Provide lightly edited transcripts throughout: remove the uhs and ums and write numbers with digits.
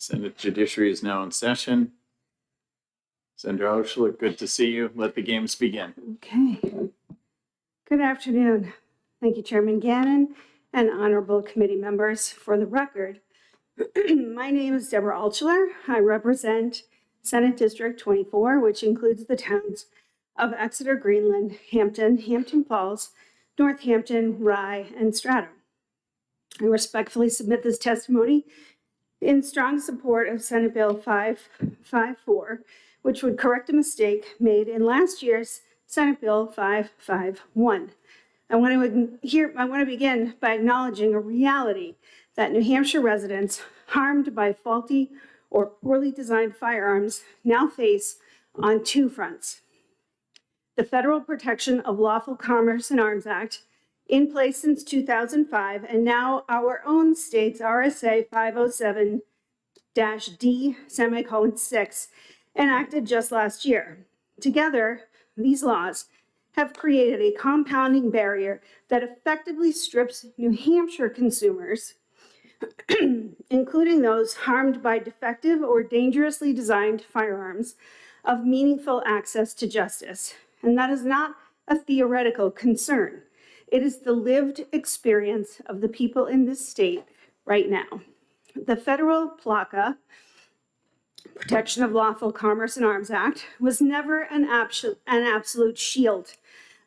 Senate Judiciary is now in session. Senator Auschler, good to see you. Let the games begin. Okay. Good afternoon. Thank you, Chairman Gannon and honorable committee members. For the record, my name is Deborah Altschuler. I represent Senate District 24, which includes the towns of Exeter, Greenland, Hampton, Hampton Falls, Northampton, Rye, and Stratham. I respectfully submit this testimony in strong support of Senate Bill 554, which would correct a mistake made in last year's Senate Bill 551. I want to begin by acknowledging a reality that New Hampshire residents harmed by faulty or poorly designed firearms now face on two fronts. The Federal Protection of Lawful Commerce in Arms Act, in place since 2005, and now our own state's RSA 507-D(6), enacted just last year. Together, these laws have created a compounding barrier that effectively strips New Hampshire consumers, including those harmed by defective or dangerously designed firearms, of meaningful access to justice. And that is not a theoretical concern. It is the lived experience of the people in this state right now. The federal PLACA, Protection of Lawful Commerce in Arms Act, was never an absolute shield.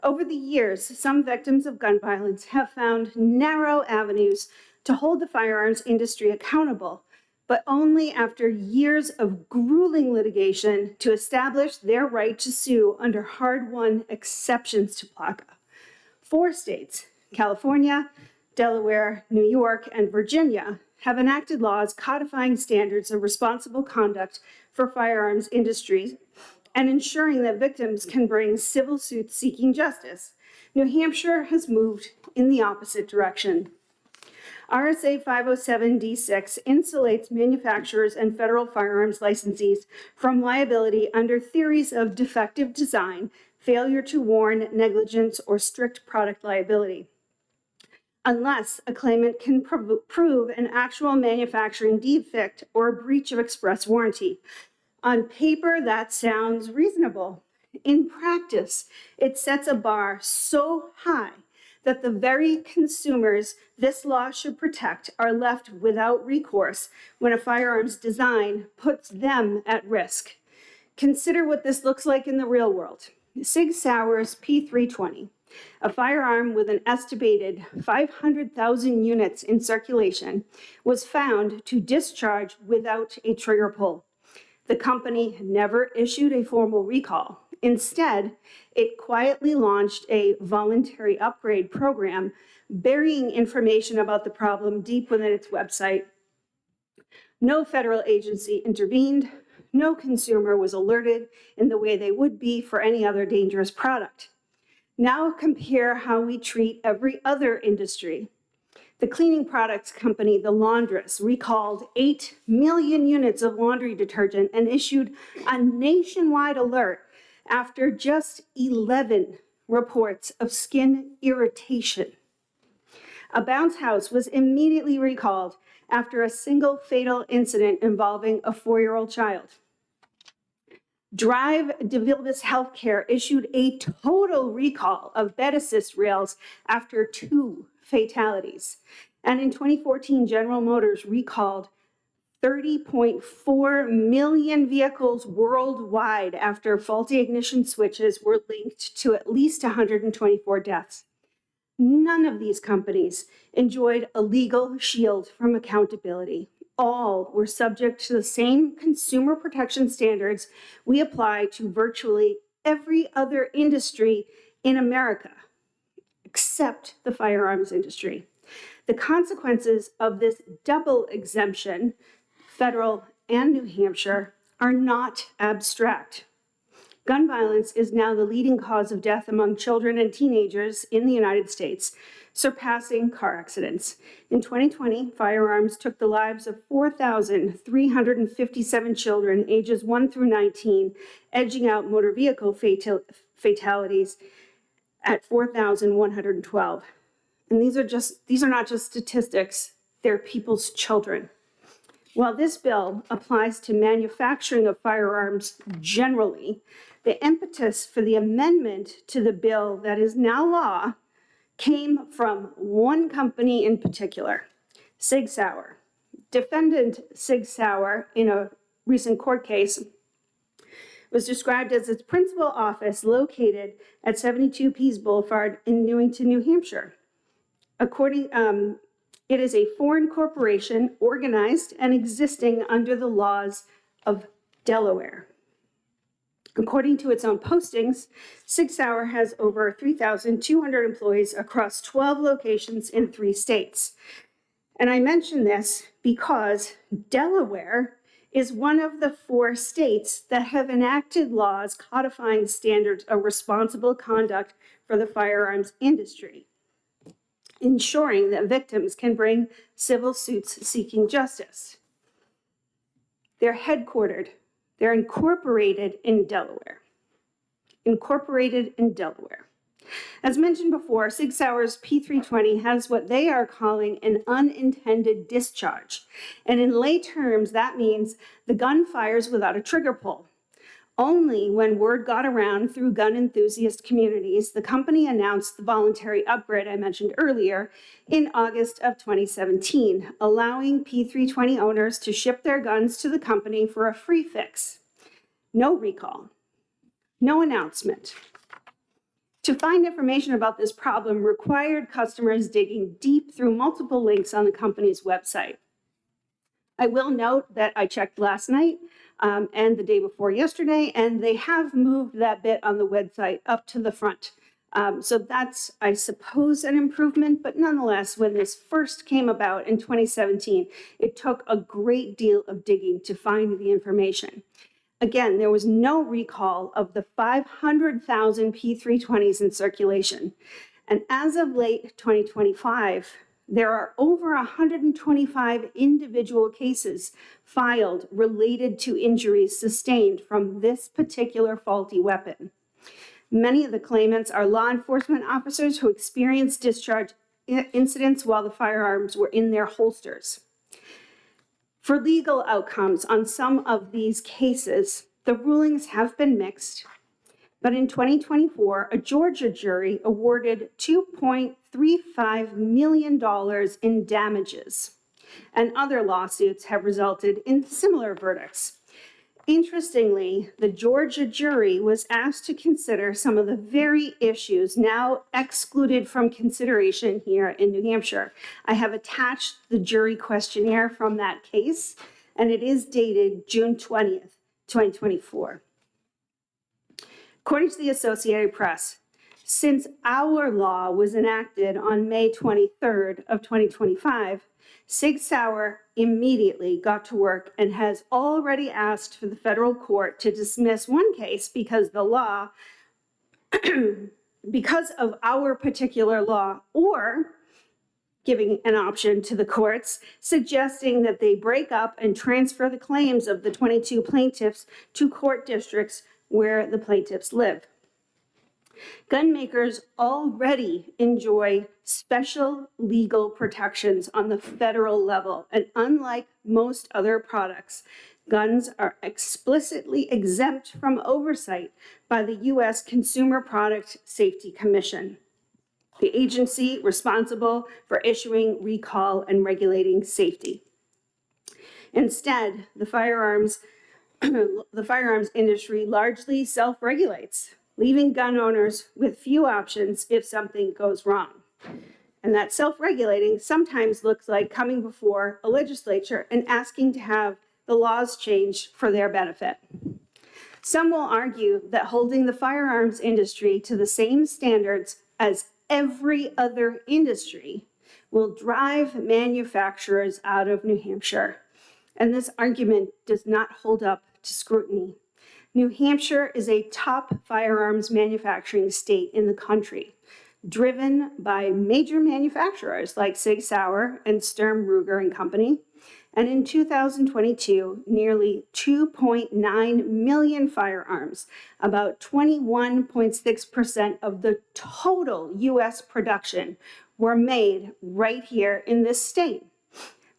Over the years, some victims of gun violence have found narrow avenues to hold the firearms industry accountable, but only after years of grueling litigation to establish their right to sue under hard-won exceptions to PLACA. 4 states, California, Delaware, New York, and Virginia, have enacted laws codifying standards of responsible conduct for firearms industries and ensuring that victims can bring civil suits seeking justice. New Hampshire has moved in the opposite direction. RSA 507-D6 insulates manufacturers and federal firearms licensees from liability under theories of defective design, failure to warn, negligence, or strict product liability, unless a claimant can prove an actual manufacturing defect or a breach of express warranty. On paper, that sounds reasonable. In practice, it sets a bar so high that the very consumers this law should protect are left without recourse when a firearms design puts them at risk. Consider what this looks like in the real world. Sig Sauer's P320, a firearm with an estimated 500,000 units in circulation, was found to discharge without a trigger pull. The company never issued a formal recall. Instead, it quietly launched a voluntary upgrade program, burying information about the problem deep within its website. No federal agency intervened. No consumer was alerted in the way they would be for any other dangerous product. Now compare how we treat every other industry. The cleaning products company, The Laundress, recalled 8 million units of laundry detergent and issued a nationwide alert after just 11 reports of skin irritation. A bounce house was immediately recalled after a single fatal incident involving a 4-year-old child. Drive DeVilbiss Healthcare issued a total recall of bed assist rails after 2 fatalities. And in 2014, General Motors recalled 30.4 million vehicles worldwide after faulty ignition switches were linked to at least 124 deaths. None of these companies enjoyed a legal shield from accountability. All were subject to the same consumer protection standards we apply to virtually every other industry in America, except the firearms industry. The consequences of this double exemption, federal and New Hampshire, are not abstract. Gun violence is now the leading cause of death among children and teenagers in the United States, surpassing car accidents. In 2020, firearms took the lives of 4,357 children ages 1 through 19, edging out motor vehicle fatalities at 4,112. And these are not just statistics, they're people's children. While this bill applies to manufacturing of firearms generally, the impetus for the amendment to the bill that is now law came from one company in particular, Sig Sauer. Defendant Sig Sauer, in a recent court case, was described as its principal office located at 72 Pease Boulevard in Newington, New Hampshire. It is a foreign corporation organized and existing under the laws of Delaware. According to its own postings, Sig Sauer has over 3,200 employees across 12 locations in 3 states. And I mention this because Delaware is one of the 4 states that have enacted laws codifying standards of responsible conduct for the firearms industry, ensuring that victims can bring civil suits seeking justice. They're incorporated in Delaware. As mentioned before, Sig Sauer's P320 has what they are calling an unintended discharge. And in lay terms, that means the gun fires without a trigger pull. Only when word got around through gun enthusiast communities, the company announced the voluntary upgrade I mentioned earlier in August of 2017, allowing P320 owners to ship their guns to the company for a free fix. No recall, no announcement. To find information about this problem required customers digging deep through multiple links on the company's website. I will note that I checked last night and the day before yesterday, and they have moved that bit on the website up to the front. So that's, I suppose, an improvement, but nonetheless, when this first came about in 2017, it took a great deal of digging to find the information. Again, there was no recall of the 500,000 P320s in circulation. And as of late 2025, there are over 125 individual cases filed related to injuries sustained from this particular faulty weapon. Many of the claimants are law enforcement officers who experienced discharge incidents while the firearms were in their holsters. For legal outcomes on some of these cases, the rulings have been mixed, but in 2024, a Georgia jury awarded $2.35 million in damages, and other lawsuits have resulted in similar verdicts. Interestingly, the Georgia jury was asked to consider some of the very issues now excluded from consideration here in New Hampshire. I have attached the jury questionnaire from that case, and it is dated June 20th, 2024. According to the Associated Press, since our law was enacted on May 23rd of 2025, Sig Sauer immediately got to work and has already asked for the federal court to dismiss one case because the law, because of our particular law, or giving an option to the courts, suggesting that they break up and transfer the claims of the 22 plaintiffs to court districts where the plaintiffs live. Gun makers already enjoy special legal protections on the federal level, and unlike most other products, guns are explicitly exempt from oversight by the U.S. Consumer Product Safety Commission, the agency responsible for issuing, recall, and regulating safety. Instead, the firearms industry largely self-regulates, leaving gun owners with few options if something goes wrong. And that self-regulating sometimes looks like coming before a legislature and asking to have the laws changed for their benefit. Some will argue that holding the firearms industry to the same standards as every other industry will drive manufacturers out of New Hampshire. And this argument does not hold up to scrutiny. New Hampshire is a top firearms manufacturing state in the country, driven by major manufacturers like Sig Sauer and Sturm Ruger and Company. And in 2022, nearly 2.9 million firearms, about 21.6% of the total US production, were made right here in this state.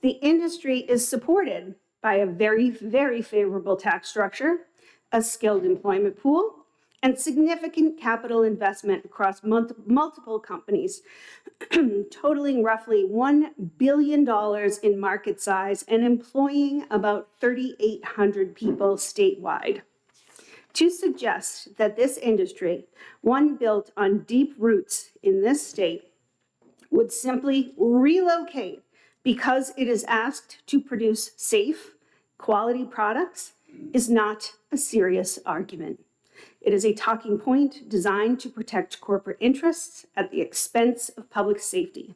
The industry is supported by a very, very favorable tax structure, a skilled employment pool, and significant capital investment across multiple companies, totaling roughly $1 billion in market size and employing about 3,800 people statewide. To suggest that this industry, one built on deep roots in this state, would simply relocate because it is asked to produce safe, quality products is not a serious argument. It is a talking point designed to protect corporate interests at the expense of public safety.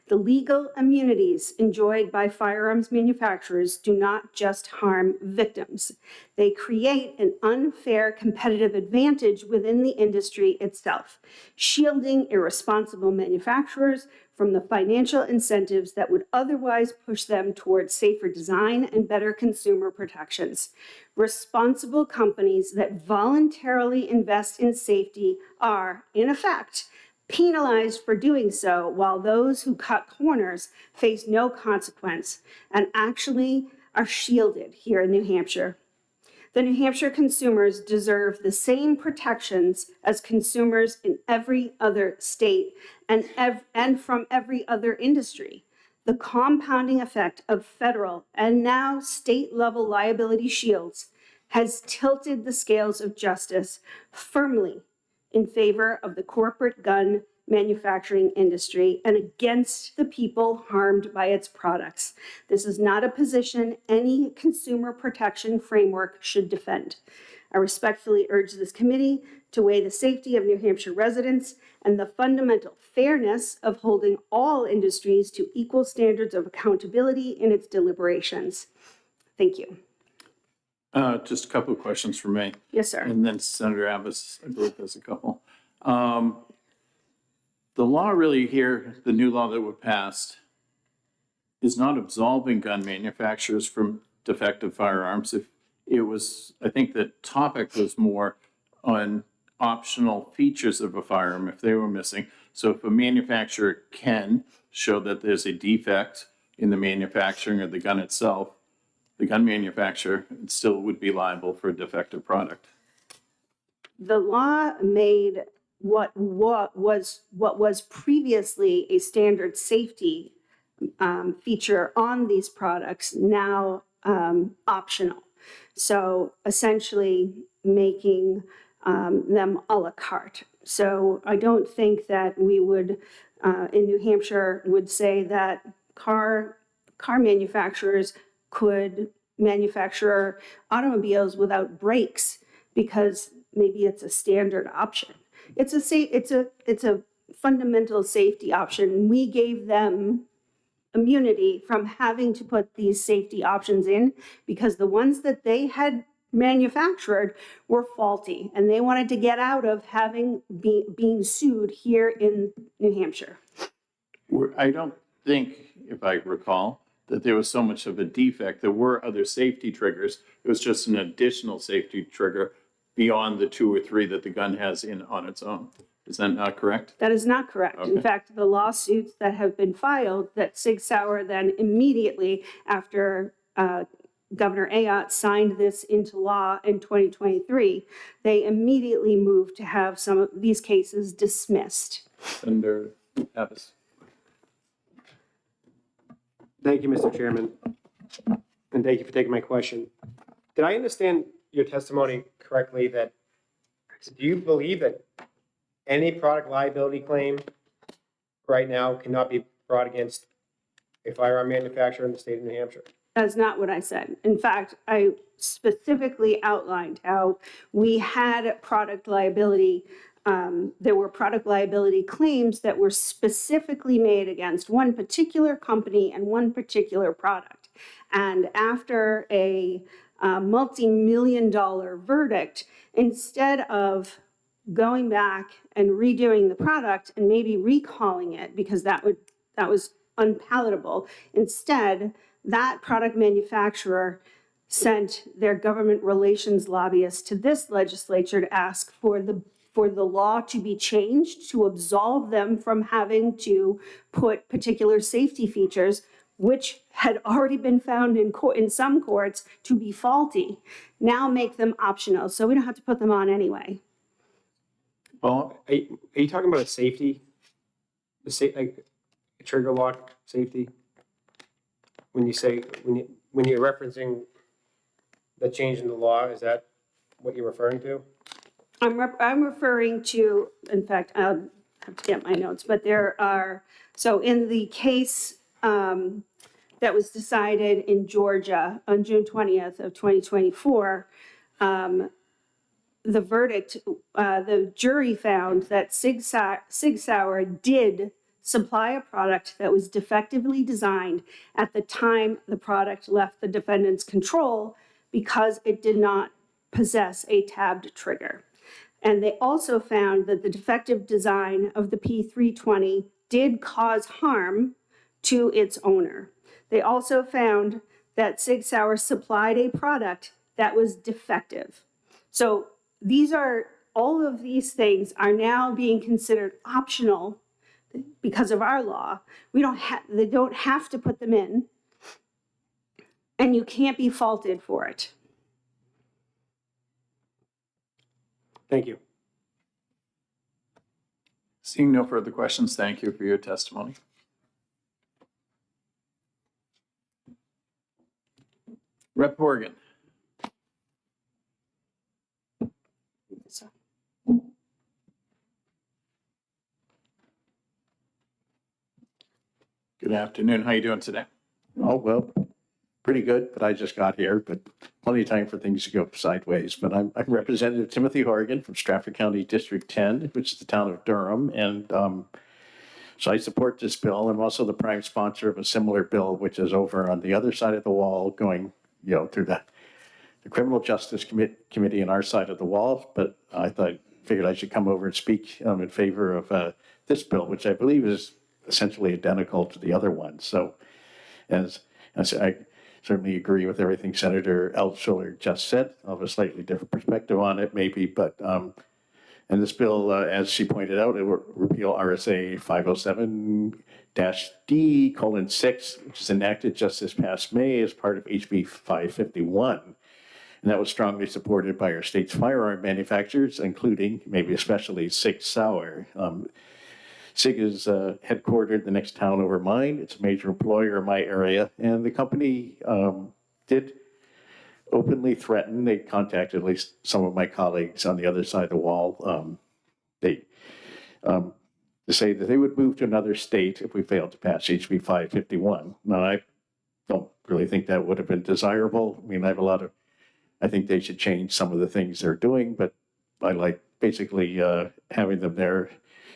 The legal immunities enjoyed by firearms manufacturers do not just harm victims. They create an unfair competitive advantage within the industry itself, shielding irresponsible manufacturers from the financial incentives that would otherwise push them towards safer design and better consumer protections. Responsible companies that voluntarily invest in safety are, in effect, penalized for doing so, while those who cut corners face no consequence and actually are shielded here in New Hampshire. The New Hampshire consumers deserve the same protections as consumers in every other state and from every other industry. The compounding effect of federal and now state-level liability shields has tilted the scales of justice firmly in favor of the corporate gun manufacturing industry and against the people harmed by its products. This is not a position any consumer protection framework should defend. I respectfully urge this committee to weigh the safety of New Hampshire residents and the fundamental fairness of holding all industries to equal standards of accountability in its deliberations. Thank you. Just a couple of questions for me. Yes, sir. And then Senator Abbas, I believe, has a couple. The law really here, the new law that was passed, is not absolving gun manufacturers from defective firearms. If it was, I think the topic was more on optional features of a firearm if they were missing. So if a manufacturer can show that there's a defect in the manufacturing of the gun itself, the gun manufacturer still would be liable for a defective product. The law made what was previously a standard safety feature on these products now optional. So essentially making them a la carte. So I don't think that we would, in New Hampshire, would say that car manufacturers could manufacture automobiles without brakes because maybe it's a standard option. It's a fundamental safety option. We gave them immunity from having to put these safety options in because the ones that they had manufactured were faulty and they wanted to get out of being sued here in New Hampshire. I don't think, if I recall, that there was so much of a defect. There were other safety triggers. It was just an additional safety trigger beyond the 2 or 3 that the gun has on its own. Is that not correct? That is not correct. Okay. In fact, the lawsuits that have been filed that Sig Sauer then immediately after Governor Ayotte signed this into law in 2023, they immediately moved to have some of these cases dismissed. Senator Abbas. Thank you, Mr. Chairman, and thank you for taking my question. Did I understand your testimony correctly that, do you believe that any product liability claim right now cannot be brought against a firearm manufacturer in the state of New Hampshire? That's not what I said. In fact, I specifically outlined how we had product liability. There were product liability claims that were specifically made against one particular company and one particular product. And after a multi-million-dollar verdict, instead of going back and redoing the product and maybe recalling it because that was unpalatable, instead that product manufacturer sent their government relations lobbyists to this legislature to ask for the law to be changed to absolve them from having to put particular safety features which had already been found in some courts to be faulty, now make them optional, so we don't have to put them on anyway. Well, Are you talking about a safety? Like a trigger lock safety? When you say, when you're referencing the change in the law, is that what you're referring to? I'm referring to, in fact, I'll have to get my notes, but there are, so in the case that was decided in Georgia on June 20th of 2024, the verdict, the jury found that Sig Sauer did supply a product that was defectively designed at the time the product left the defendant's control because it did not possess a tabbed trigger. And they also found that the defective design of the P320 did cause harm to its owner. They also found that Sig Sauer supplied a product that was defective. So all of these things are now being considered optional because of our law. They don't have to put them in, and you can't be faulted for it. Thank you. seeing no further questions, thank you for your testimony. Rep. Horgan. Good afternoon. How are you doing today? Oh, well, pretty good, but I just got here, but plenty of time for things to go sideways. But I'm Representative Timothy Horgan from Stratford County District 10, which is the town of Durham. And so I support this bill. I'm also the prime sponsor of a similar bill, which is over on the other side of the wall going, through the Criminal Justice Committee on our side of the wall. But figured I should come over and speak in favor of this bill, which I believe is essentially identical to the other one. So as I certainly agree with everything Senator Altshuler just said. I'll have a slightly different perspective on it maybe, but and this bill, as she pointed out, it will repeal RSA 507-D:6, which is enacted just this past May as part of HB 551. And that was strongly supported by our state's firearm manufacturers, including, maybe especially, Sig Sauer. Sig is headquartered in the next town over mine. It's a major employer in my area. And the company did openly threaten. They contacted at least some of my colleagues on the other side of the wall. To say that they would move to another state if we failed to pass HB 551. Now, I don't really think that would have been desirable. I mean, I think they should change some of the things they're doing, but I like basically having them there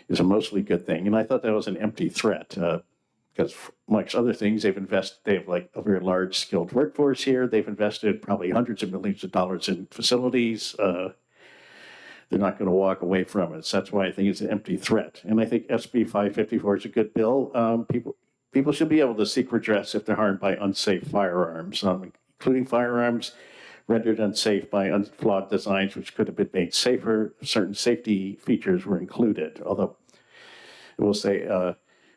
is a mostly good thing. And I thought that was an empty threat because amongst other things, they have like a very large skilled workforce here. They've invested probably hundreds of millions of dollars in facilities. They're not going to walk away from it. So that's why I think it's an empty threat. And I think SB 554 is a good bill. People should be able to seek redress if they're harmed by unsafe firearms, including firearms rendered unsafe by flawed designs, which could have been made safer. Certain safety features were included. Although I will say,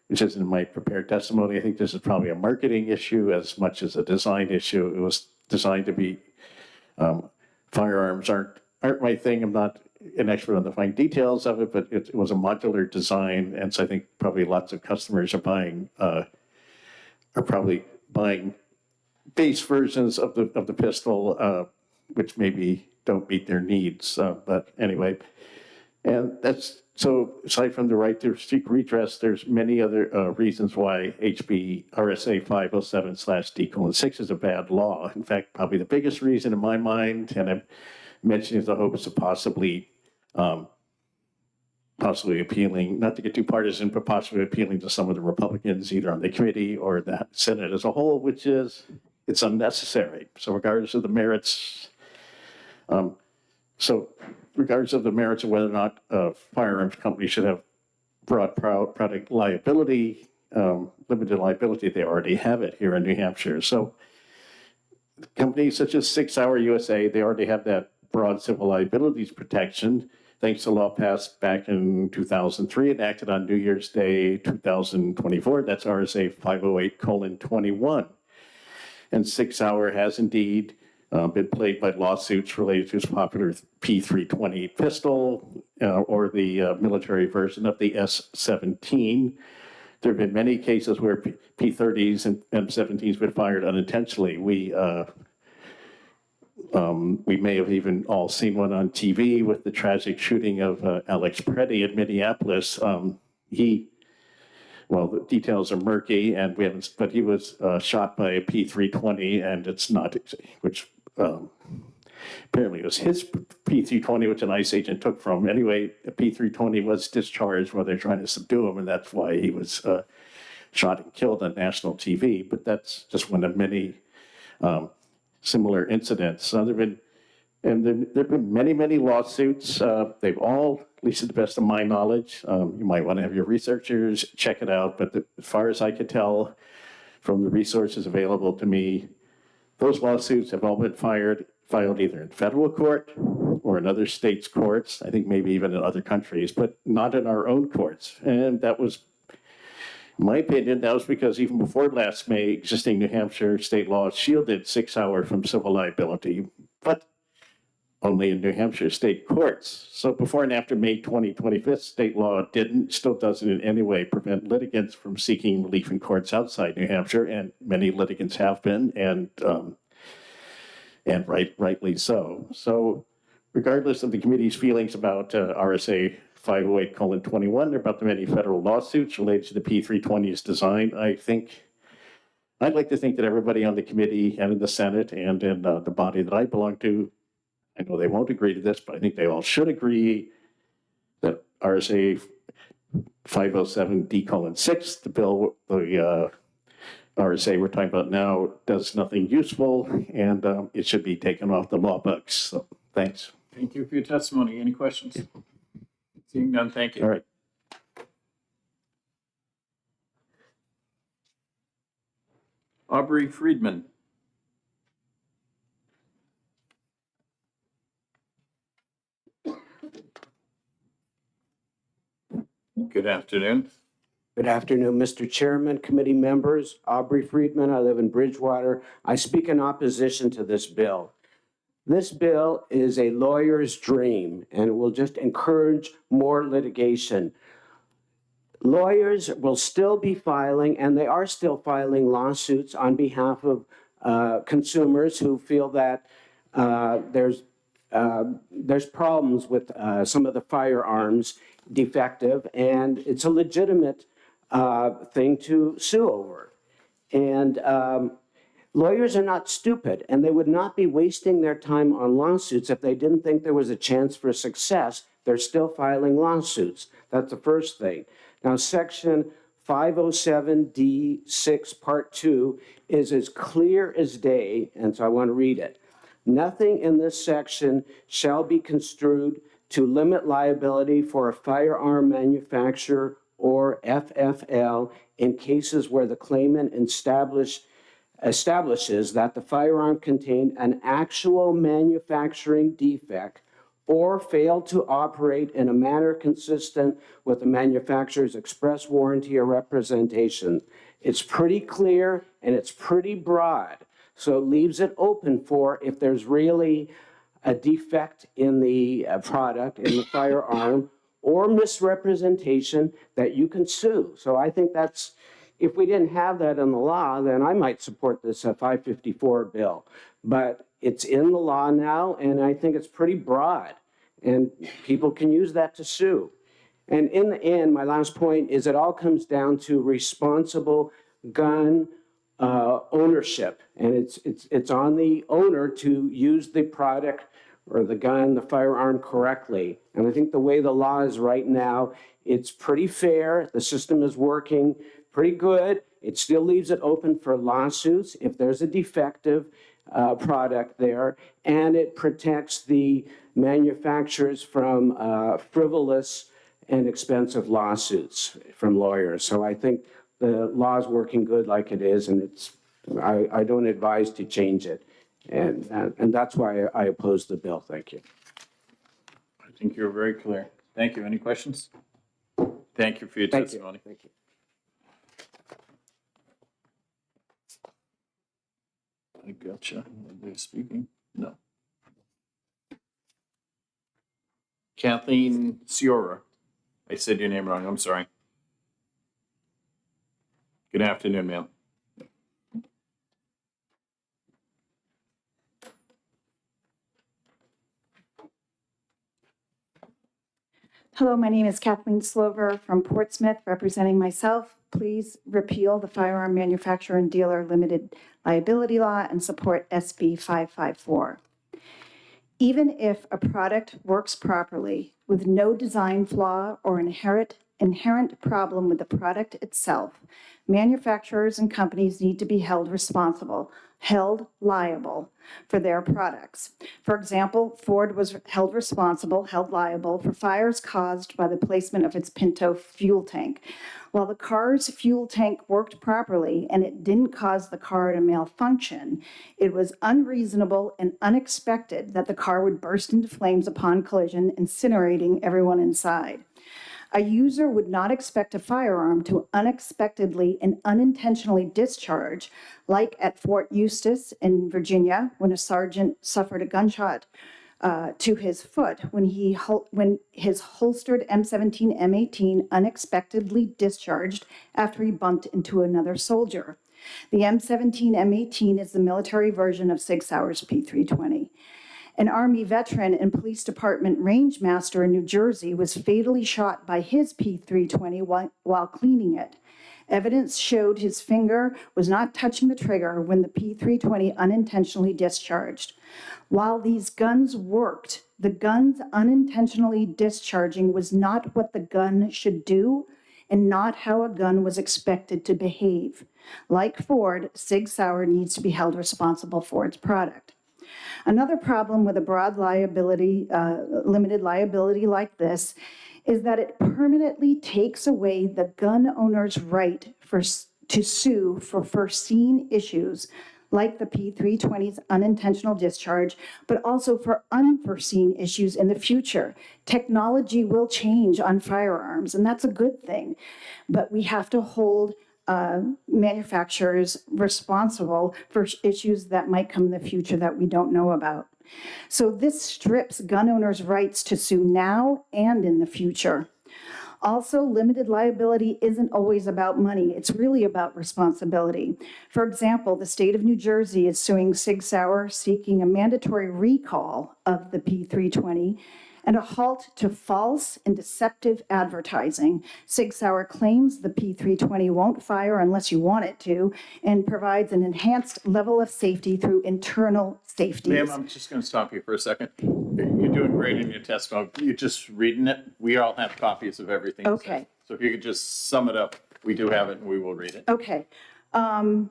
which isn't in my prepared testimony, I think this is probably a marketing issue as much as a design issue. It was designed to be, firearms aren't my thing. I'm not an expert on the fine details of it, but it was a modular design. And so I think probably lots of customers are probably buying base versions of the pistol, which maybe don't meet their needs. But anyway, and that's so aside from the right to seek redress, there's many other reasons why HB RSA 507/D:6 is a bad law. In fact, probably the biggest reason in my mind, and I'm mentioning the hopes of possibly appealing, not to get too partisan, but possibly appealing to some of the Republicans, either on the committee or the Senate as a whole, which is it's unnecessary. So regardless of the merits, regardless of the merits of whether or not a firearms company should have broad product liability, limited liability, they already have it here in New Hampshire. So companies such as 6 Hour USA, they already have that broad civil liabilities protection. thanks to law passed back in 2003, enacted on New Year's Day 2024. That's RSA 508:21. And 6 Hour has indeed been plagued by lawsuits related to his popular P320 pistol or the military version of the S17. There have been many cases where P30s and M17s been fired unintentionally. We may have even all seen one on TV with the tragic shooting of Alex Preddy in Minneapolis. Well, the details are murky, and we haven't. But he was shot by a P320, and it's not, which apparently it was his P320, which an ICE agent took from him. Anyway, a P320 was discharged while they're trying to subdue him, and that's why he was shot and killed on national TV. But that's just one of many similar incidents. There've been many lawsuits. They've all, at least to the best of my knowledge, you might want to have your researchers check it out, but as far as I could tell from the resources available to me, those lawsuits have all been filed either in federal court or in other states' courts, I think maybe even in other countries, but not in our own courts. And that was, in my opinion, that was because even before last May, existing New Hampshire state law shielded 6 Hour from civil liability, but only in New Hampshire state courts. So before and after May 2025, state law still doesn't in any way prevent litigants from seeking relief in courts outside New Hampshire, and many litigants have been, and rightly so. So regardless of the committee's feelings about RSA 508:21, or about the many federal lawsuits related to the P320's design, I'd like to think that everybody on the committee and in the Senate and in the body that I belong to, I know they won't agree to this, but I think they all should agree that RSA 507D:6, the bill, the RSA we're talking about now, does nothing useful, and it should be taken off the law books. So, thanks. Thank you for your testimony. Any questions? Seeing none, thank you. All right. Aubrey Friedman. Good afternoon. Good afternoon, Mr. Chairman, committee members. Aubrey Friedman, I live in Bridgewater. I speak in opposition to this bill. This bill is a lawyer's dream and will just encourage more litigation. Lawyers will still be filing, and they are still filing, lawsuits on behalf of consumers who feel that there's problems with some of the firearms defective, and it's a legitimate thing to sue over. And lawyers are not stupid, and they would not be wasting their time on lawsuits if they didn't think there was a chance for success. They're still filing lawsuits. That's the first thing. Now, Section 507D6 Part 2 is as clear as day, and so I want to read it. Nothing in this section shall be construed to limit liability for a firearm manufacturer or FFL in cases where the claimant establishes that the firearm contained an actual manufacturing defect or failed to operate in a manner consistent with the manufacturer's express warranty or representation. It's pretty clear and it's pretty broad, so it leaves it open for if there's really a defect in the product, in the firearm, or misrepresentation, that you can sue. So I think that's, if we didn't have that in the law, then I might support this 554 bill. But it's in the law now, and I think it's pretty broad, and people can use that to sue. And in the end, my last point is it all comes down to responsible gun ownership, and it's on the owner to use the product or the gun, the firearm, correctly. And I think the way the law is right now, it's pretty fair. The system is working pretty good. It still leaves it open for lawsuits if there's a defective product there, and it protects the manufacturers from frivolous and expensive lawsuits from lawyers. So I think the law is working good like it is, and I don't advise to change it. And that's why I oppose the bill. Thank you. think you're very clear. Thank you. Any questions? Thank you for your Thank you. testimony. Thank you. I gotcha. Are they speaking? No. Kathleen Ciora. I said your name wrong. I'm sorry. Good afternoon, ma'am. Hello, my name is Kathleen Slover from Portsmouth, representing myself. Please repeal the firearm manufacturer and dealer limited liability law and support SB 554. Even if a product works properly with no design flaw or inherent problem with the product itself, manufacturers and companies need to be held liable for their products. For example, Ford was held liable for fires caused by the placement of its Pinto fuel tank. While the car's fuel tank worked properly and it didn't cause the car to malfunction, it was unreasonable and unexpected that the car would burst into flames upon collision, incinerating everyone inside. A user would not expect a firearm to unexpectedly and unintentionally discharge, like at Fort Eustis in Virginia, when a sergeant suffered a gunshot to his foot when his holstered M17 M18 unexpectedly discharged after he bumped into another soldier. The M17 M18 is the military version of Sig Sauer's P320. An Army veteran and police department range master in New Jersey was fatally shot by his P320 while cleaning it. Evidence showed his finger was not touching the trigger when the P320 unintentionally discharged. While these guns worked, the guns unintentionally discharging was not what the gun should do and not how a gun was expected to behave. Like Ford, Sig Sauer needs to be held responsible for its product. Another problem with a broad liability, limited liability like this is that it permanently takes away the gun owner's right to sue for foreseen issues like the P320's unintentional discharge, but also for unforeseen issues in the future. Technology will change on firearms, and that's a good thing, but we have to hold manufacturers responsible for issues that might come in the future that we don't know about. So this strips gun owners' rights to sue now and in the future. Also, limited liability isn't always about money. It's really about responsibility. For example, the state of New Jersey is suing Sig Sauer, seeking a mandatory recall of the P320 and a halt to false and deceptive advertising. Sig Sauer claims the P320 won't fire unless you want it to and provides an enhanced level of safety through internal safeties. Ma'am, I'm just going to stop you for a second. You're doing great in your testimony. You're just reading it. We all have copies of everything. Okay. So if you could just sum it up, we do have it and we will read it. Okay. I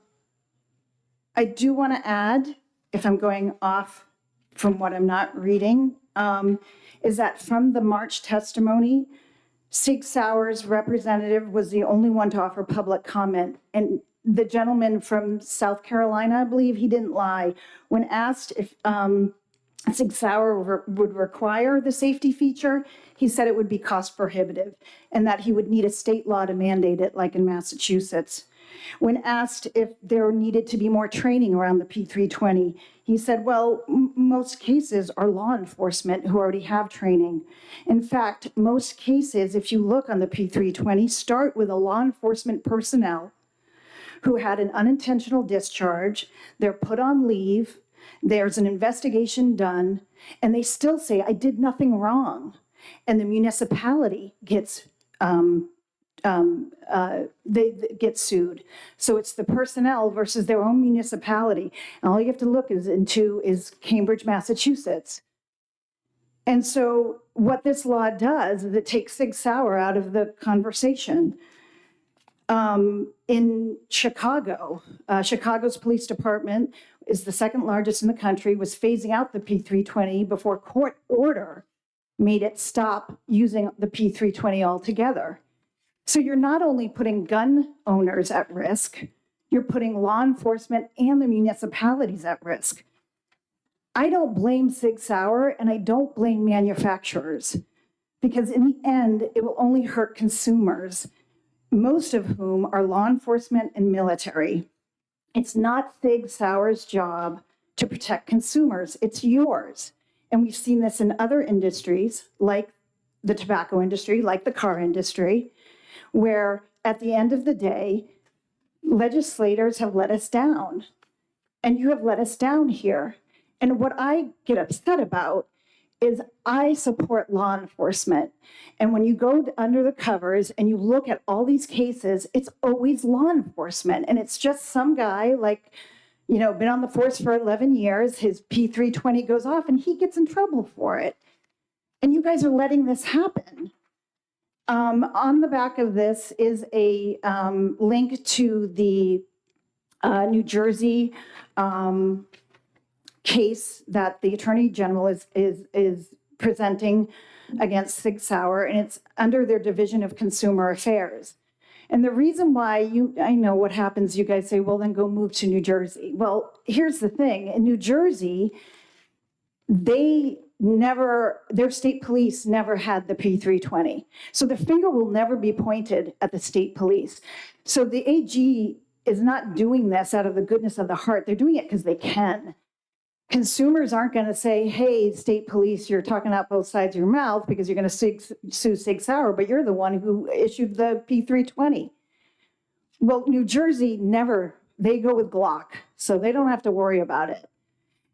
do want to add, if I'm going off from what I'm not reading, is that from the March testimony, Sig Sauer's representative was the only one to offer public comment. And the gentleman from South Carolina, I believe, he didn't lie. When asked if Sig Sauer would require the safety feature, he said it would be cost prohibitive and that he would need a state law to mandate it, like in Massachusetts. When asked if there needed to be more training around the P320, he said, well, most cases are law enforcement who already have training. In fact, most cases, if you look on the P320, start with a law enforcement personnel who had an unintentional discharge, they're put on leave, there's an investigation done, and they still say, I did nothing wrong. And the municipality gets they get sued. So it's the personnel versus their own municipality. And all you have to look into is Cambridge, Massachusetts. And so what this law does is it takes Sig Sauer out of the conversation. In Chicago, Chicago's police department is the second largest in the country, was phasing out the P320 before court order made it stop using the P320 altogether. So you're not only putting gun owners at risk, you're putting law enforcement and the municipalities at risk. I don't blame Sig Sauer and I don't blame manufacturers because in the end, it will only hurt consumers, most of whom are law enforcement and military. It's not Sig Sauer's job to protect consumers, it's yours. And we've seen this in other industries, like the tobacco industry, like the car industry, where at the end of the day, legislators have let us down. And you have let us down here. And what I get upset about is I support law enforcement. And when you go under the covers and you look at all these cases, it's always law enforcement. And it's just some guy like, been on the force for 11 years, his P320 goes off and he gets in trouble for it. And you guys are letting this happen. On the back of this is a link to the New Jersey case that the Attorney General is presenting against Sig Sauer, and it's under their Division of Consumer Affairs. And the reason why I know what happens, you guys say, well, then go move to New Jersey. Well, here's the thing. In New Jersey, their state police never had the P320. So the finger will never be pointed at the state police. So the AG is not doing this out of the goodness of the heart. They're doing it because they can. Consumers aren't going to say, hey, state police, you're talking out both sides of your mouth because you're going to sue Sig Sauer, but you're the one who issued the P320. Well, New Jersey they go with Glock, so they don't have to worry about it.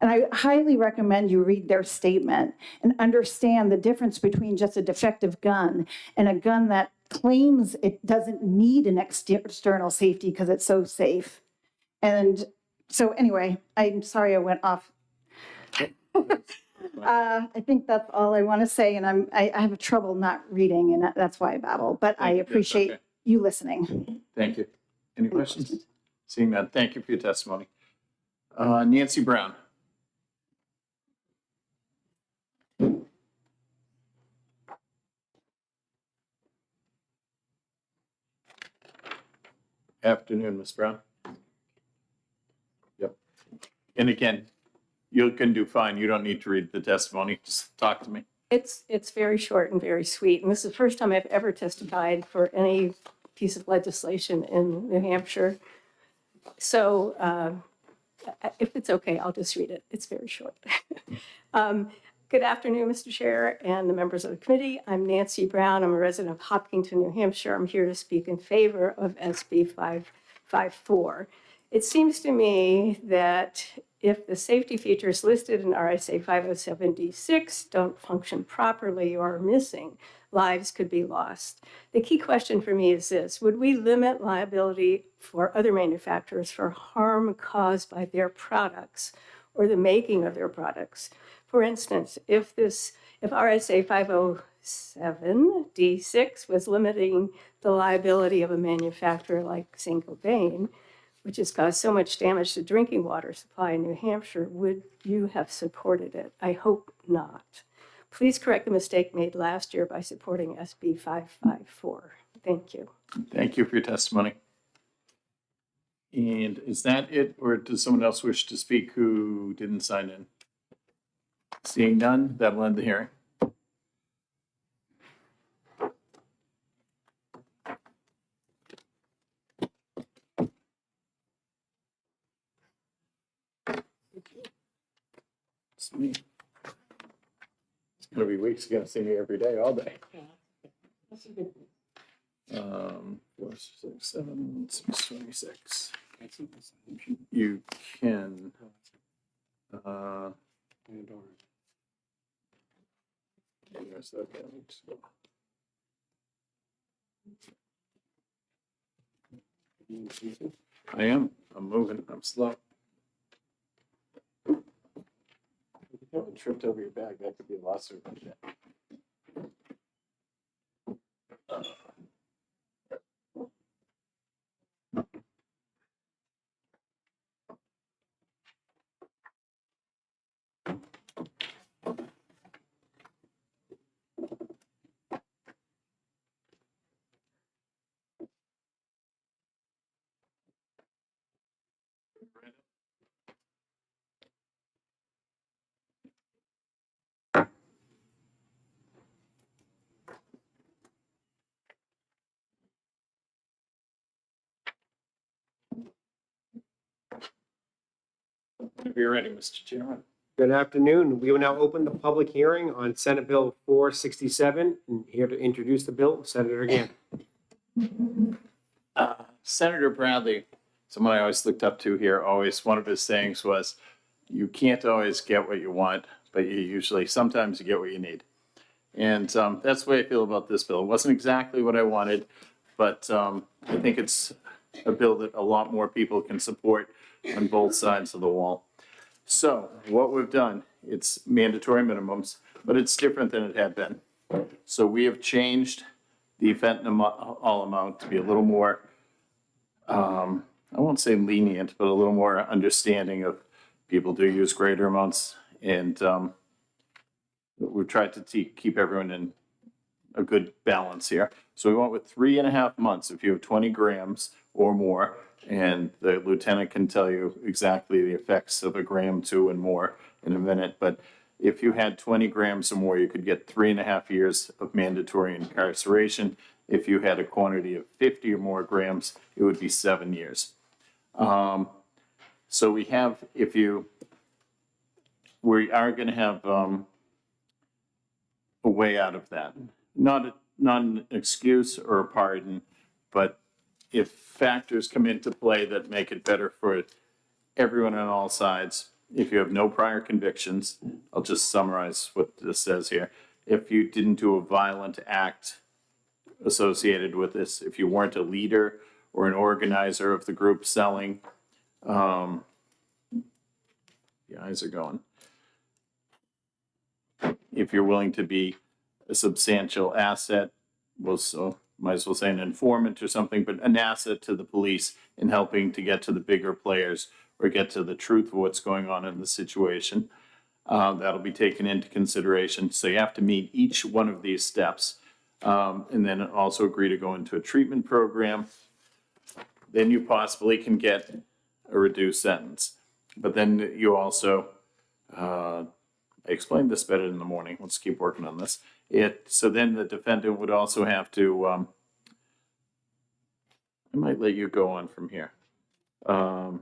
And I highly recommend you read their statement and understand the difference between just a defective gun and a gun that claims it doesn't need an external safety because it's so safe. And so anyway, I'm sorry I went off. I think that's all I want to say, and I have trouble not reading, and that's why I babble. But I appreciate you listening. Thank you. Any questions? Seeing none, thank you for your testimony. Nancy Brown. Afternoon, Ms. Brown. Yep. And again, you can do fine. You don't need to read the testimony. Just talk to me. It's very short and very sweet. And this is the first time I've ever testified for any piece of legislation in New Hampshire. So if it's okay, I'll just read it. It's very short. Good afternoon, Mr. Chair and the members of the committee. I'm Nancy Brown. I'm a resident of Hopkinton, New Hampshire. I'm here to speak in favor of SB 554. It seems to me that if the safety features listed in RSA 507D6 don't function properly or are missing, lives could be lost. The key question for me is this: would we limit liability for other manufacturers for harm caused by their products or the making of their products? For instance, if RSA 507D6 was limiting the liability of a manufacturer like Saint-Gobain, which has caused so much damage to drinking water supply in New Hampshire, would you have supported it? I hope not. Please correct the mistake made last year by supporting SB 554. Thank you. Thank you for your testimony. And is that it, or does someone else wish to speak who didn't sign in? Seeing none, that'll end the hearing. It's me. It's gonna be weeks. You're gonna see me every day, all day. 4, 6, 7, 626. You can. Yes, okay, let's go. I am. I'm moving. I'm slow. If you haven't tripped over your bag, that could be a lawsuit. Whenever you're ready, Mr. Chairman. Good afternoon. We will now open the public hearing on Senate Bill 467. And here to introduce the bill, Senator Gann. Senator Bradley, someone I always looked up to here, always, one of his sayings was, you can't always get what you want, but sometimes you get what you need. And that's the way I feel about this bill. It wasn't exactly what I wanted, but I think it's a bill that a lot more people can support on both sides of the wall. So what we've done, it's mandatory minimums, but it's different than it had been. So we have changed the fentanyl amount to be a little more, I won't say lenient, but a little more understanding of people do use greater amounts. And we've tried to keep everyone in a good balance here. So we went with 3.5 months if you have 20 grams or more. And the lieutenant can tell you exactly the effects of a gram, 2, and more in a minute. But if you had 20 grams or more, you could get 3.5 years of mandatory incarceration. If you had a quantity of 50 or more grams, it would be 7 years. So we have, we are going to have a way out of that. Not an excuse or a pardon, but if factors come into play that make it better for everyone on all sides, if you have no prior convictions, I'll just summarize what this says here. If you didn't do a violent act associated with this, if you weren't a leader or an organizer of the group selling, the eyes are going. If you're willing to be a substantial asset, might as well say an informant or something, but an asset to the police in helping to get to the bigger players or get to the truth of what's going on in the situation. That'll be taken into consideration. So you have to meet each one of these steps, and then also agree to go into a treatment program. Then you possibly can get a reduced sentence. But then you also, I explained this better in the morning. Let's keep working on this. So then the defendant would also have to, I might let you go on from here. I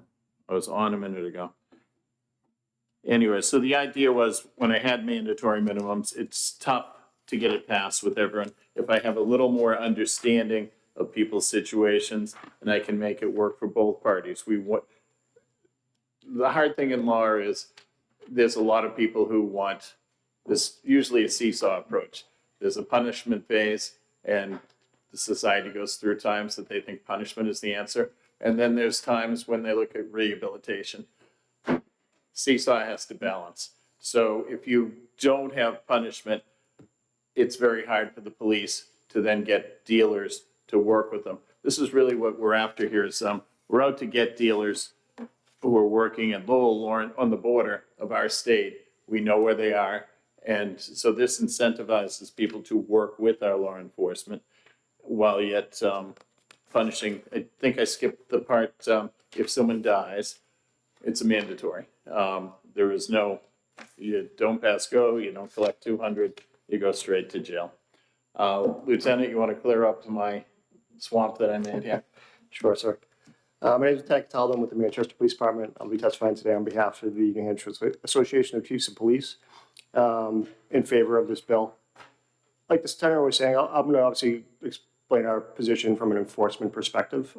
was on a minute ago. Anyway, so the idea was when I had mandatory minimums, it's tough to get it passed with everyone. If I have a little more understanding of people's situations and I can make it work for both parties. The hard thing in law is there's a lot of people who want this, usually a seesaw approach. There's a punishment phase, and the society goes through times that they think punishment is the answer. And then there's times when they look at rehabilitation. Seesaw has to balance. So if you don't have punishment, it's very hard for the police to then get dealers to work with them. This is really what we're after here is we're out to get dealers who are working in Lowell, Lawrence, on the border of our state. We know where they are. And so this incentivizes people to work with our law enforcement while yet punishing. I think I skipped the part, if someone dies, it's a mandatory. There is no, you don't pass go, you don't collect 200, you go straight to jail. Lieutenant, you want to clear up my swamp that I made here? Sure, sir. My name is Lieutenant Cataldo. I'm with the Manchester Police Department. I'll be testifying today on behalf of the New Hampshire Association of Chiefs of Police in favor of this bill. Like the senator was saying, I'm going to obviously explain our position from an enforcement perspective.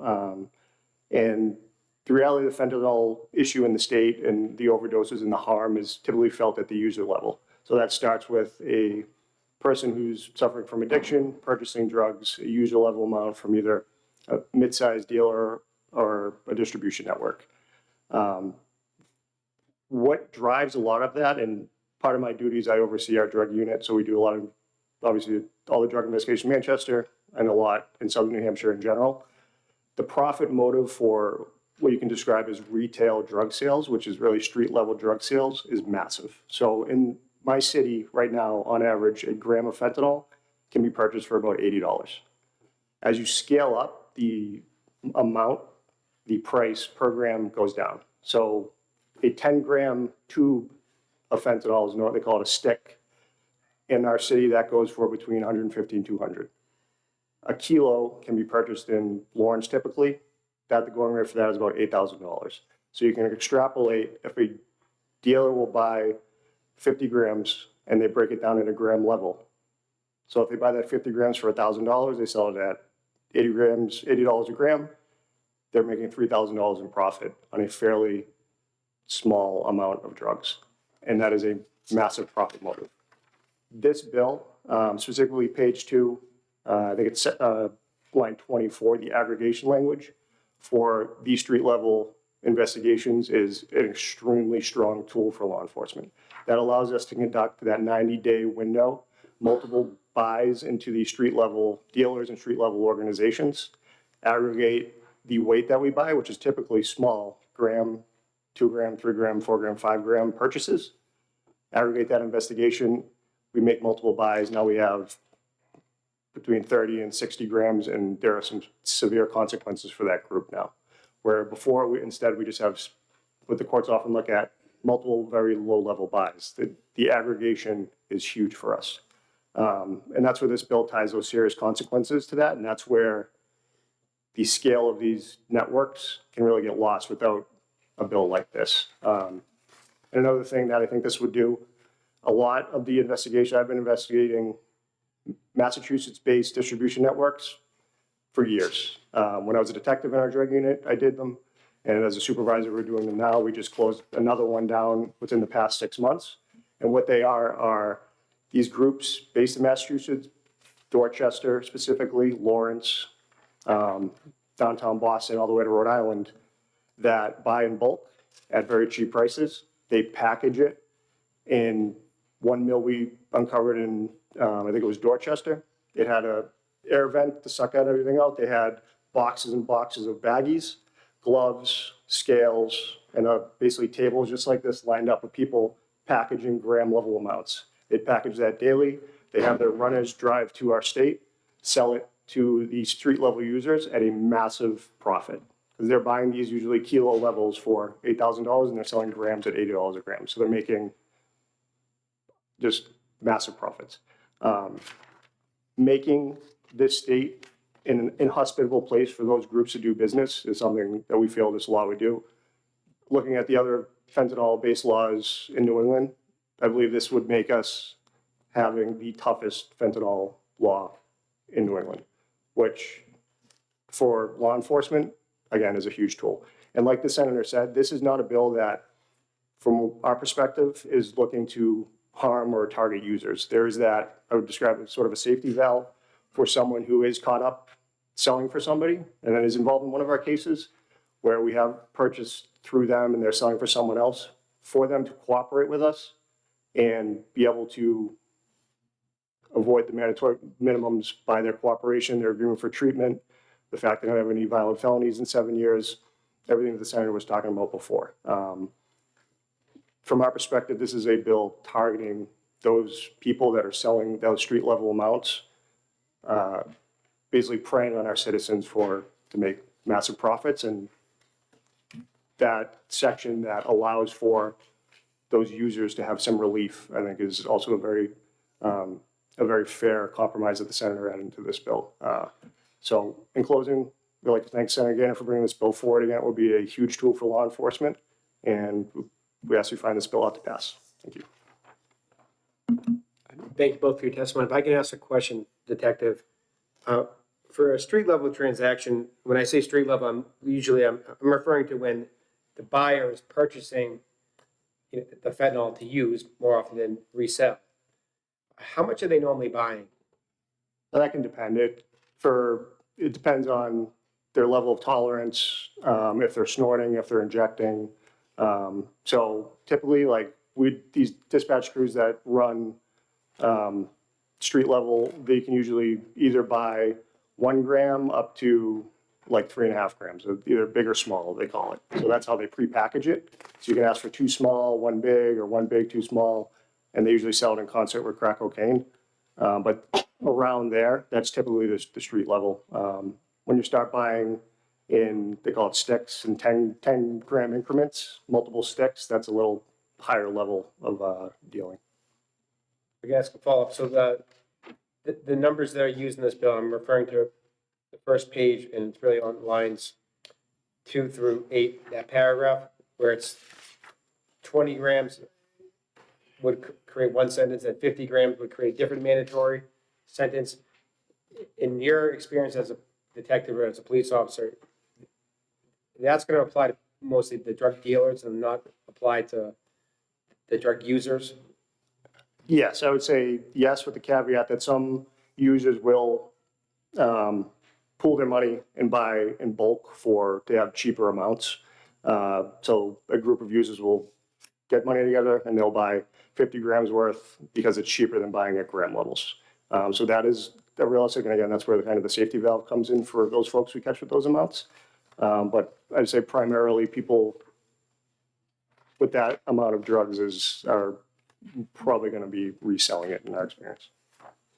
And the reality of the fentanyl issue in the state and the overdoses and the harm is typically felt at the user level. So that starts with a person who's suffering from addiction, purchasing drugs, a user level amount from either a mid-sized dealer or a distribution network. What drives a lot of that, and part of my duties, I oversee our drug unit, so we do a lot of, obviously, all the drug investigation in Manchester and a lot in Southern New Hampshire in general. The profit motive for what you can describe as retail drug sales, which is really street level drug sales, is massive. So in my city right now, on average, a gram of fentanyl can be purchased for about $80. As you scale up, the amount, the price per gram goes down. So a 10-gram tube of fentanyl is what they call it a stick. In our city, that goes for between 150 and 200. A kilo can be purchased in Lawrence typically. The going rate for that is about $8,000. So you can extrapolate if a dealer will buy 50 grams and they break it down at a gram level. So if they buy that 50 grams for $1,000, they sell it at 80 grams, $80 a gram. They're making $3,000 in profit on a fairly small amount of drugs. And that is a massive profit motive. This bill, specifically page 2, I think it's line 24, the aggregation language for these street level investigations is an extremely strong tool for law enforcement. That allows us to conduct that 90-day window, multiple buys into the street level dealers and street level organizations, aggregate the weight that we buy, which is typically small, gram, 2 gram, 3 gram, 4 gram, 5 gram purchases, aggregate that investigation, we make multiple buys. Now we have between 30 and 60 grams, and there are some severe consequences for that group now. Where before, we just have what the courts often look at, multiple very low-level buys. The aggregation is huge for us. And that's where this bill ties those serious consequences to that, and that's where the scale of these networks can really get lost without a bill like this. And another thing that I think this would do, a lot of the investigation, I've been investigating Massachusetts-based distribution networks for years. When I was a detective in our drug unit, I did them. And as a supervisor, we're doing them now. We just closed another one down within the past 6 months. And what they are these groups based in Massachusetts, Dorchester specifically, Lawrence, downtown Boston, all the way to Rhode Island, that buy in bulk at very cheap prices. They package it in one mill we uncovered in, I think it was Dorchester. It had a air vent to suck out everything out. They had boxes and boxes of baggies, gloves, scales, and basically tables just like this lined up with people packaging gram level amounts. They package that daily. They have their runners drive to our state, sell it to the street level users at a massive profit. Because they're buying these usually kilo levels for $8,000 and they're selling grams at $80 a gram. So they're making just massive profits. Making this state an inhospitable place for those groups to do business is something that we feel this law would do. Looking at the other fentanyl-based laws in New England, I believe this would make us having the toughest fentanyl law in New England, which for law enforcement, again, is a huge tool. And like the senator said, this is not a bill that, from our perspective, is looking to harm or target users. There's that, I would describe it as sort of a safety valve for someone who is caught up selling for somebody and then is involved in one of our cases where we have purchased through them and they're selling for someone else, for them to cooperate with us and be able to avoid the mandatory minimums by their cooperation, their agreement for treatment, the fact that they don't have any violent felonies in 7 years, everything that the senator was talking about before. From our perspective, this is a bill targeting those people that are selling those street level amounts, basically preying on our citizens to make massive profits. And that section that allows for those users to have some relief, I think, is also a very fair compromise that the senator added into this bill. So in closing, we'd like to thank Senator Gaynor for bringing this bill forward again. It will be a huge tool for law enforcement, and we ask you find this bill out to pass. Thank you. Thank you both for your testimony. If I can ask a question, Detective. For a street level transaction, when I say street level, I'm referring to when the buyer is purchasing the fentanyl to use more often than resell. How much are they normally buying? Now, that can depend. It depends on their level of tolerance, if they're snorting, if they're injecting. So typically, like these dispatch crews that run street level, they can usually either buy 1 gram up to like 3.5 grams, so either big or small, they call it. So that's how they pre-package it. So you can ask for 2 small, 1 big, or 1 big, 2 small, and they usually sell it in concert with crack cocaine. But around there, that's typically the street level. When you start buying in, they call it sticks, in 10 gram increments, multiple sticks, that's a little higher level of dealing. I guess a follow-up. So the numbers that are used in this bill, I'm referring to the first page, and it's really on lines 2 through 8, that paragraph where it's 20 grams would create one sentence, and 50 grams would create a different mandatory sentence. In your experience as a detective or as a police officer, that's going to apply to mostly the drug dealers and not apply to the drug users? Yes, I would say yes, with the caveat that some users will pool their money and buy in bulk to have cheaper amounts. So a group of users will get money together and they'll buy 50 grams worth because it's cheaper than buying at gram levels. So that is realistic, and again, that's where the safety valve comes in for those folks we catch with those amounts. But I'd say primarily people with that amount of drugs are probably going to be reselling it in our experience.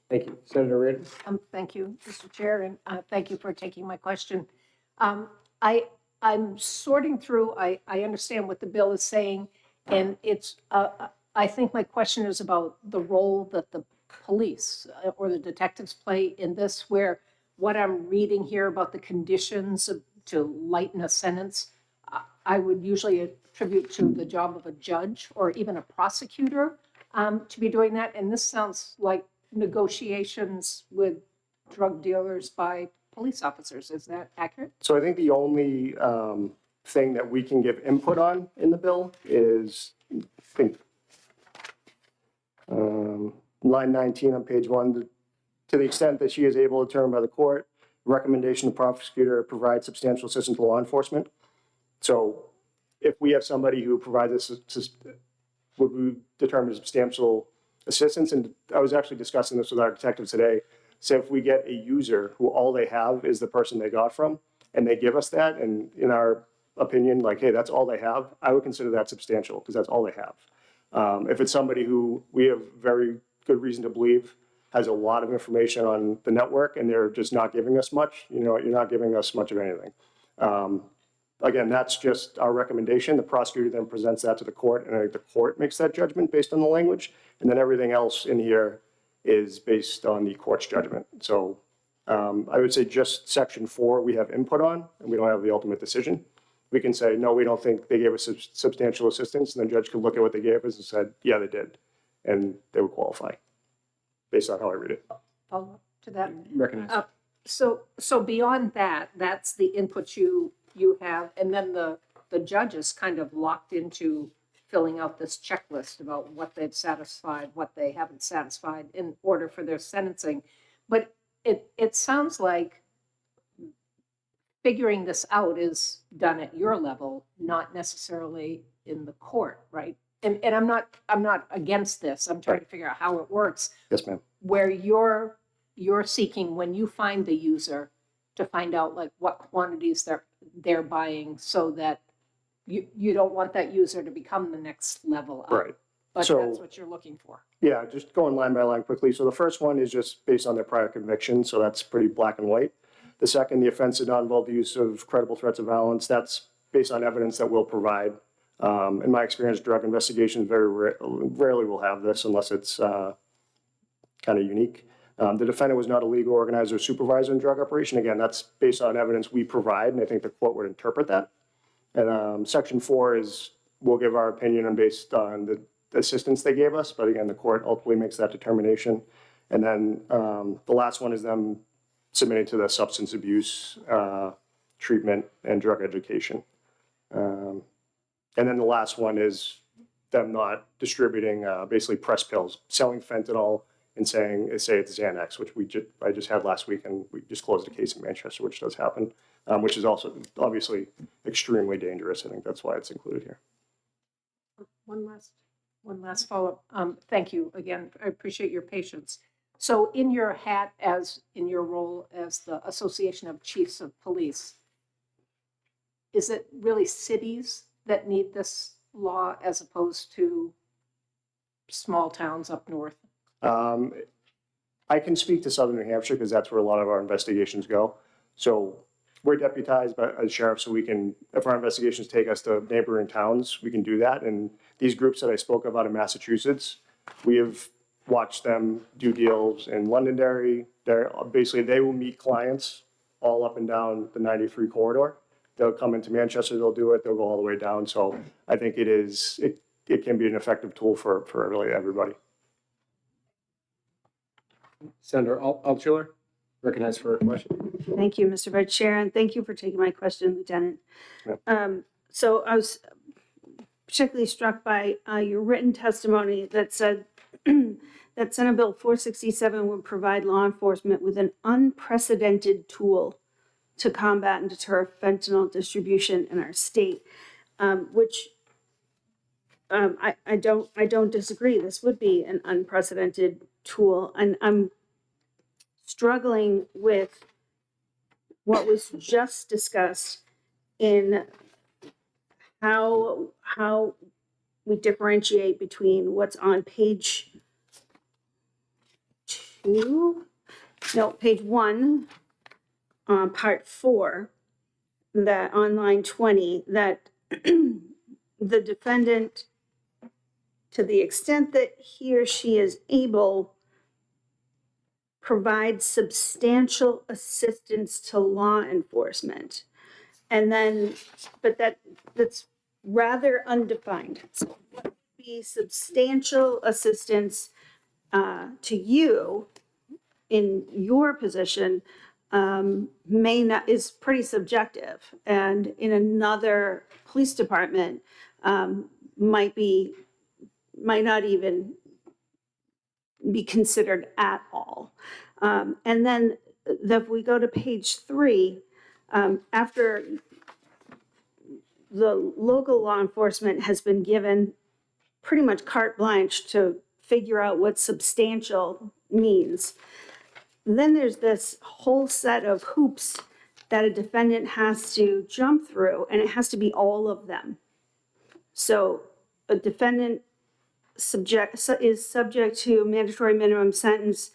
Thank you. Senator Reardon? Thank you, Mr. Chair, and thank you for taking my question. I'm sorting through, I understand what the bill is saying, and I think my question is about the role that the police or the detectives play in this, where what I'm reading here about the conditions to lighten a sentence, I would usually attribute to the job of a judge or even a prosecutor to be doing that. And this sounds like negotiations with drug dealers by police officers. Is that accurate? So I think the only thing that we can give input on in the bill is, I think, line 19 on page 1, to the extent that she is able to determine by the court, recommendation the prosecutor provide substantial assistance to law enforcement. So if we have somebody who provides us, would we determine substantial assistance? And I was actually discussing this with our detectives today. So if we get a user who all they have is the person they got from, and they give us that, and in our opinion, like, hey, that's all they have, I would consider that substantial because that's all they have. If it's somebody who we have very good reason to believe has a lot of information on the network and they're just not giving us much, you're not giving us much of anything. Again, that's just our recommendation. The prosecutor then presents that to the court, and I think the court makes that judgment based on the language. And then everything else in here is based on the court's judgment. So I would say just section 4 we have input on, and we don't have the ultimate decision. We can say, no, we don't think they gave us substantial assistance, and the judge could look at what they gave us and said, yeah, they did, and they would qualify based on how I read it. Follow up to that. Recognize. So beyond that, that's the input you have, and then the judge is kind of locked into filling out this checklist about what they've satisfied, what they haven't satisfied in order for their sentencing. But it sounds like figuring this out is done at your level, not necessarily in the court, right? And I'm not against this. I'm trying to figure out how it works. Yes, ma'am. Where you're seeking, when you find the user, to find out like what quantities they're buying, so that you don't want that user to become the next level up. Right. But So- that's what you're looking for. Yeah, just going line by line quickly. So the first one is just based on their prior conviction, so that's pretty black and white. The second, the offense did not involve the use of credible threats of violence. That's based on evidence that we'll provide. In my experience, drug investigations very rarely will have this unless it's kind of unique. The defendant was not a legal organizer or supervisor in drug operation. Again, that's based on evidence we provide, and I think the court would interpret that. And section 4 is, we'll give our opinion based on the assistance they gave us, but again, the court ultimately makes that determination. And then the last one is them submitting to the substance abuse treatment and drug education. And then the last one is them not distributing basically press pills, selling fentanyl and say it's Xanax, which I just had last week, and we just closed a case in Manchester, which does happen, which is also obviously extremely dangerous. I think that's why it's included here. One last follow-up. Thank you again. I appreciate your patience. So in your hat, in your role as the Association of Chiefs of Police, is it really cities that need this law as opposed to small towns up north? I can speak to Southern New Hampshire because that's where a lot of our investigations go. So we're deputized by a sheriff, so we can, if our investigations take us to neighboring towns, we can do that. And these groups that I spoke about in Massachusetts, we have watched them do deals in Londonderry. They will meet clients all up and down the 93 corridor. They'll come into Manchester, they'll do it, they'll go all the way down. So I think it can be an effective tool for really everybody. Senator Altshuler, recognized for a question. Thank you, Mr. Vice Chair, and thank you for taking my question, Lieutenant. Yep. So I was particularly struck by your written testimony that said that Senate Bill 467 would provide law enforcement with an unprecedented tool to combat and deter fentanyl distribution in our state, which I don't disagree. This would be an unprecedented tool, and I'm struggling with what was just discussed in how we differentiate between what's on page page 1, part 4, that on line 20, that the defendant, to the extent that he or she is able, provides substantial assistance to law enforcement. And then, but that's rather undefined. So what would be substantial assistance to you in your position is pretty subjective, and in another police department might not even be considered at all. And then if we go to page 3, after the local law enforcement has been given pretty much carte blanche to figure out what substantial means, then there's this whole set of hoops that a defendant has to jump through, and it has to be all of them. So a defendant is subject to mandatory minimum sentence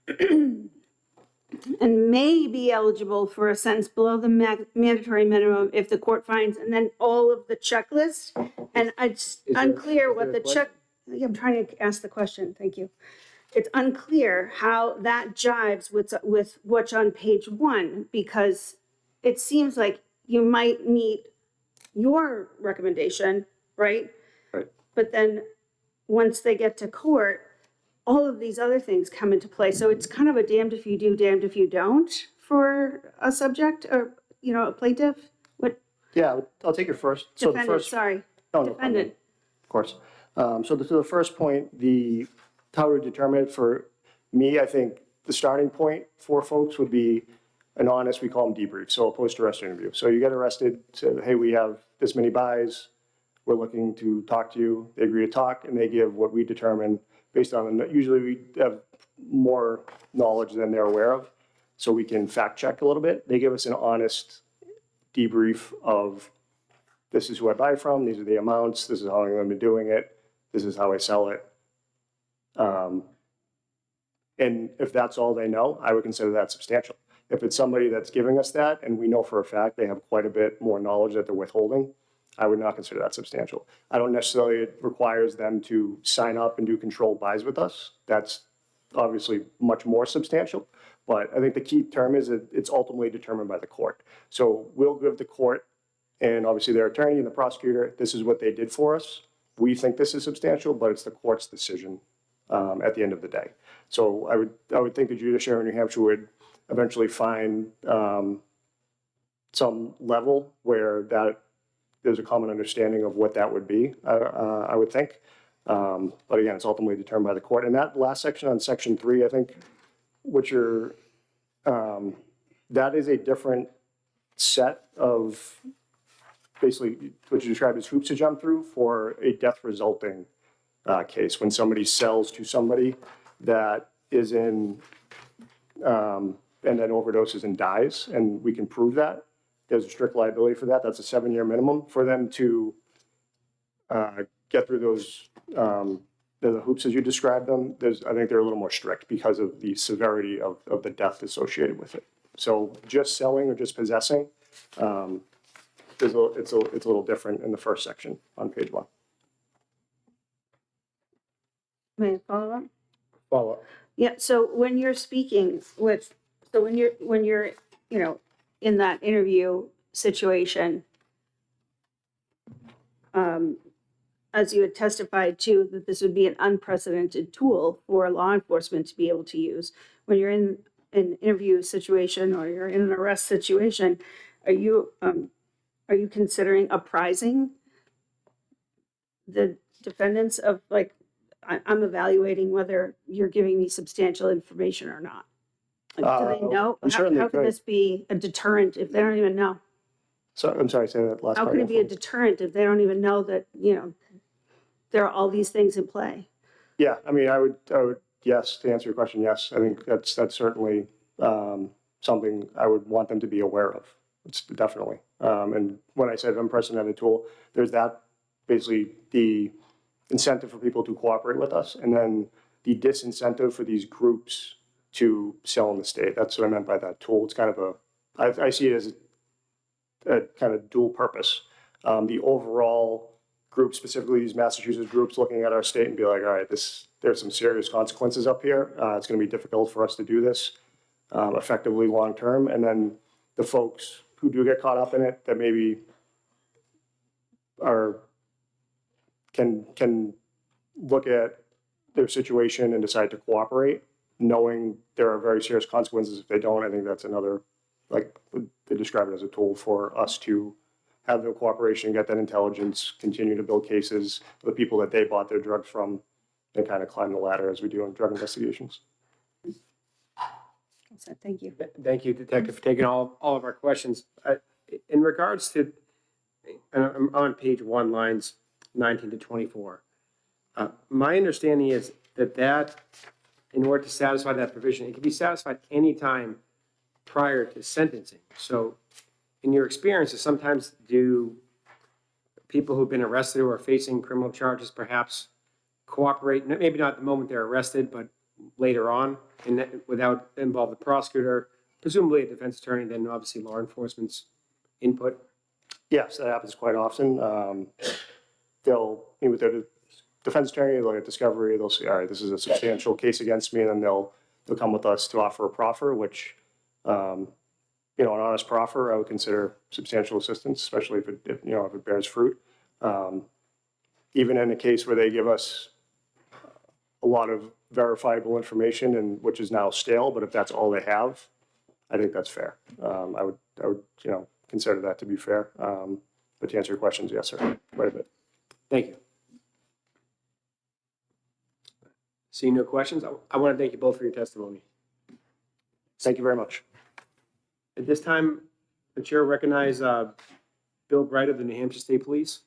and may be eligible for a sentence below the mandatory minimum if the court finds, and then all of the checklist. And it's unclear what the check. I'm trying to ask the question. Thank you. It's unclear how that jives with what's on page 1, because it seems like you might meet your recommendation, right? Right. But then once they get to court, all of these other things come into play. So it's kind of a damned if you do, damned if you don't for a subject or, a plaintiff. What? Yeah, I'll take your first. Defendant, sorry. No, Defendant. Of course. So to the first point, how to determine it for me, I think the starting point for folks would be an honest, we call them debrief, so a post-arrest interview. So you get arrested, say, hey, we have this many buys, we're looking to talk to you. They agree to talk, and they give what we determine based on, usually we have more knowledge than they're aware of, so we can fact check a little bit. They give us an honest debrief of, this is who I buy from, these are the amounts, this is how I'm going to be doing it, this is how I sell it. And if that's all they know, I would consider that substantial. If it's somebody that's giving us that, and we know for a fact they have quite a bit more knowledge that they're withholding, I would not consider that substantial. I don't necessarily, it requires them to sign up and do controlled buys with us. That's obviously much more substantial. But I think the key term is that it's ultimately determined by the court. So we'll give the court, and obviously their attorney and the prosecutor, this is what they did for us. We think this is substantial, but it's the court's decision at the end of the day. So I would think the judiciary in New Hampshire would eventually find some level where that there's a common understanding of what that would be, I would think. But again, it's ultimately determined by the court. And that last section on section 3, I think, that is a different set of basically what you described as hoops to jump through for a death resulting case. When somebody sells to somebody that is in, and then overdoses and dies, and we can prove that, there's a strict liability for that. That's a 7-year minimum for them to get through those, the hoops as you described them. I think they're a little more strict because of the severity of the death associated with it. So just selling or just possessing, it's a little different in the first section on page 1. May I follow up? Follow up. Yeah, so when you're speaking with, when you're, in that interview situation, as you had testified too, that this would be an unprecedented tool for law enforcement to be able to use. When you're in an interview situation or you're in an arrest situation, are you considering apprising the defendants of like, I'm evaluating whether you're giving me substantial information or not? Like, do they know? we How certainly can could. this be a deterrent if they don't even know? So, I'm sorry, say that last How part. can it be a again. deterrent if they don't even know that, there are all these things in play? Yeah, I mean, I would, yes, to answer your question, yes. I think that's certainly something I would want them to be aware of. It's definitely. And when I said unprecedented tool, there's that, basically the incentive for people to cooperate with us, and then the disincentive for these groups to sell in the state. That's what I meant by that tool. It's kind of I see it as a kind of dual purpose. The overall group, specifically these Massachusetts groups, looking at our state and be like, all right, there's some serious consequences up here. It's going to be difficult for us to do this effectively long term. And then the folks who do get caught up in it that maybe can look at their situation and decide to cooperate, knowing there are very serious consequences if they don't. I think that's another, like they describe it as a tool for us to have their cooperation, get that intelligence, continue to build cases for the people that they bought their drugs from, and kind of climb the ladder as we do in drug investigations. So, thank you. Thank you, Detective, for taking all of our questions. In regards to, and I'm on page 1, lines 19 to 24. My understanding is that in order to satisfy that provision, it can be satisfied anytime prior to sentencing. So in your experiences, sometimes do people who've been arrested or are facing criminal charges perhaps cooperate, maybe not at the moment they're arrested, but later on, and without involve the prosecutor, presumably a defense attorney, then obviously law enforcement's input? Yes, that happens quite often. They'll meet with their defense attorney, they'll get discovery, they'll say, all right, this is a substantial case against me, and then they'll come with us to offer a proffer, which, an honest proffer I would consider substantial assistance, especially if it bears fruit. Even in a case where they give us a lot of verifiable information, and which is now stale, but if that's all they have, I think that's fair. I would consider that to be fair. But to answer your questions, yes, sir, quite a bit. Thank you. Seeing no questions, I want to thank you both for your testimony. Thank you very much. At this time, the chair will recognize Bill Bright of the New Hampshire State Police.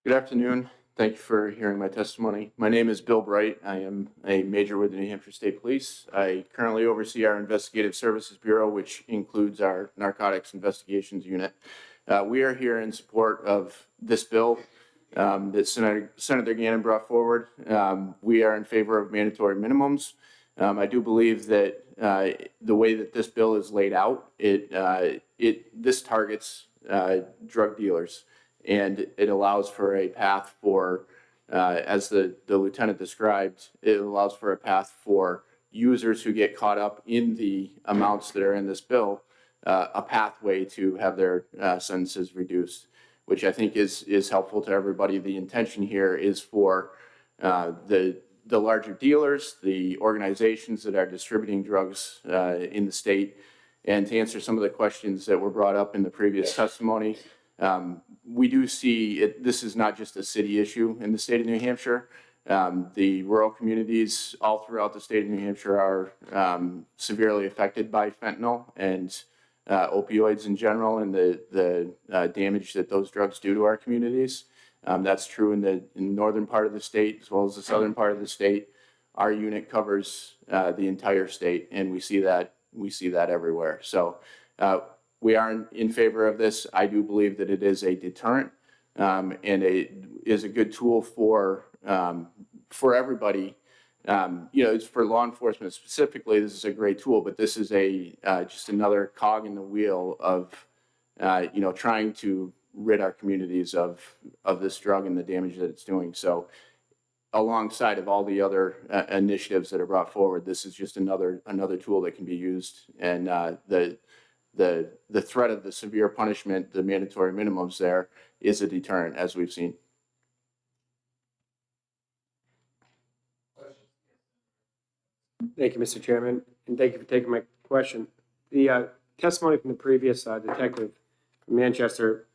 Good afternoon. Thank you for hearing my testimony. My name is Bill Bright. I am a major with the New Hampshire State Police. I currently oversee our Investigative Services Bureau, which includes our Narcotics Investigations Unit. We are here in support of this bill that Senator Gannon brought forward. We are in favor of mandatory minimums. I do believe that the way that this bill is laid out, this targets drug dealers. And it allows for a path for, as the lieutenant described, it allows for a path for users who get caught up in the amounts that are in this bill, a pathway to have their sentences reduced, which I think is helpful to everybody. The intention here is for the larger dealers, the organizations that are distributing drugs in the state. And to answer some of the questions that were brought up in the previous testimony, we do see it. This is not just a city issue in the state of New Hampshire. The rural communities all throughout the state of New Hampshire are severely affected by fentanyl and opioids in general, and the damage that those drugs do to our communities. That's true in the northern part of the state as well as the southern part of the state. Our unit covers the entire state, and we see that everywhere. So we are in favor of this. I do believe that it is a deterrent and it is a good tool for everybody. It's for law enforcement specifically. This is a great tool, but this is just another cog in the wheel of trying to rid our communities of this drug and the damage that it's doing. So alongside of all the other initiatives that are brought forward, this is just another tool that can be used. And the threat of the severe punishment, the mandatory minimums there, is a deterrent, as we've seen. Thank you, Mr. Chairman, and thank you for taking my question. The testimony from the previous detective from Manchester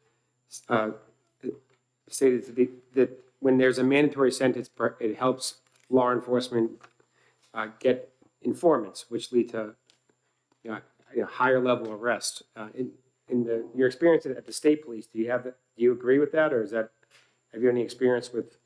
stated that when there's a mandatory sentence, it helps law enforcement get informants, which lead to higher level arrest. Your experience at the state police, do you agree with that, or have you any experience with?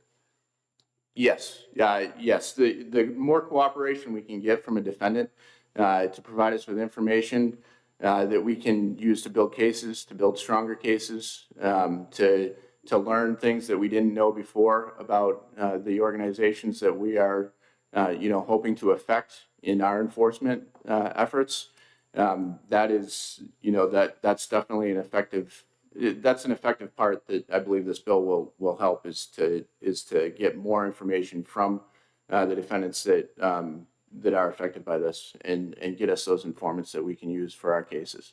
Yes, yes. The more cooperation we can get from a defendant to provide us with information that we can use to build cases, to build stronger cases, to learn things that we didn't know before about the organizations that we are, hoping to affect in our enforcement efforts. That is, that's definitely an effective. That's an effective part that I believe this bill will help is to get more information from the defendants that are affected by this and get us those informants that we can use for our cases.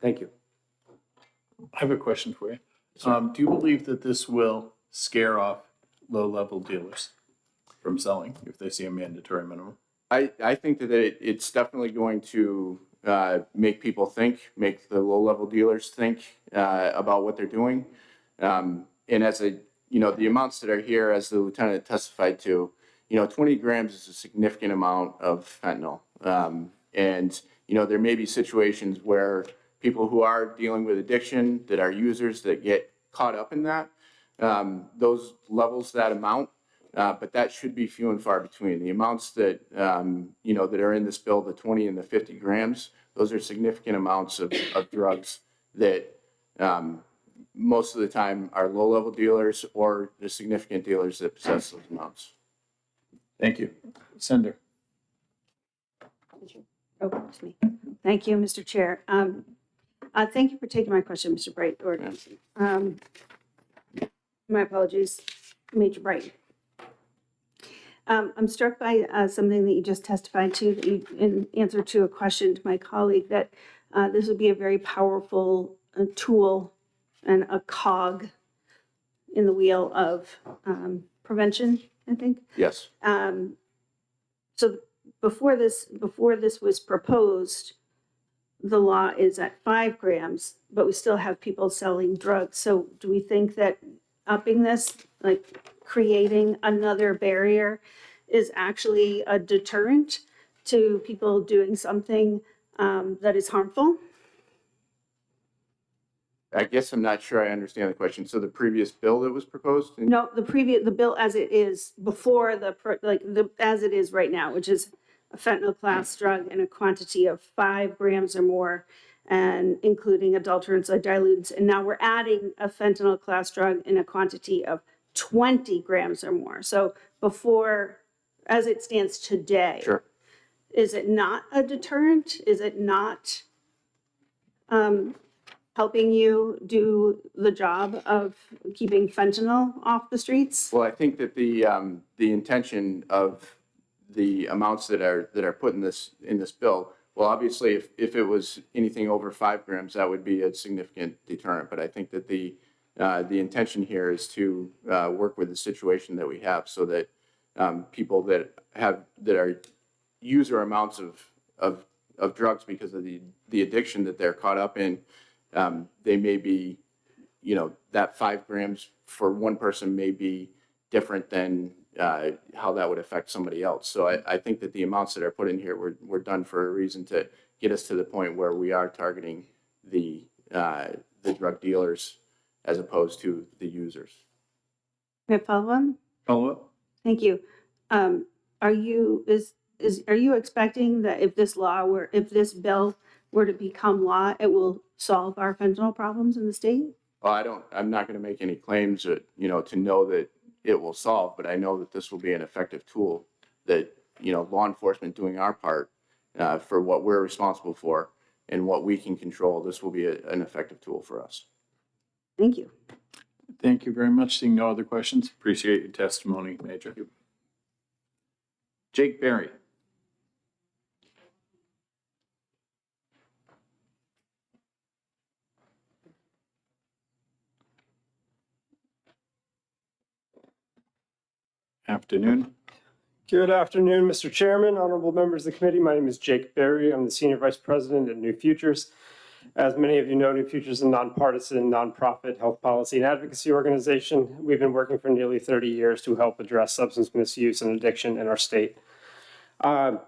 Thank you. I have a question for you. Do you believe that this will scare off low-level dealers from selling if they see a mandatory minimum? I think that it's definitely going to make people think, make the low-level dealers think about what they're doing. And as the amounts that are here, as the lieutenant testified to, 20 grams is a significant amount of fentanyl. And there may be situations where people who are dealing with addiction, that are users, that get caught up in that, those levels, that amount. But that should be few and far between. The amounts that, that are in this bill, the 20 and the 50 grams, those are significant amounts of drugs that most of the time are low-level dealers or the significant dealers that possess those amounts. Thank you. Senator. Oh, it's me. Thank you, Mr. Chair. Thank you for taking my question, Mr. Bright. My apologies, Major Bright. I'm struck by something that you just testified to, that you, in answer to a question to my colleague, that this would be a very powerful tool and a cog in the wheel of prevention, I think. Yes. So before this was proposed, the law is at 5 grams, but we still have people selling drugs. So do we think that upping this, like creating another barrier, is actually a deterrent to people doing something that is harmful? I guess I'm not sure I understand the question. So the previous bill that was proposed? No, the bill as it is before as it is right now, which is a fentanyl class drug in a quantity of 5 grams or more, and including adulterants or dilutes. And now we're adding a fentanyl class drug in a quantity of 20 grams or more. So before, as it stands today, Sure. Is it not a deterrent? Is it not helping you do the job of keeping fentanyl off the streets? Well, I think that the intention of the amounts that are put in this bill, well, obviously, if it was anything over 5 grams, that would be a significant deterrent. But I think that the intention here is to work with the situation that we have, so that people that are user amounts of drugs because of the addiction that they're caught up in, they may be, that 5 grams for one person may be different than how that would affect somebody else. So I think that the amounts that are put in here were done for a reason, to get us to the point where we are targeting the drug dealers as opposed to the users. May I follow on? Follow up? Thank you. Are you expecting that if this bill were to become law, it will solve our fentanyl problems in the state? Well, I'm not going to make any claims that, to know that it will solve, but I know that this will be an effective tool that, law enforcement doing our part for what we're responsible for and what we can control. This will be an effective tool for us. Thank you. Thank you very much. Seeing no other questions, appreciate your testimony, Major. Jake Berry. Afternoon. Good afternoon, Mr. Chairman, honorable members of the committee. My name is Jake Berry. I'm the Senior Vice President at New Futures. As many of you know, New Futures is a nonpartisan, nonprofit health policy and advocacy organization. We've been working for nearly 30 years to help address substance misuse and addiction in our state. So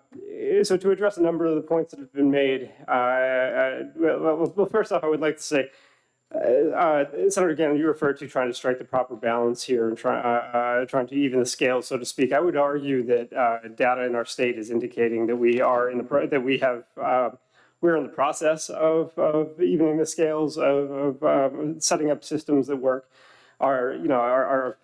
to address a number of the points that have been made, well, first off, I would like to say, Senator Gannon, you referred to trying to strike the proper balance here and trying to even the scale, so to speak. I would argue that data in our state is indicating that we're in the process of evening the scales of setting up systems that work. Our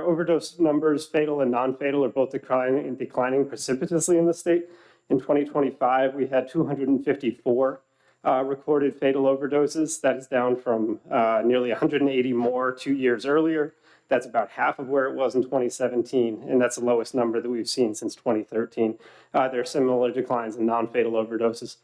overdose numbers, fatal and non-fatal, are both declining precipitously in the state. In 2025, we had 254 recorded fatal overdoses. That is down from nearly 180 more 2 years earlier. That's about half of where it was in 2017, and that's the lowest number that we've seen since 2013. There are similar declines in non-fatal overdoses.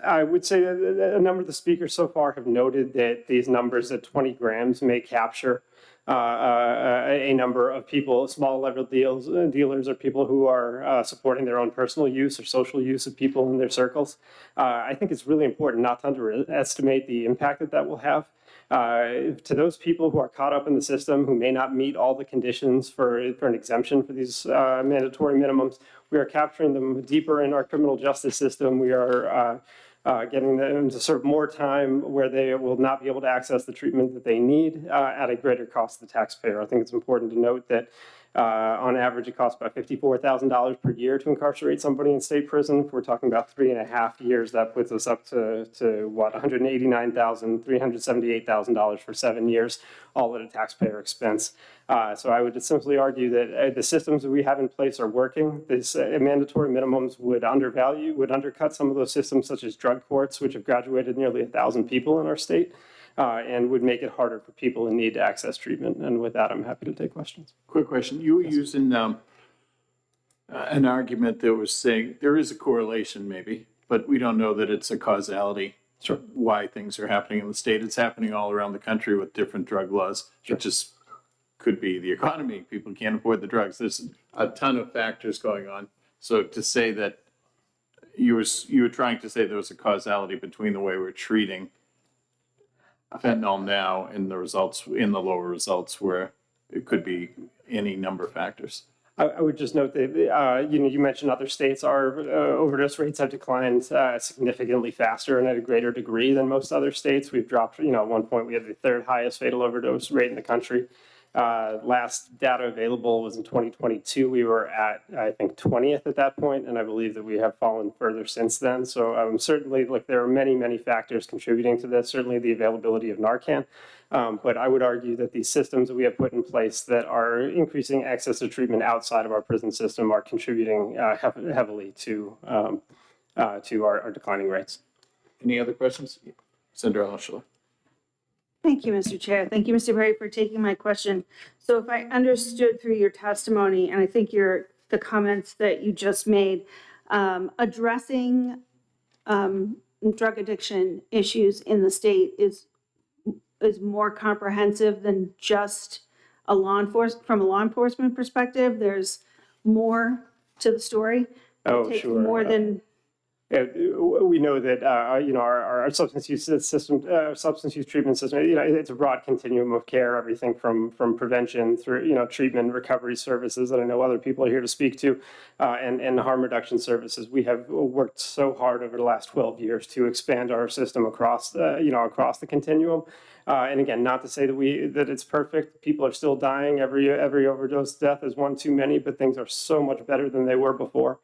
I would say that a number of the speakers so far have noted that these numbers at 20 grams may capture a number of people, small level dealers or people who are supporting their own personal use or social use of people in their circles. I think it's really important not to underestimate the impact that will have. To those people who are caught up in the system, who may not meet all the conditions for an exemption for these mandatory minimums, we are capturing them deeper in our criminal justice system. We are getting them to serve more time where they will not be able to access the treatment that they need at a greater cost to the taxpayer. I think it's important to note that on average, it costs about $54,000 per year to incarcerate somebody in state prison. If we're talking about 3.5 years, that puts us up to what, $189,378,000 for 7 years, all at a taxpayer expense. So I would simply argue that the systems that we have in place are working. These mandatory minimums would undercut some of those systems, such as drug courts, which have graduated nearly 1,000 people in our state. And would make it harder for people in need to access treatment. And with that, I'm happy to take questions. Quick question. You were using an argument that was saying there is a correlation maybe, but we don't know that it's a causality. Sure. Why things are happening in the state. It's happening all around the country with different drug laws. Sure. It just could be the economy. People can't afford the drugs. There's a ton of factors going on. So to say that you were trying to say there was a causality between the way we're treating fentanyl now and the results in the lower results, where it could be any number of factors. I would just note that you mentioned other states. Our overdose rates have declined significantly faster and at a greater degree than most other states. We've dropped. At one point we had the third highest fatal overdose rate in the country. Last data available was in 2022. We were at, I think, 20th at that point, and I believe that we have fallen further since then. So certainly, look, there are many, many factors contributing to this, certainly the availability of Narcan. But I would argue that these systems that we have put in place that are increasing access to treatment outside of our prison system are contributing heavily to our declining rates. Any other questions? Senator Alshula. Thank you, Mr. Chair. Thank you, Mr. Berry, for taking my question. So if I understood through your testimony, and I think the comments that you just made, addressing drug addiction issues in the state is more comprehensive than just from a law enforcement perspective. There's more to the story. Oh, It takes sure. more than We know that our substance use system, substance use treatment system, it's a broad continuum of care, everything from prevention through treatment, recovery services that I know other people are here to speak to, and harm reduction services. We have worked so hard over the last 12 years to expand our system across the continuum. And again, not to say that it's perfect. People are still dying. Every overdose death is one too many, but things are so much better than they were before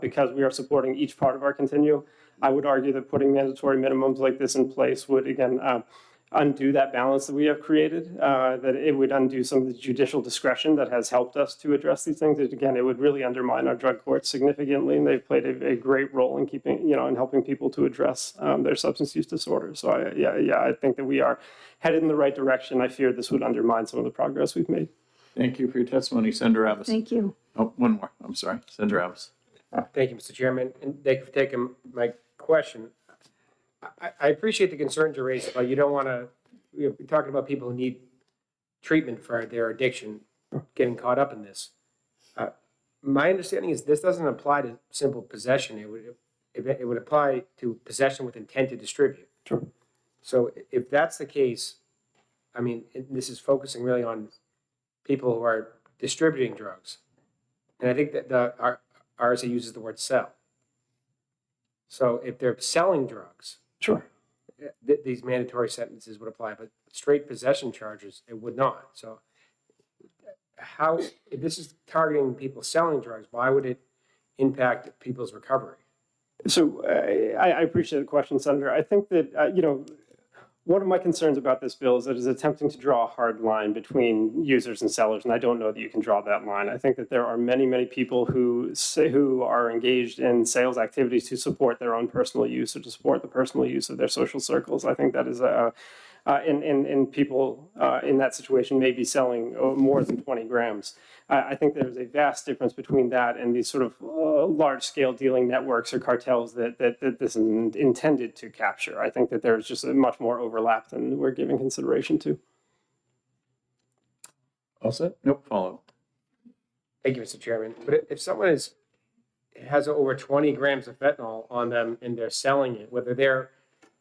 because we are supporting each part of our continuum. I would argue that putting mandatory minimums like this in place would, again, undo that balance that we have created, that it would undo some of the judicial discretion that has helped us to address these things. Again, it would really undermine our drug courts significantly, and they've played a great role in keeping, in helping people to address their substance use disorder. So I think that we are headed in the right direction. I fear this would undermine some of the progress we've made. Thank you for your testimony, Senator Abbas. Thank you. Oh, one more. I'm sorry, Senator Abbas. Thank you, Mr. Chairman, and thank you for taking my question. I appreciate the concerns you raised, but you don't want to, we're talking about people who need treatment for their addiction, getting caught up in this. My understanding is this doesn't apply to simple possession. It would apply to possession with intent to distribute. Sure. So if that's the case, I mean, this is focusing really on people who are distributing drugs. And I think that our RSA uses the word sell. So if they're selling drugs, Sure. These mandatory sentences would apply, but straight possession charges, it would not. So how, if this is targeting people selling drugs, why would it impact people's recovery? So I appreciate the question, Senator. I think that, one of my concerns about this bill is that it's attempting to draw a hard line between users and sellers, and I don't know that you can draw that line. I think that there are many, many people who are engaged in sales activities to support their own personal use or to support the personal use of their social circles. I think that is and people in that situation may be selling more than 20 grams. I think there's a vast difference between that and these sort of large-scale dealing networks or cartels that this is intended to capture. I think that there's just a much more overlap than we're giving consideration to. All set? Nope, follow. Thank you, Mr. Chairman. But if someone has over 20 grams of fentanyl on them and they're selling it, whether they're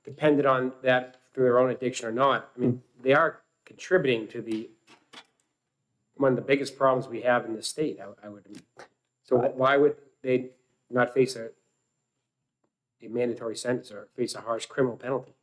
dependent on that through their own addiction or not, I mean, they are contributing to one of the biggest problems we have in the state, I would. So why would they not face a mandatory sentence or face a harsh criminal penalty?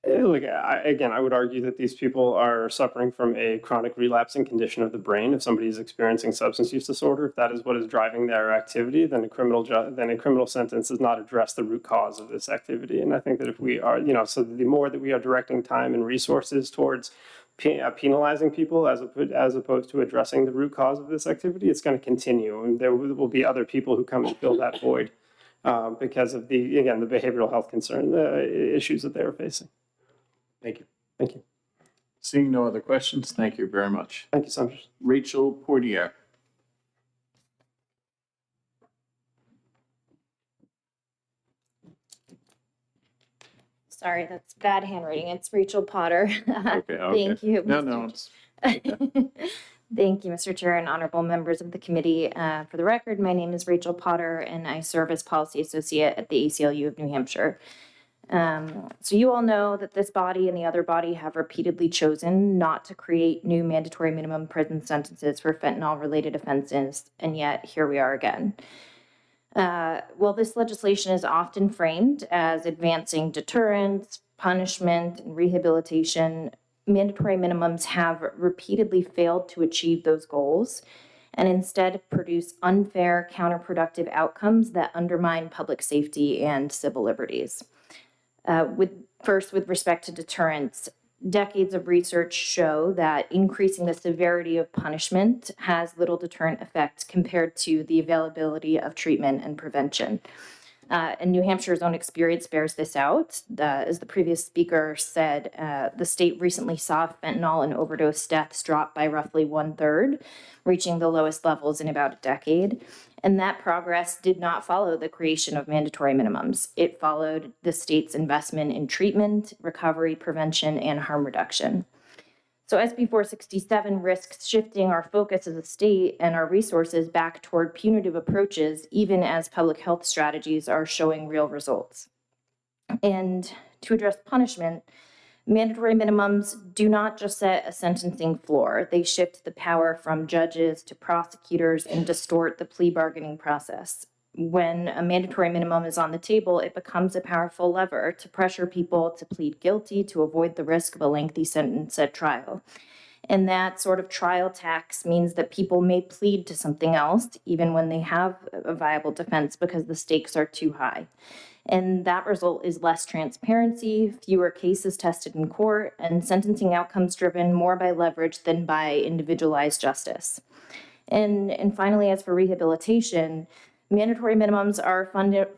Look, I would argue that these people are suffering from a chronic relapsing condition of the brain. If somebody is experiencing substance use disorder, if that is what is driving their activity, then a criminal sentence does not address the root cause of this activity. And I think that if we are, so the more that we are directing time and resources towards penalizing people as opposed to addressing the root cause of this activity, it's going to continue, and there will be other people who come and fill that void. Because of the behavioral health concern, issues that they are facing. Thank you. Thank you. Seeing no other questions, thank you very much. Thank you, Senators. Rachel Portier. Sorry, that's bad handwriting. It's Rachel Potter. Okay. Thank you. No, it's Thank you, Mr. Chair and honorable members of the committee. For the record, my name is Rachel Potter, and I serve as policy associate at the ACLU of New Hampshire. So you all know that this body and the other body have repeatedly chosen not to create new mandatory minimum prison sentences for fentanyl-related offenses, and yet here we are again. While this legislation is often framed as advancing deterrence, punishment, and rehabilitation, mandatory minimums have repeatedly failed to achieve those goals and instead produce unfair, counterproductive outcomes that undermine public safety and civil liberties. First, with respect to deterrence, decades of research show that increasing the severity of punishment has little deterrent effect compared to the availability of treatment and prevention. And New Hampshire's own experience bears this out. As the previous speaker said, the state recently saw fentanyl and overdose deaths drop by roughly 1/3, reaching the lowest levels in about a decade. And that progress did not follow the creation of mandatory minimums. It followed the state's investment in treatment, recovery, prevention, and harm reduction. So SB 467 risks shifting our focus as a state and our resources back toward punitive approaches, even as public health strategies are showing real results. And to address punishment, mandatory minimums do not just set a sentencing floor. They shift the power from judges to prosecutors and distort the plea bargaining process. When a mandatory minimum is on the table, it becomes a powerful lever to pressure people to plead guilty to avoid the risk of a lengthy sentence at trial. And that sort of trial tax means that people may plead to something else, even when they have a viable defense, because the stakes are too high. And that result is less transparency, fewer cases tested in court, and sentencing outcomes driven more by leverage than by individualized justice. And finally, as for rehabilitation, mandatory minimums are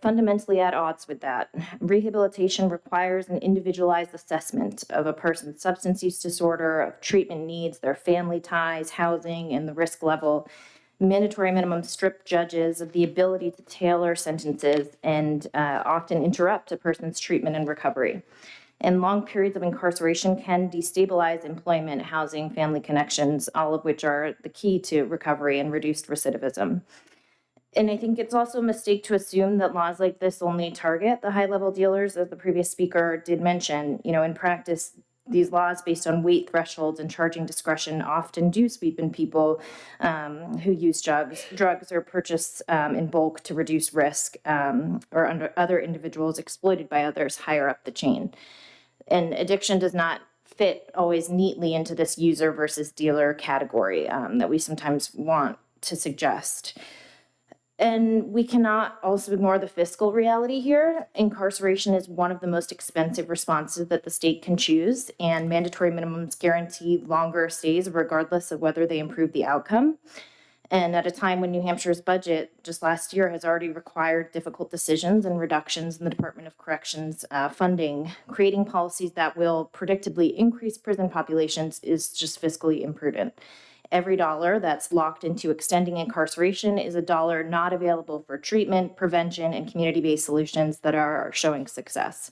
fundamentally at odds with that. Rehabilitation requires an individualized assessment of a person's substance use disorder, of treatment needs, their family ties, housing, and the risk level. Mandatory minimums strip judges of the ability to tailor sentences and often interrupt a person's treatment and recovery. And long periods of incarceration can destabilize employment, housing, family connections, all of which are the key to recovery and reduced recidivism. And I think it's also a mistake to assume that laws like this only target the high-level dealers, as the previous speaker did mention. In practice, these laws based on weight thresholds and charging discretion often do sweep in people who use drugs or purchase in bulk to reduce risk, or under other individuals exploited by others higher up the chain. And addiction does not fit always neatly into this user versus dealer category that we sometimes want to suggest. And we cannot also ignore the fiscal reality here. Incarceration is one of the most expensive responses that the state can choose, and mandatory minimums guarantee longer stays regardless of whether they improve the outcome. And at a time when New Hampshire's budget just last year has already required difficult decisions and reductions in the Department of Corrections funding, creating policies that will predictably increase prison populations is just fiscally imprudent. Every dollar that's locked into extending incarceration is a dollar not available for treatment, prevention, and community-based solutions that are showing success.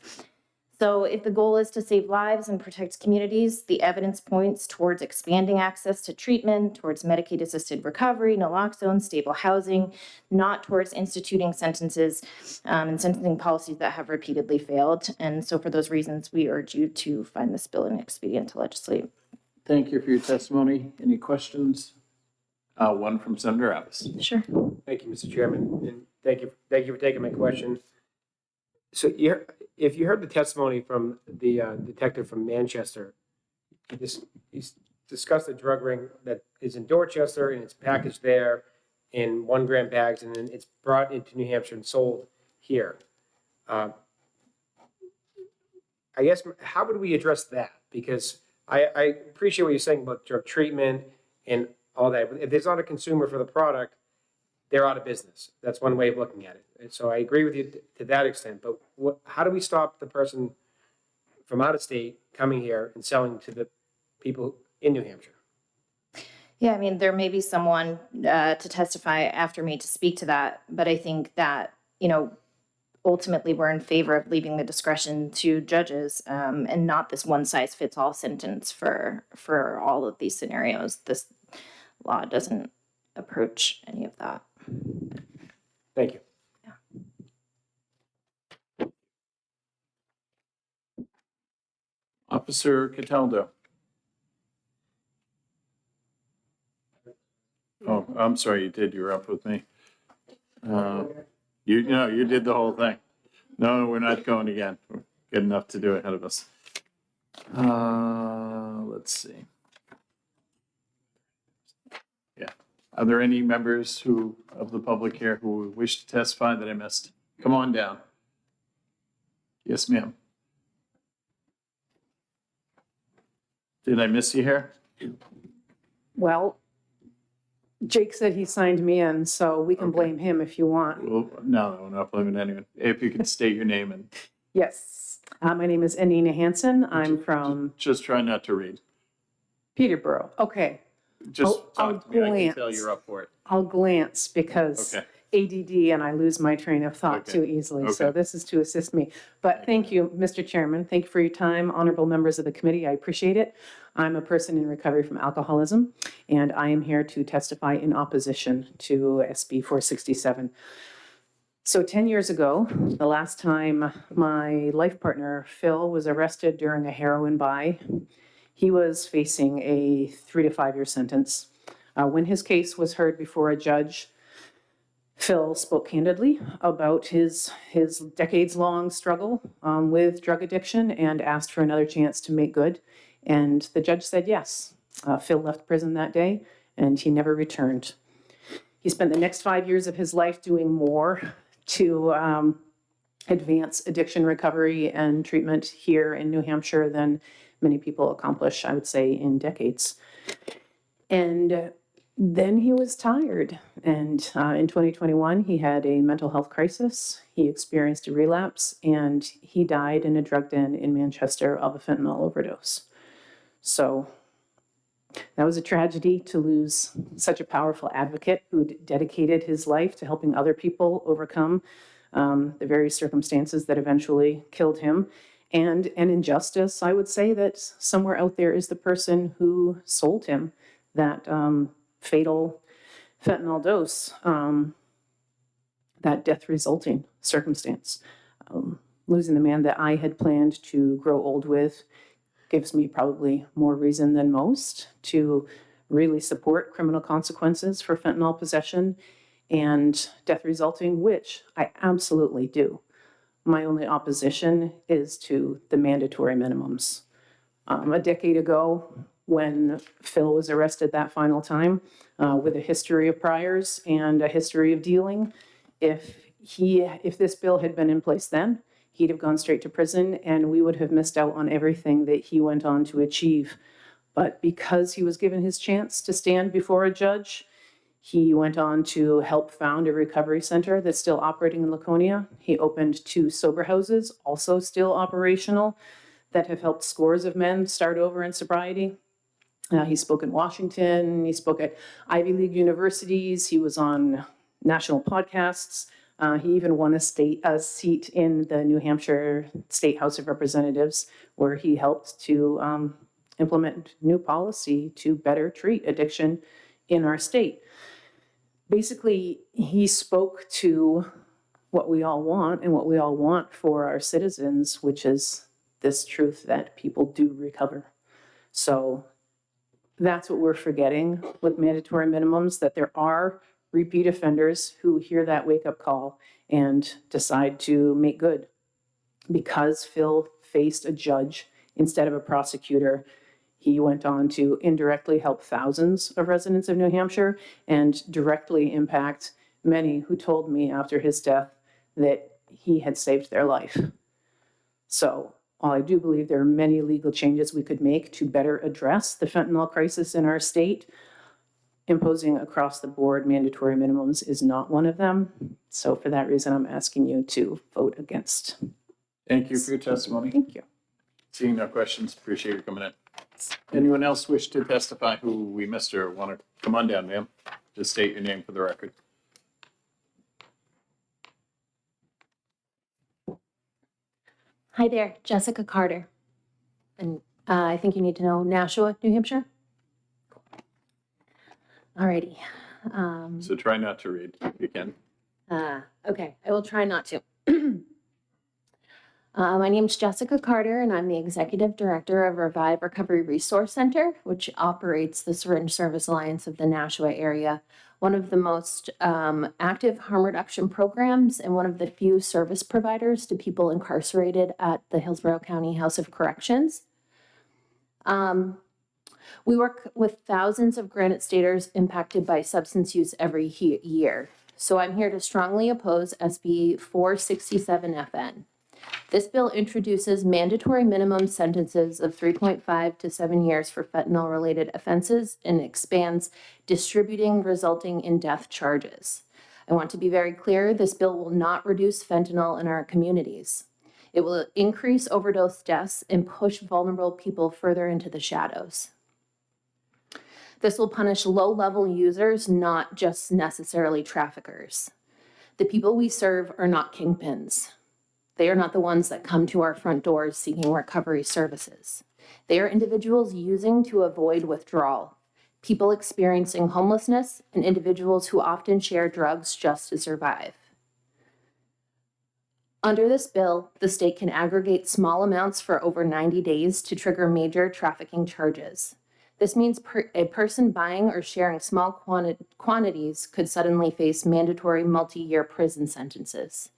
So if the goal is to save lives and protect communities, the evidence points towards expanding access to treatment, towards Medicaid-assisted recovery, naloxone, stable housing, not towards instituting sentences and sentencing policies that have repeatedly failed. And so for those reasons, we urge you to find this bill inexpedient to legislate. Thank you for your testimony. Any questions? One from Senator Abbas. Sure. Thank you, Mr. Chairman, and thank you for taking my question. So if you heard the testimony from the detective from Manchester, he's discussed a drug ring that is in Dorchester and it's packaged there in 1 gram bags, and then it's brought into New Hampshire and sold here. I guess, how would we address that? Because I appreciate what you're saying about drug treatment and all that. If there's not a consumer for the product, they're out of business. That's one way of looking at it. And so I agree with you to that extent. But how do we stop the person from out of state coming here and selling to the people in New Hampshire? Yeah, I mean, there may be someone to testify after me to speak to that, but I think that, ultimately we're in favor of leaving the discretion to judges and not this one-size-fits-all sentence for all of these scenarios. This law doesn't approach any of that. Thank you. Officer Cataldo. Oh, I'm sorry, you did. You were up with me. You did the whole thing. No, we're not going again. We're good enough to do ahead of us. Let's see. Yeah. Are there any members of the public here who wish to testify that I missed? Come on down. Yes, ma'am. Did I miss you here? Well, Jake said he signed me in, so we can blame him if you want. Well, no, I'm not blaming anyone. If you could state your name and Yes. My name is Anina Hansen. I'm from just try not to read. Peterborough. Okay. Just I'll talk to me. I can glance. tell you're up for it. I'll glance because Okay. ADD and I lose my train of thought Okay. too easily. So Okay. this is to assist me. But thank you, Mr. Chairman. Thank you for your time, honorable members of the committee. I appreciate it. I'm a person in recovery from alcoholism, and I am here to testify in opposition to SB 467. So 10 years ago, the last time my life partner, Phil, was arrested during a heroin buy, he was facing a 3 to 5 year sentence. When his case was heard before a judge, Phil spoke candidly about his decades-long struggle with drug addiction and asked for another chance to make good. And the judge said yes. Phil left prison that day, and he never returned. He spent the next 5 years of his life doing more to advance addiction recovery and treatment here in New Hampshire than many people accomplish, I would say, in decades. And then he was tired. And in 2021, he had a mental health crisis. He experienced a relapse, and he died in a drug den in Manchester of a fentanyl overdose. So that was a tragedy to lose such a powerful advocate who dedicated his life to helping other people overcome the various circumstances that eventually killed him. And an injustice, I would say that somewhere out there is the person who sold him that fatal fentanyl dose, that death resulting circumstance. Losing the man that I had planned to grow old with gives me probably more reason than most to really support criminal consequences for fentanyl possession and death resulting, which I absolutely do. My only opposition is to the mandatory minimums. A decade ago, when Phil was arrested that final time, with a history of priors and a history of dealing, if this bill had been in place then, he'd have gone straight to prison and we would have missed out on everything that he went on to achieve. But because he was given his chance to stand before a judge, he went on to help found a recovery center that's still operating in Laconia. He opened 2 sober houses, also still operational, that have helped scores of men start over in sobriety. He spoke in Washington. He spoke at Ivy League universities. He was on national podcasts. He even won a seat in the New Hampshire State House of Representatives, where he helped to implement new policy to better treat addiction in our state. Basically, he spoke to what we all want and what we all want for our citizens, which is this truth that people do recover. So that's what we're forgetting with mandatory minimums, that there are repeat offenders who hear that wake-up call and decide to make good. Because Phil faced a judge instead of a prosecutor, he went on to indirectly help thousands of residents of New Hampshire and directly impact many who told me after his death that he had saved their life. So while I do believe there are many legal changes we could make to better address the fentanyl crisis in our state, imposing across the board mandatory minimums is not one of them. So for that reason, I'm asking you to vote against. Thank you for your testimony. Thank you. Seeing no questions, appreciate your coming in. Anyone else wish to testify who we missed or want to come on down, ma'am? Just state your name for the record. Hi there, Jessica Carter. And I think you need to know Nashua, New Hampshire. Alrighty. So try not to read if you can. Okay, I will try not to. My name is Jessica Carter, and I'm the Executive Director of Revive Recovery Resource Center, which operates the Syringe Service Alliance of the Nashua area, one of the most active harm reduction programs and one of the few service providers to people incarcerated at the Hillsborough County House of Corrections. We work with thousands of Granite Staters impacted by substance use every year. So I'm here to strongly oppose SB 467FN. This bill introduces mandatory minimum sentences of 3.5 to 7 years for fentanyl-related offenses and expands distributing resulting in death charges. I want to be very clear, this bill will not reduce fentanyl in our communities. It will increase overdose deaths and push vulnerable people further into the shadows. This will punish low-level users, not just necessarily traffickers. The people we serve are not kingpins. They are not the ones that come to our front doors seeking recovery services. They are individuals using to avoid withdrawal, people experiencing homelessness, and individuals who often share drugs just to survive. Under this bill, the state can aggregate small amounts for over 90 days to trigger major trafficking charges. This means a person buying or sharing small quantities could suddenly face mandatory multi-year prison sentences.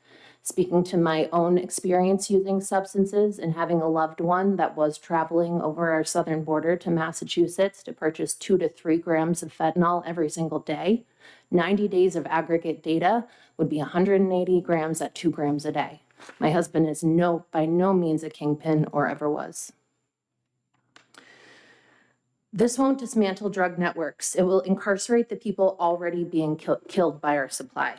Speaking to my own experience using substances and having a loved one that was traveling over our southern border to Massachusetts to purchase 2 to 3 grams of fentanyl every single day, 90 days of aggregate data would be 180 grams at 2 grams a day. My husband is by no means a kingpin or ever was. This won't dismantle drug networks. It will incarcerate the people already being killed by our supply.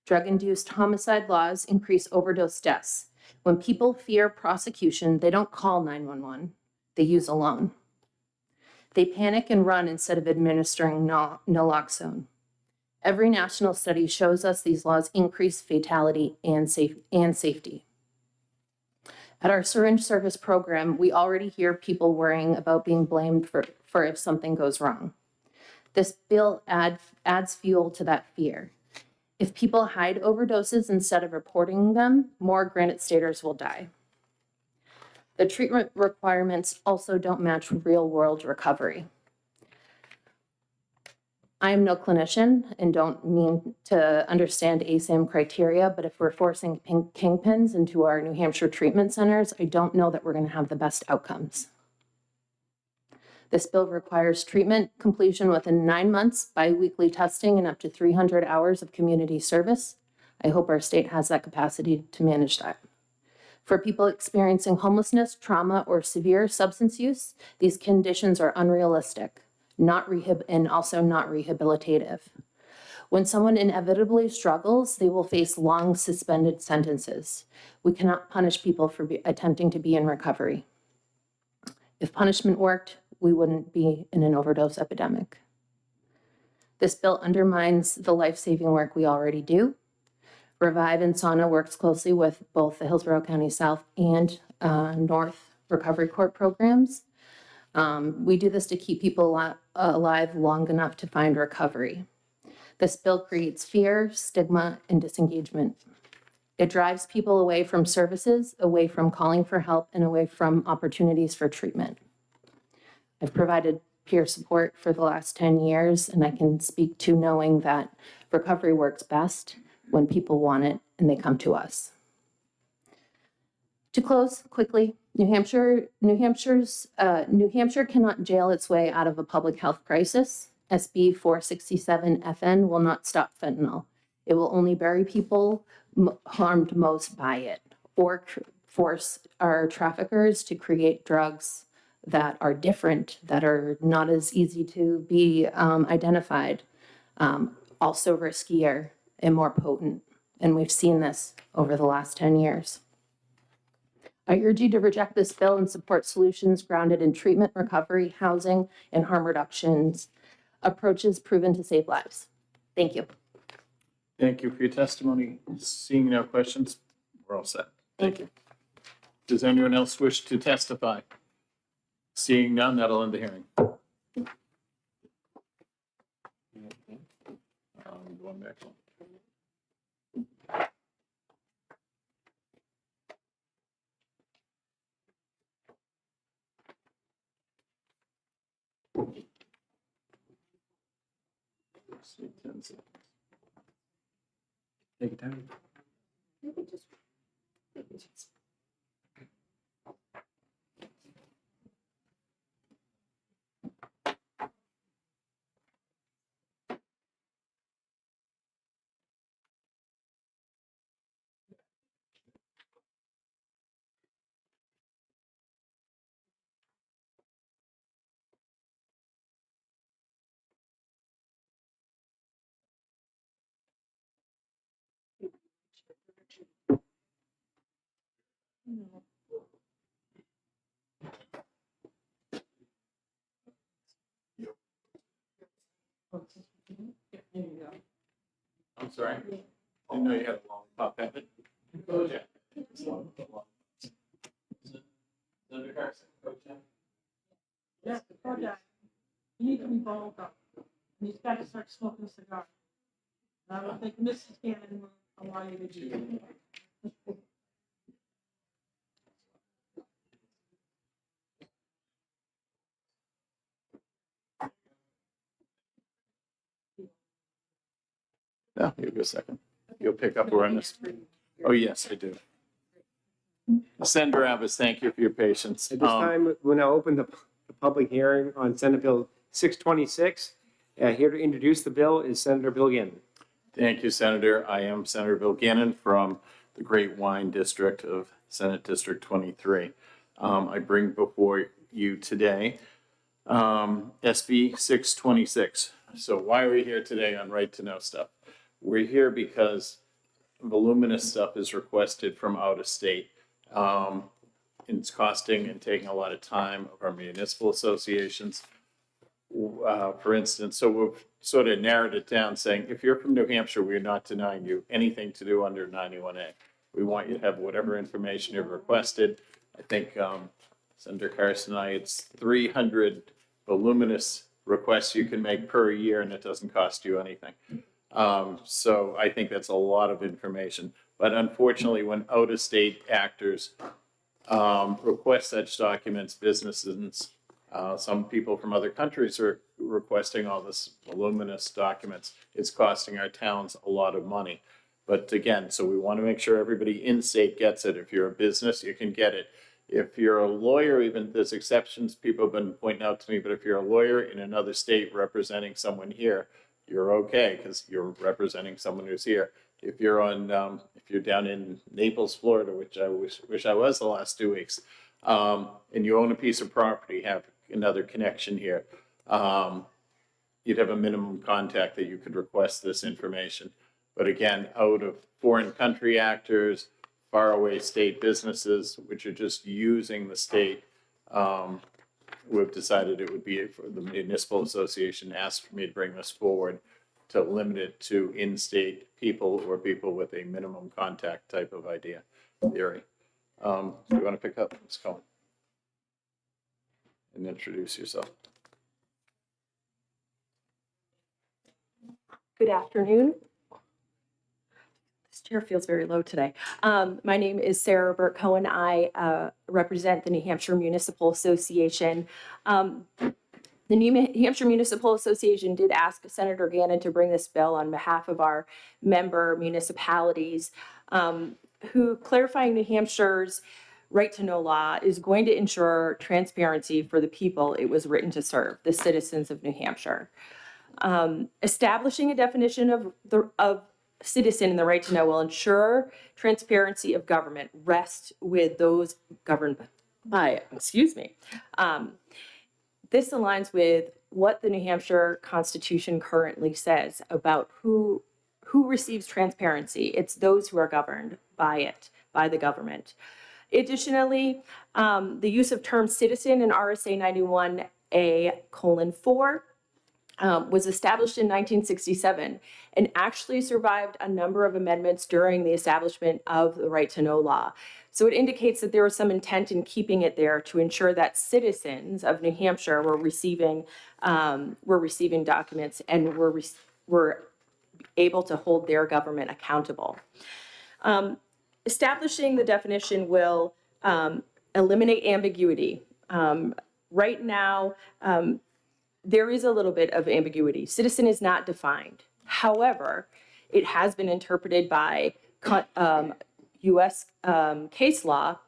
Drug-induced homicide laws increase overdose deaths. When people fear prosecution, they don't call 911. They use a loan. They panic and run instead of administering naloxone. Every national study shows us these laws increase fatality and safety. At our syringe service program, we already hear people worrying about being blamed for if something goes wrong. This bill adds fuel to that fear. If people hide overdoses instead of reporting them, more Granite Staters will die. The treatment requirements also don't match real-world recovery. I am no clinician and don't mean to understand ASAM criteria, but if we're forcing kingpins into our New Hampshire treatment centers, I don't know that we're going to have the best outcomes. This bill requires treatment completion within 9 months, biweekly testing, and up to 300 hours of community service. I hope our state has that capacity to manage that. For people experiencing homelessness, trauma, or severe substance use, these conditions are unrealistic, and also not rehabilitative. When someone inevitably struggles, they will face long suspended sentences. We cannot punish people for attempting to be in recovery. If punishment worked, we wouldn't be in an overdose epidemic. This bill undermines the life-saving work we already do. Revive and Sauna works closely with both the Hillsborough County South and North Recovery Court programs. We do this to keep people alive long enough to find recovery. This bill creates fear, stigma, and disengagement. It drives people away from services, away from calling for help, and away from opportunities for treatment. I've provided peer support for the last 10 years, and I can speak to knowing that recovery works best when people want it and they come to us. To close quickly, New Hampshire cannot jail its way out of a public health crisis. SB 467 FN will not stop fentanyl. It will only bury people harmed most by it, or force our traffickers to create drugs that are different, that are not as easy to be identified, also riskier and more potent. And we've seen this over the last 10 years. I urge you to reject this bill and support solutions grounded in treatment, recovery, housing, and harm reductions, approaches proven to save lives. Thank you. Thank you for your testimony. Seeing no questions, we're all set. Thank you. Does anyone else wish to testify? Seeing none, that'll end the hearing. Going back one. See, 10 seconds. Take your time. I'm sorry. I didn't know you had a long pop habit. Oh, yeah. Yes, before that, you need to be balled up. You've got to start smoking a cigar. I don't think Mrs. Gannon will allow you to do that. No, give me a second. You'll pick up where I missed. Oh, yes, I do. Senator Abbas, thank you for your patience. At this time, we'll now open the public hearing on Senate Bill 626. Here to introduce the bill is Senator Bill Gannon. Thank you, Senator. I am Senator Bill Gannon from the Great Wine District of Senate District 23. I bring before you today SB 626. So why are we here today on right to know stuff? We're here because voluminous stuff is requested from out of state. It's costing and taking a lot of time of our municipal associations. For instance, so we've sort of narrowed it down saying, if you're from New Hampshire, we're not denying you anything to do under 91A. We want you to have whatever information you've requested. I think Senator Carson and I, it's 300 voluminous requests you can make per year, and it doesn't cost you anything. So I think that's a lot of information. But unfortunately, when out-of-state actors request such documents, businesses, some people from other countries are requesting all this voluminous documents. It's costing our towns a lot of money. But again, so we want to make sure everybody in state gets it. If you're a business, you can get it. If you're a lawyer, even there's exceptions people have been pointing out to me, but if you're a lawyer in another state representing someone here, you're okay because you're representing someone who's here. If you're on, if you're down in Naples, Florida, which I wish I was the last 2 weeks, and you own a piece of property, have another connection here, you'd have a minimum contact that you could request this information. But again, out of foreign country actors, faraway state businesses, which are just using the state, we've decided it would be for the municipal association asked for me to bring this forward to limit it to in-state people or people with a minimum contact type of theory. Do you want to pick up, Ms. Cohen? And introduce yourself. Good afternoon. This chair feels very low today. My name is Sarah Burt Cohen. I represent the New Hampshire Municipal Association. The New Hampshire Municipal Association did ask Senator Gannon to bring this bill on behalf of our member municipalities, who clarifying New Hampshire's right to know law is going to ensure transparency for the people it was written to serve, the citizens of New Hampshire. Establishing a definition of citizen in the right to know will ensure transparency of government rests with those governed by it. Excuse me. This aligns with what the New Hampshire Constitution currently says about who receives transparency. It's those who are governed by it, by the government. Additionally, the use of term citizen in RSA 91A:4 was established in 1967 and actually survived a number of amendments during the establishment of the right to know law. So it indicates that there was some intent in keeping it there to ensure that citizens of New Hampshire were receiving documents and were able to hold their government accountable. Establishing the definition will eliminate ambiguity. Right now, there is a little bit of ambiguity. Citizen is not defined. However, it has been interpreted by U.S. Case law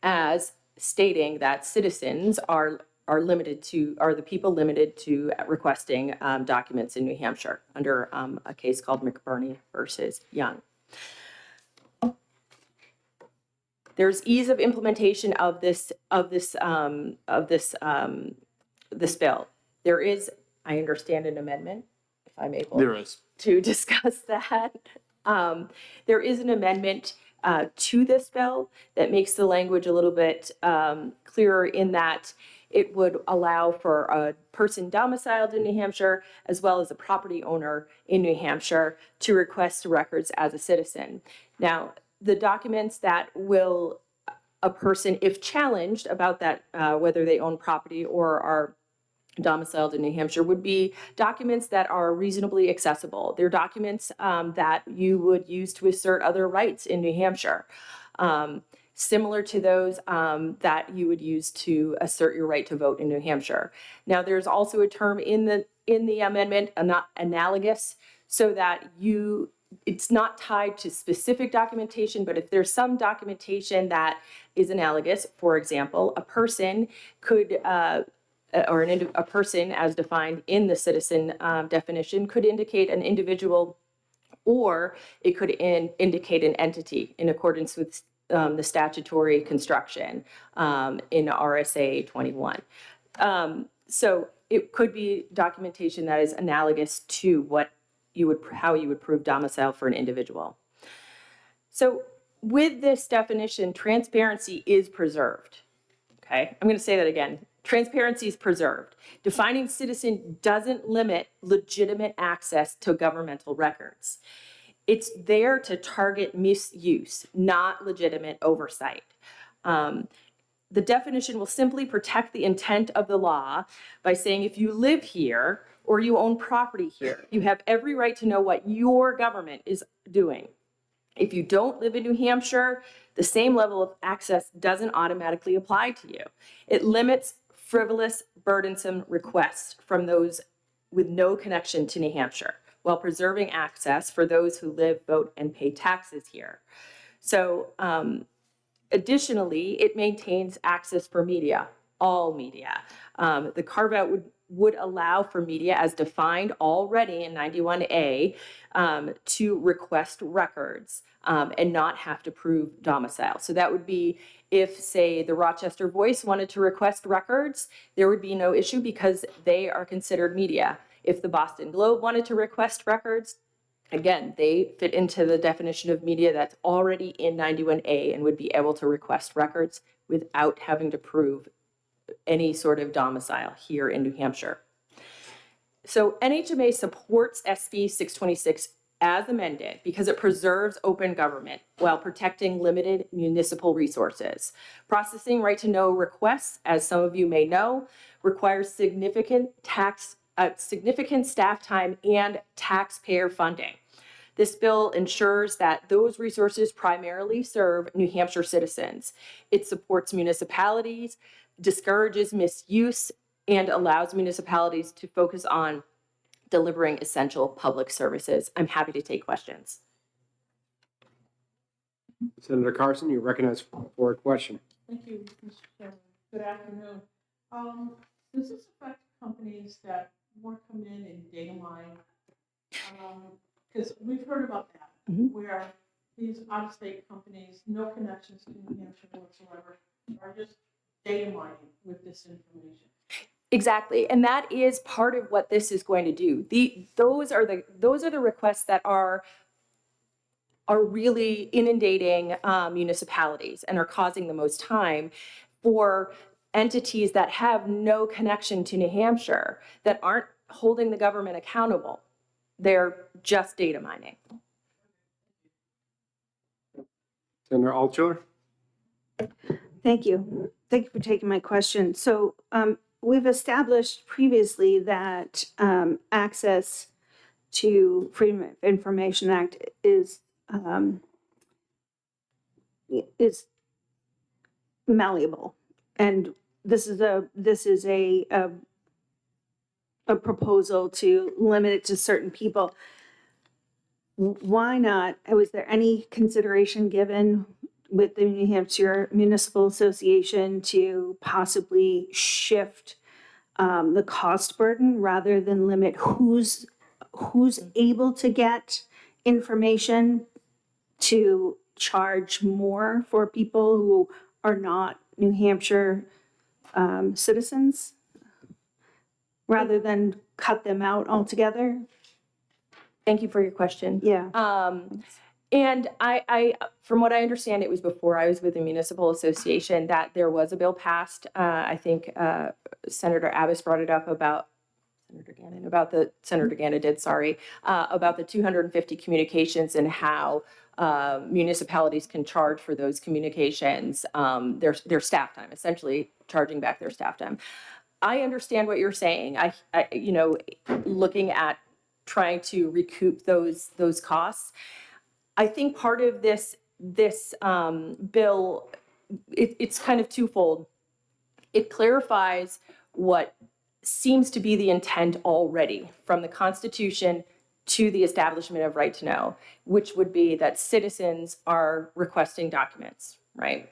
as stating that citizens are the people limited to requesting documents in New Hampshire under a case called McBurney versus Young. There's ease of implementation of this bill. There is, I understand, an amendment, if I'm able to discuss that. There is an amendment to this bill that makes the language a little bit clearer in that it would allow for a person domiciled in New Hampshire as well as a property owner in New Hampshire to request records as a citizen. Now, the documents that will a person, if challenged about that, whether they own property or are domiciled in New Hampshire, would be documents that are reasonably accessible. They're documents that you would use to assert other rights in New Hampshire, similar to those that you would use to assert your right to vote in New Hampshire. Now, there's also a term in the amendment, not analogous, so that it's not tied to specific documentation, but if there's some documentation that is analogous, for example, a person could a person as defined in the citizen definition could indicate an individual or it could indicate an entity in accordance with the statutory construction in RSA 21. So it could be documentation that is analogous to how you would prove domicile for an individual. So with this definition, transparency is preserved. Okay, I'm going to say that again. Transparency is preserved. Defining citizen doesn't limit legitimate access to governmental records. It's there to target misuse, not legitimate oversight. The definition will simply protect the intent of the law by saying if you live here or you own property here, you have every right to know what your government is doing. If you don't live in New Hampshire, the same level of access doesn't automatically apply to you. It limits frivolous, burdensome requests from those with no connection to New Hampshire, while preserving access for those who live, vote, and pay taxes here. So additionally, it maintains access for media, all media. The carve-out would allow for media as defined already in 91A to request records and not have to prove domicile. So that would be if, say, the Rochester Voice wanted to request records, there would be no issue because they are considered media. If the Boston Globe wanted to request records, again, they fit into the definition of media that's already in 91A and would be able to request records without having to prove any sort of domicile here in New Hampshire. So NHMA supports SB 626 as amended because it preserves open government while protecting limited municipal resources. Processing right to know requests, as some of you may know, requires significant staff time and taxpayer funding. This bill ensures that those resources primarily serve New Hampshire citizens. It supports municipalities, discourages misuse, and allows municipalities to focus on delivering essential public services. I'm happy to take questions. Senator Carson, you're recognized for a question. Thank you, Mr. Chairman. Good afternoon. Does this affect companies that want to come in and data mine? Because we've heard about that, where these out-of-state companies, no connections to New Hampshire whatsoever, are just data mining with this information. Exactly, and that is part of what this is going to do. Those are the requests that are really inundating municipalities and are causing the most time for entities that have no connection to New Hampshire, that aren't holding the government accountable. They're just data mining. Senator Altshuler? Thank you. Thank you for taking my question. So we've established previously that access to Freedom of Information Act is malleable, and this is a proposal to limit it to certain people. Why not? Was there any consideration given with the New Hampshire Municipal Association to possibly shift the cost burden rather than limit who's able to get information, to charge more for people who are not New Hampshire citizens, rather than cut them out altogether? Thank you for your question. Yeah. And I, from what I understand, it was before I was with the Municipal Association that there was a bill passed. I think Senator Abbas brought it up about Senator Gannon did, sorry, about the 250 communications and how municipalities can charge for those communications, their staff time, essentially charging back their staff time. I understand what you're saying. I looking at trying to recoup those costs. I think part of this bill, it's kind of twofold. It clarifies what seems to be the intent already from the Constitution to the establishment of right to know, which would be that citizens are requesting documents, right?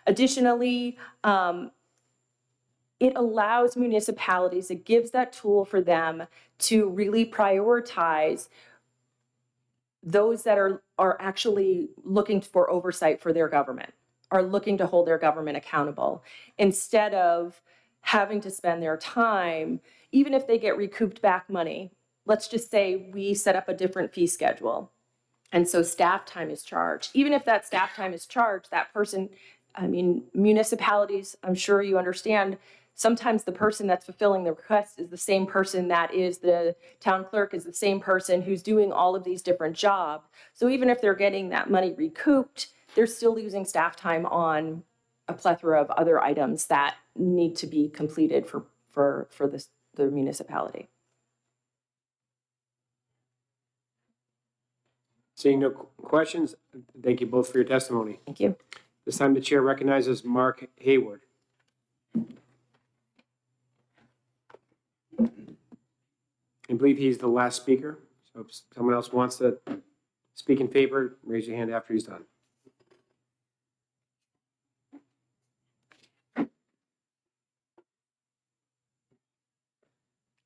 Additionally, it allows municipalities, it gives that tool for them to really prioritize those that are actually looking for oversight for their government, are looking to hold their government accountable, instead of having to spend their time, even if they get recouped back money. Let's just say we set up a different fee schedule. And so staff time is charged. Even if that staff time is charged, that person, I mean, municipalities, I'm sure you understand, sometimes the person that's fulfilling the request is the same person that is the town clerk, is the same person who's doing all of these different jobs. So even if they're getting that money recouped, they're still losing staff time on a plethora of other items that need to be completed for the municipality. Seeing no questions, thank you both for your testimony. Thank you. This time the chair recognizes Mark Hayward. I believe he's the last speaker. So if someone else wants to speak in favor, raise your hand after he's done.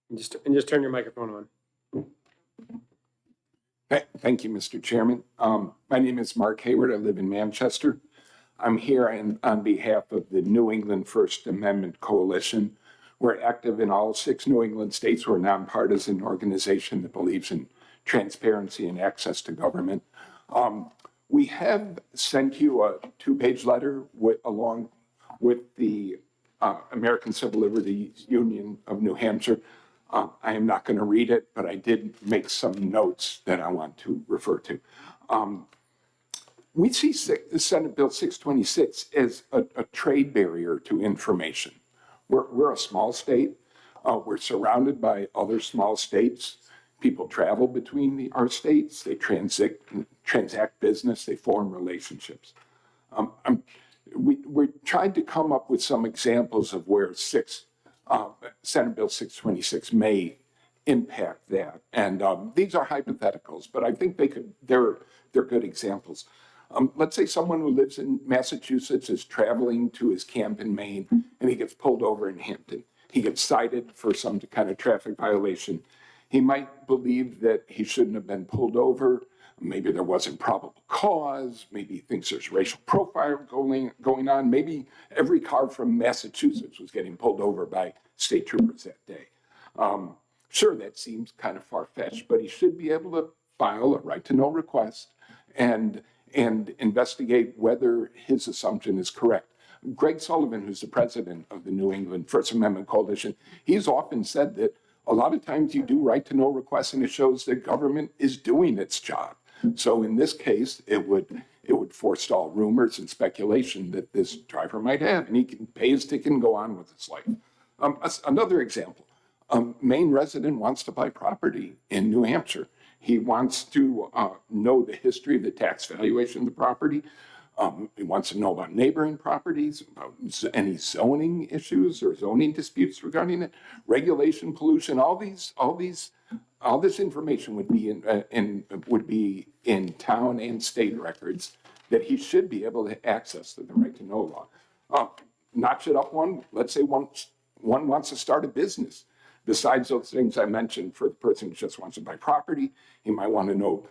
And just turn your microphone on. Thank you, Mr. Chairman. My name is Mark Hayward. I live in Manchester. I'm here on behalf of the New England First Amendment Coalition. We're active in all 6 New England states. We're a nonpartisan organization that believes in transparency and access to government. We have sent you a 2-page letter along with the American Civil Liberties Union of New Hampshire. I am not going to read it, but I did make some notes that I want to refer to. We see Senate Bill 626 as a trade barrier to information. We're a small state. We're surrounded by other small states. People travel between our states. They transact business. They form relationships. We tried to come up with some examples of where Senate Bill 626 may impact that. And these are hypotheticals, but I think they're good examples. Let's say someone who lives in Massachusetts is traveling to his camp in Maine and he gets pulled over in Hampton. He gets cited for some kind of traffic violation. He might believe that he shouldn't have been pulled over. Maybe there wasn't probable cause. Maybe he thinks there's racial profile going on. Maybe every car from Massachusetts was getting pulled over by state troopers that day. Sure, that seems kind of far-fetched, but he should be able to file a right-to-know request and investigate whether his assumption is correct. Greg Sullivan, who's the president of the New England First Amendment Coalition, he's often said that a lot of times you do right-to-know requests and it shows that government is doing its job. So in this case, it would forestall rumors and speculation that this driver might have, and he can pay his ticket and go on with his life. Another example, a Maine resident wants to buy property in New Hampshire. He wants to know the history of the tax valuation of the property. He wants to know about neighboring properties, about any zoning issues or zoning disputes regarding it, regulation, pollution, all this information would be in town and state records that he should be able to access through the right to know law. Notch it up one, let's say one wants to start a business. Besides those things I mentioned, for the person who just wants to buy property, he might want to know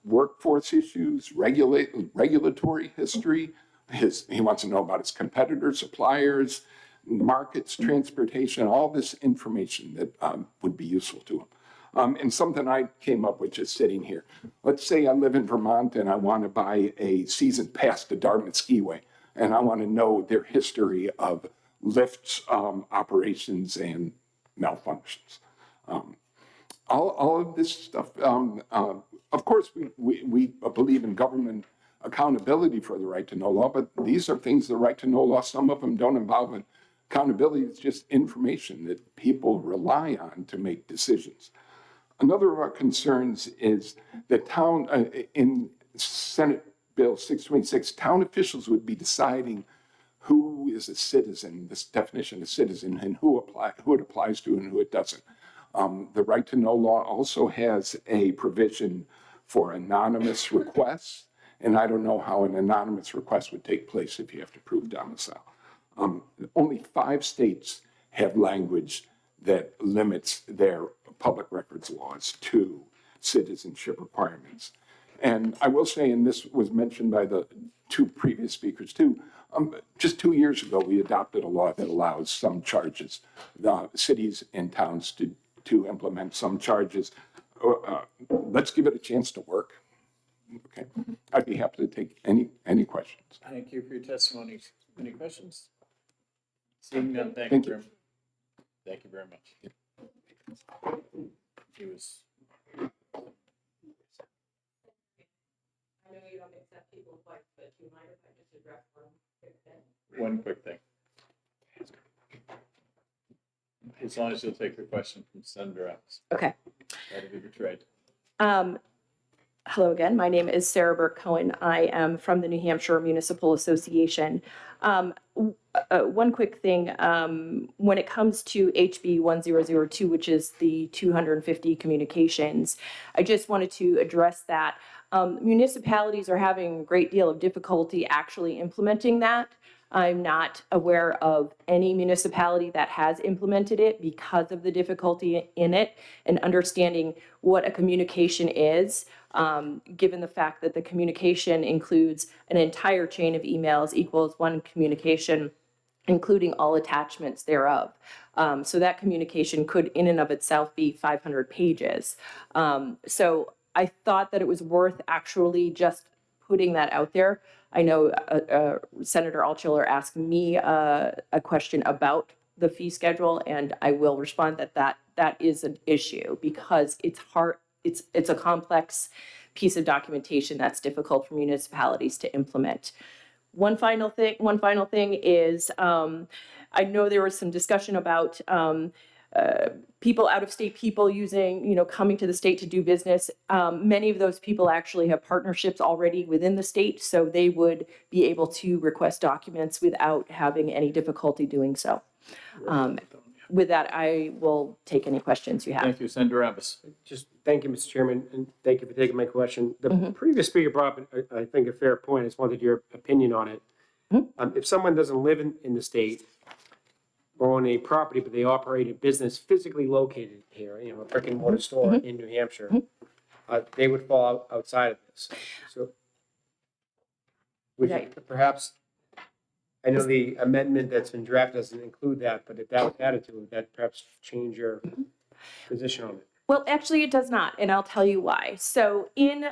workforce issues, regulatory history. He wants to know about his competitors, suppliers, markets, transportation, all this information that would be useful to him. And something I came up with just sitting here. Let's say I live in Vermont and I want to buy a season pass to Dartmouth Skiway, and I want to know their history of lifts, operations, and malfunctions. All of this stuff, of course, we believe in government accountability for the right to know law, but these are things, the right to know law, some of them don't involve accountability. It's just information that people rely on to make decisions. Another of our concerns is that in Senate Bill 626, town officials would be deciding who is a citizen, this definition of citizen, and who it applies to and who it doesn't. The right to know law also has a provision for anonymous requests, and I don't know how an anonymous request would take place if you have to prove domicile. Only 5 states have language that limits their public records laws to citizenship requirements. And I will say, and this was mentioned by the two previous speakers too, just 2 years ago, we adopted a law that allows some charges, cities and towns to implement some charges. Let's give it a chance to work. Okay, I'd be happy to take any questions. Thank you for your testimony. Any questions? Seeing none, thank Thank you. you. Thank you very much. He was. I know you don't accept people twice, but do you mind if I just address one quick thing? One quick thing. As long as you'll take the question from Senator Epps. Okay. That'll be betrayed. Hello again. My name is Sarah Burke Cohen. I am from the New Hampshire Municipal Association. One quick thing, when it comes to HB 1002, which is the 250 communications, I just wanted to address that. Municipalities are having a great deal of difficulty actually implementing that. I'm not aware of any municipality that has implemented it because of the difficulty in it and understanding what a communication is, given the fact that the communication includes an entire chain of emails equals one communication, including all attachments thereof. So that communication could in and of itself be 500 pages. So I thought that it was worth actually just putting that out there. I know Senator Altshuler asked me a question about the fee schedule, and I will respond that is an issue because it's hard. It's a complex piece of documentation that's difficult for municipalities to implement. One final thing is I know there was some discussion about people, out-of-state people coming to the state to do business. Many of those people actually have partnerships already within the state, so they would be able to request documents without having any difficulty doing so. With that, I will take any questions you have. Thank you, Senator Epps. Just thank you, Mr. Chairman, and thank you for taking my question. The previous speaker brought up, I think, a fair point. I just wanted your opinion on it. If someone doesn't live in the state or own a property, but they operate a business physically located here, a brick and mortar store in New Hampshire, they would fall outside of this. So would you perhaps, I know the amendment that's been drafted doesn't include that, but if that was added to it, would that perhaps change your position on it? Well, actually, it does not, and I'll tell you why. So in,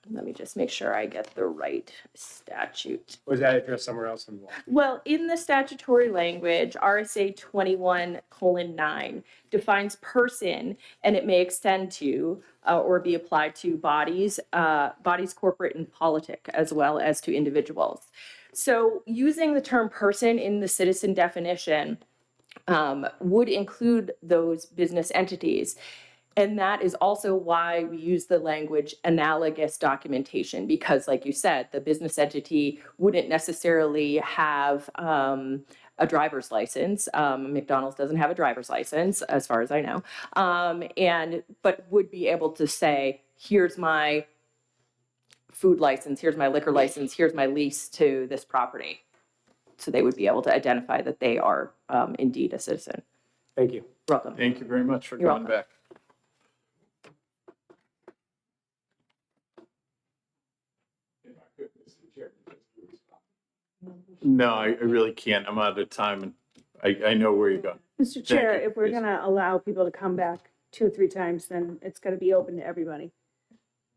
let me just make sure I get the right statute. Or is that addressed somewhere else in the law? Well, in the statutory language, RSA 21:9 defines person, and it may extend to or be applied to bodies, corporate and politic, as well as to individuals. So using the term person in the citizen definition would include those business entities. And that is also why we use the language analogous documentation, because like you said, the business entity wouldn't necessarily have a driver's license. McDonald's doesn't have a driver's license, as far as I know, but would be able to say, here's my food license, here's my liquor license, here's my lease to this property. So they would be able to identify that they are indeed a citizen. Thank you. You're welcome. Thank you very much for You're coming back. No, I really can't. I'm out of time, and I know where you're going. Mr. Chair, Thank you. if we're Yes. going to allow people to come back 2 or 3 times, then it's got to be open to everybody.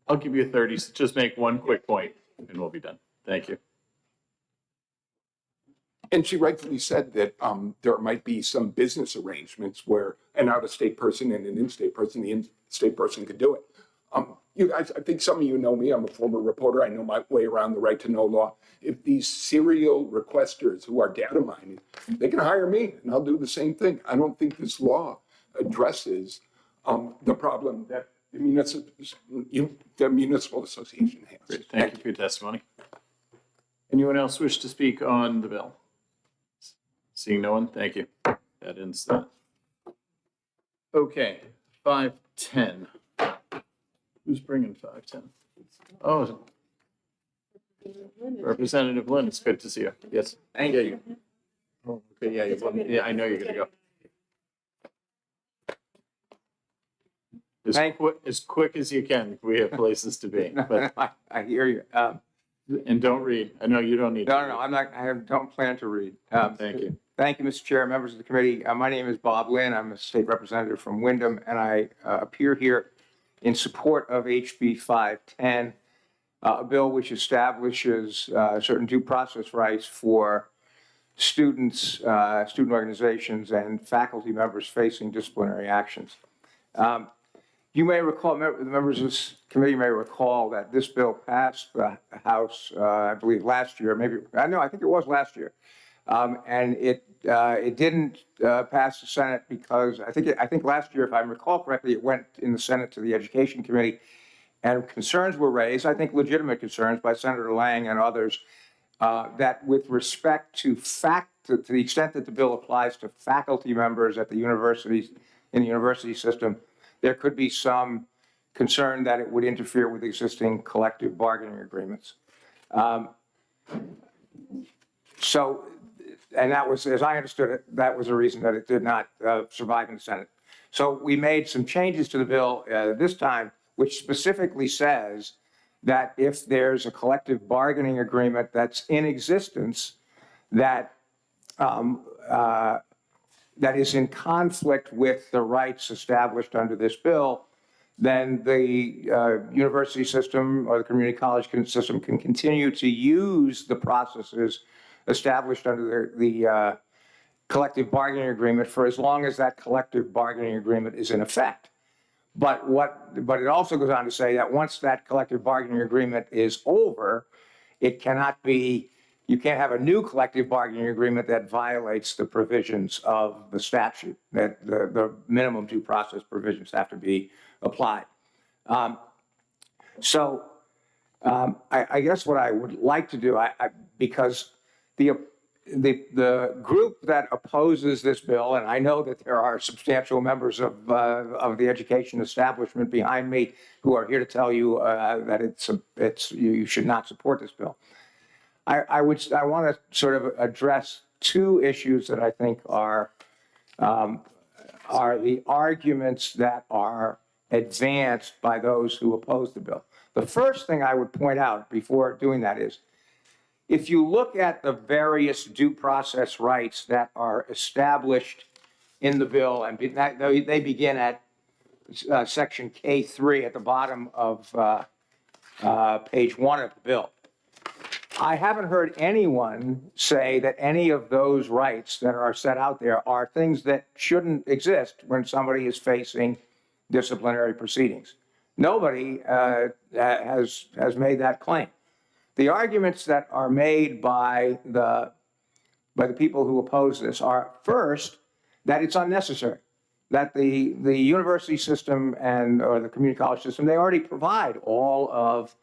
I'll give you 30. So just make one quick point, and we'll be done. Thank you. And she rightfully said that there might be some business arrangements where an out-of-state person and an in-state person, the in-state person could do it. You guys, I think some of you know me. I'm a former reporter. I know my way around the right to know law. If these serial requesters who are data mining, they can hire me and I'll do the same thing. I don't think this law addresses the problem that the municipal association has. Great. Thank you for your testimony. Anyone else wish to speak on the bill? Seeing no one, thank you. That ends that. Okay, 510. Who's bringing 510? Oh, Representative Lynn, it's good to see you. Yes. Thank you. Oh, okay, yeah, I know you're gonna go. as quick as you can. We have places to be, but, I hear you. and don't read. I know you don't need to. No, I'm not, don't plan to read. Thank you. Thank you, Mr. Chair, members of the committee. My name is Bob Lynn. I'm a state representative from Wyndham, and I appear here in support of HB 510, a bill which establishes certain due process rights for students, student organizations, and faculty members facing disciplinary actions. You may recall, the members of this committee may recall that this bill passed the House, I believe, last year, maybe, I think it was last year. And it didn't pass the Senate because I think last year, if I recall correctly, it went in the Senate to the Education Committee, and concerns were raised, I think legitimate concerns by Senator Lang and others, that with respect to the extent that the bill applies to faculty members at the universities, in the university system, there could be some concern that it would interfere with existing collective bargaining agreements. And that was, as I understood it, that was the reason that it did not survive in the Senate. So we made some changes to the bill this time, which specifically says that if there's a collective bargaining agreement that's in existence that that is in conflict with the rights established under this bill, then the university system or the community college system can continue to use the processes established under the collective bargaining agreement for as long as that collective bargaining agreement is in effect. But it also goes on to say that once that collective bargaining agreement is over, it cannot be, you can't have a new collective bargaining agreement that violates the provisions of the statute, that the minimum due process provisions have to be applied. I guess what I would like to do, because the group that opposes this bill, and I know that there are substantial members of the education establishment behind me who are here to tell you that you should not support this bill. I want to sort of address two issues that I think are the arguments that are advanced by those who oppose the bill. The first thing I would point out before doing that is, if you look at the various due process rights that are established in the bill, and they begin at section K3 at the bottom of page 1 of the bill. I haven't heard anyone say that any of those rights that are set out there are things that shouldn't exist when somebody is facing disciplinary proceedings. Nobody has made that claim. The arguments that are made by the people who oppose this are, first, that it's unnecessary, that the university system or the community college system, they already provide all of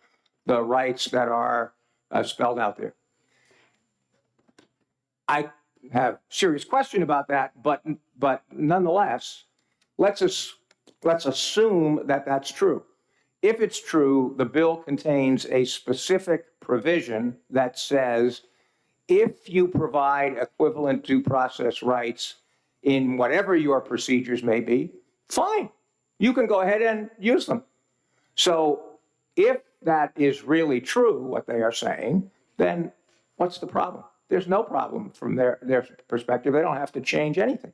the rights that are spelled out there. I have serious question about that, but nonetheless, let's assume that that's true. If it's true, the bill contains a specific provision that says if you provide equivalent due process rights in whatever your procedures may be, fine, you can go ahead and use them. So if that is really true, what they are saying, then what's the problem? There's no problem from their perspective. They don't have to change anything.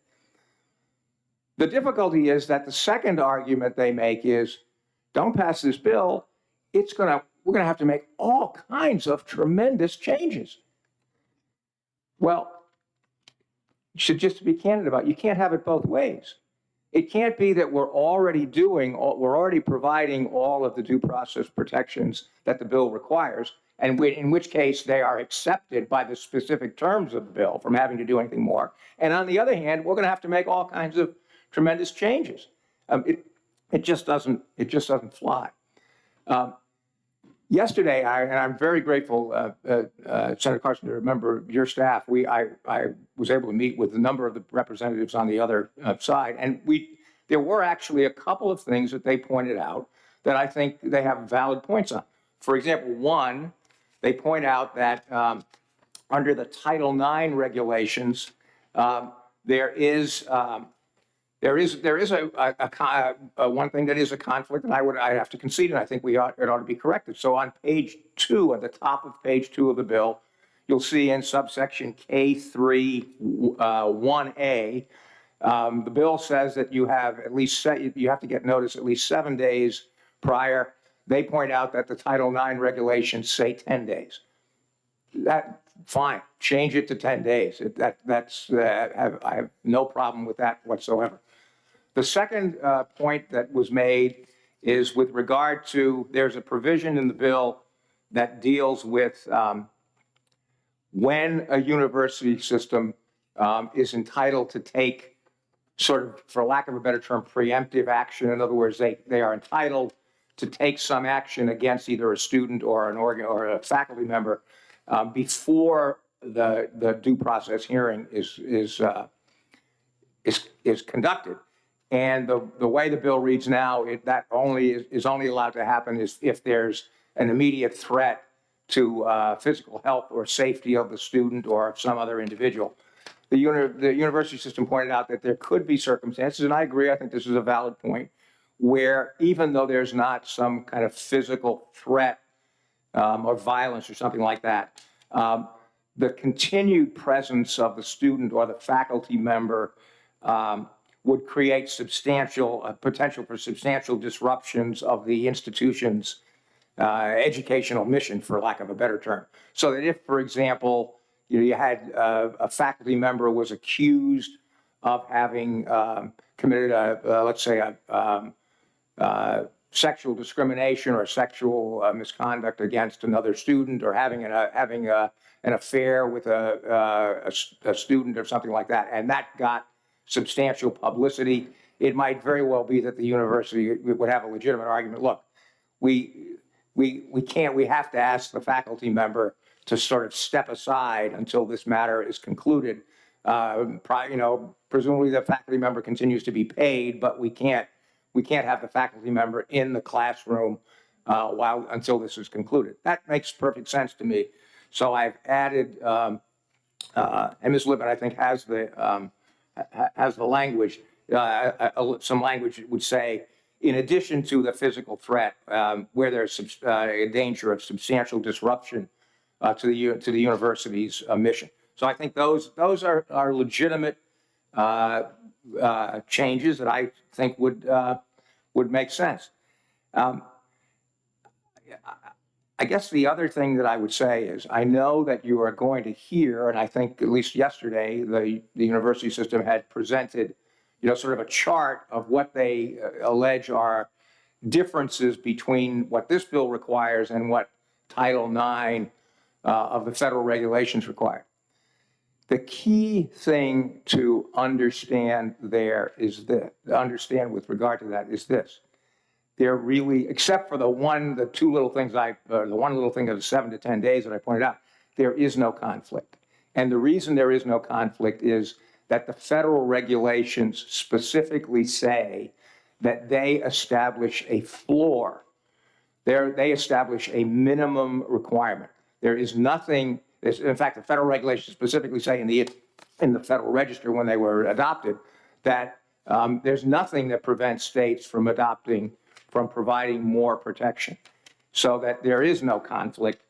The difficulty is that the second argument they make is, don't pass this bill, we're gonna have to make all kinds of tremendous changes. Well, you should just be candid about it. You can't have it both ways. It can't be that we're already providing all of the due process protections that the bill requires, and in which case they are accepted by the specific terms of the bill from having to do anything more. And on the other hand, we're gonna have to make all kinds of tremendous changes. It just doesn't fly. Yesterday, and I'm very grateful, Senator Carson, to remember your staff. I was able to meet with a number of the representatives on the other side, and there were actually a couple of things that they pointed out that I think they have valid points on. For example, one, they point out that under the Title IX regulations, there is There is one thing that is a conflict, and I have to concede, and I think it ought to be corrected. So on page 2, at the top of page 2 of the bill, you'll see in subsection K3 1A, the bill says that you have to get notice at least 7 days prior. They point out that the Title IX regulations say 10 days. Fine, change it to 10 days. I have no problem with that whatsoever. The second point that was made is with regard to, there's a provision in the bill that deals with when a university system is entitled to take sort of, for lack of a better term, preemptive action. In other words, they are entitled to take some action against either a student or or a faculty member before the due process hearing is conducted. And the way the bill reads now, that is only allowed to happen if there's an immediate threat to physical health or safety of the student or of some other individual. The university system pointed out that there could be circumstances, and I agree, I think this is a valid point, where even though there's not some kind of physical threat or violence or something like that, the continued presence of the student or the faculty member would create potential for substantial disruptions of the institution's educational mission, for lack of a better term. So that if, for example, you had a faculty member was accused of having committed let's say sexual discrimination or sexual misconduct against another student, or having an affair with a student or something like that, and that got substantial publicity, it might very well be that the university would have a legitimate argument. Look, we have to ask the faculty member to sort of step aside until this matter is concluded. Presumably the faculty member continues to be paid, but we can't have the faculty member in the classroom until this is concluded. That makes perfect sense to me. So I've added, and Ms. Libet, I think, has the language, some language that would say, in addition to the physical threat, where there's a danger of substantial disruption to the university's mission. So I think those are legitimate changes that I think would make sense. I guess the other thing that I would say is, I know that you are going to hear, and I think at least yesterday, the university system had presented, sort of a chart of what they allege are differences between what this bill requires and what Title IX of the federal regulations require. The key thing to understand with regard to that is this. They're really, except for the one little thing of the 7 to 10 days that I pointed out, there is no conflict. And the reason there is no conflict is that the federal regulations specifically say that they establish a floor. They establish a minimum requirement. There is nothing, in fact, the federal regulations specifically say in the Federal Register when they were adopted that there's nothing that prevents states from providing more protection, so that there is no conflict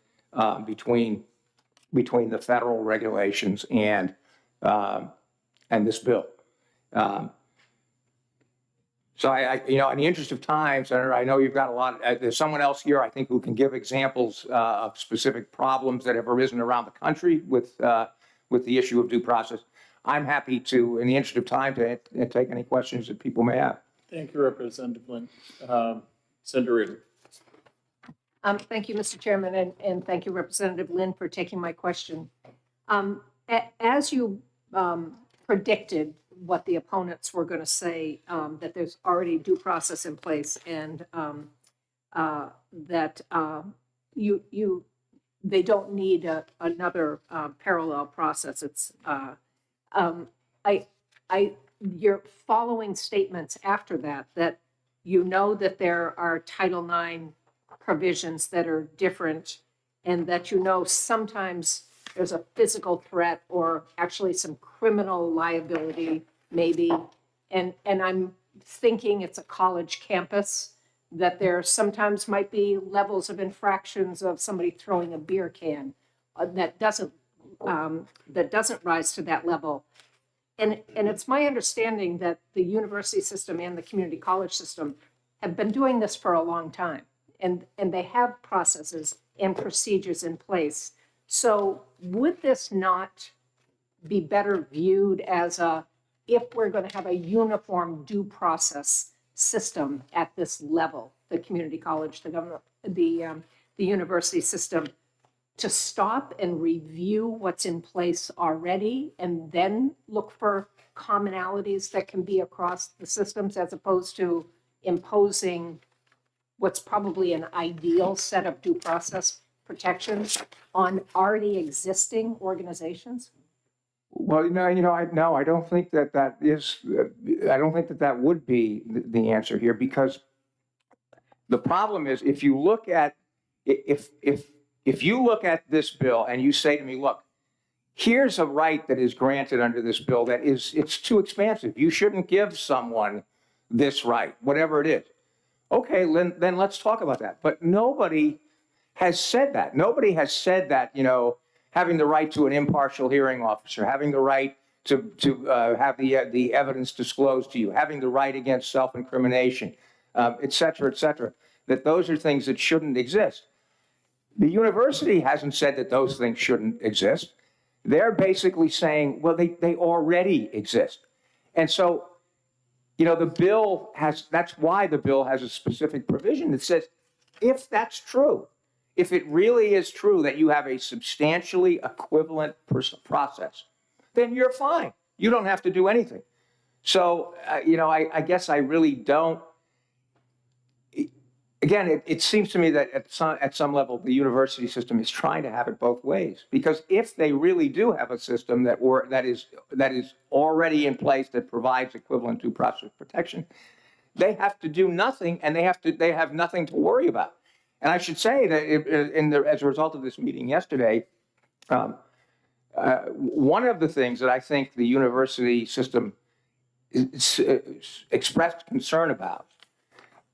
between the federal regulations and this bill. So in the interest of time, Senator, I know you've got a lot. There's someone else here, I think, who can give examples of specific problems that have arisen around the country with the issue of due process. I'm happy to, in the interest of time, to take any questions that people may have. Thank you, Representative Lynn. Senator Reardon. Thank you, Mr. Chairman, and thank you, Representative Lynn, for taking my question. As you predicted what the opponents were going to say, that there's already due process in place, and that they don't need another parallel process. It's your following statements after that that that there are Title IX provisions that are different, and that sometimes there's a physical threat or actually some criminal liability maybe, And I'm thinking it's a college campus, that there sometimes might be levels of infractions of somebody throwing a beer can that doesn't rise to that level. And it's my understanding that the university system and the community college system have been doing this for a long time. And they have processes and procedures in place. So would this not be better viewed as if we're going to have a uniform due process system at this level, the community college, the government, the university system, to stop and review what's in place already and then look for commonalities that can be across the systems, as opposed to imposing what's probably an ideal set of due process protections on already existing organizations? Well, I don't think that is, I don't think that would be the answer here, because the problem is, if you look at this bill and you say to me, look, here's a right that is granted under this bill that it's too expansive. You shouldn't give someone this right, whatever it is. Okay, then let's talk about that. But nobody has said that. Nobody has said that, having the right to an impartial hearing officer, having the right to have the evidence disclosed to you, having the right against self-incrimination, et cetera, that those are things that shouldn't exist. The university hasn't said that those things shouldn't exist. They're basically saying, well, they already exist. And so, that's why the bill has a specific provision that says, if that's true, if it really is true that you have a substantially equivalent process, then you're fine. You don't have to do anything. So, I guess I really don't. Again, it seems to me that at some level, the university system is trying to have it both ways. Because if they really do have a system that is already in place that provides equivalent due process protection, they have to do nothing, and they have nothing to worry about. And I should say that as a result of this meeting yesterday, one of the things that I think the university system expressed concern about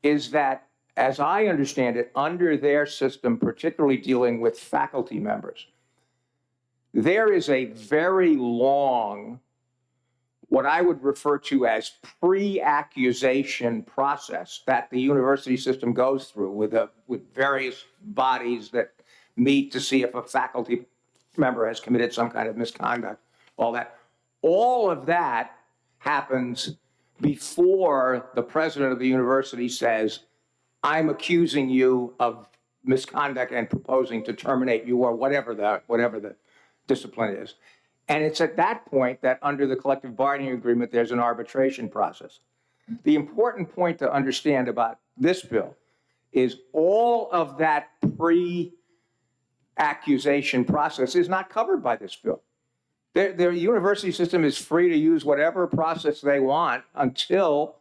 is that, as I understand it, under their system, particularly dealing with faculty members, there is a very long, what I would refer to as pre-accusation process that the university system goes through with various bodies that meet to see if a faculty member has committed some kind of misconduct, all that. All of that happens before the president of the university says, I'm accusing you of misconduct and proposing to terminate you, or whatever the discipline is. And it's at that point that under the collective bargaining agreement, there's an arbitration process. The important point to understand about this bill is all of that pre-accusation process is not covered by this bill. The university system is free to use whatever process they want until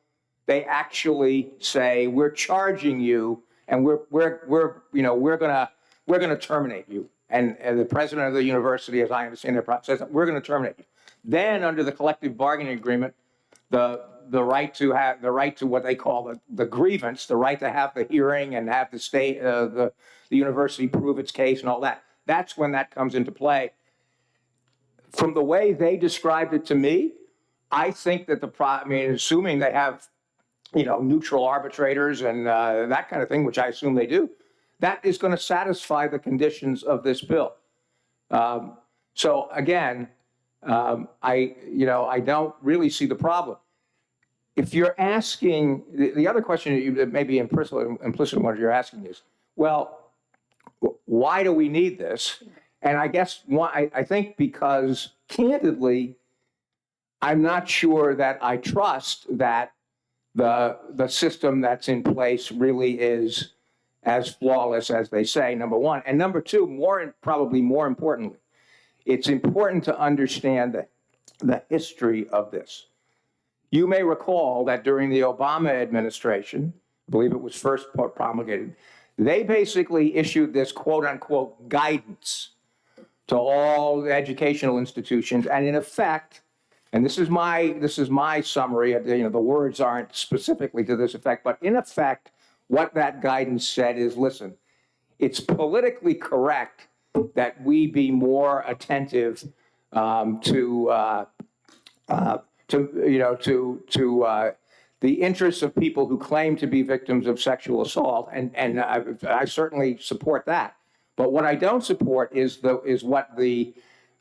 they actually say, we're charging you, and we're gonna terminate you. And the president of the university, as I understand their process, we're going to terminate you. Then, under the collective bargaining agreement, the right to what they call the grievance, the right to have the hearing and have the state, the university prove its case and all that. That's when that comes into play. From the way they described it to me, I think that assuming they have, neutral arbitrators and that kind of thing, which I assume they do, that is going to satisfy the conditions of this bill. So again, I don't really see the problem. If you're asking, the other question that may be implicit in what you're asking is, well, why do we need this? And I guess I think because, candidly, I'm not sure that I trust that the system that's in place really is as flawless as they say, number one. And number two, probably more importantly, it's important to understand the history of this. You may recall that during the Obama administration, I believe it was first promulgated, they basically issued this quote unquote guidance to all educational institutions, and in effect and this is my summary, the words aren't specifically to this effect, but in effect, what that guidance said is, listen, it's politically correct that we be more attentive to the interests of people who claim to be victims of sexual assault, and I certainly support that. But what I don't support is the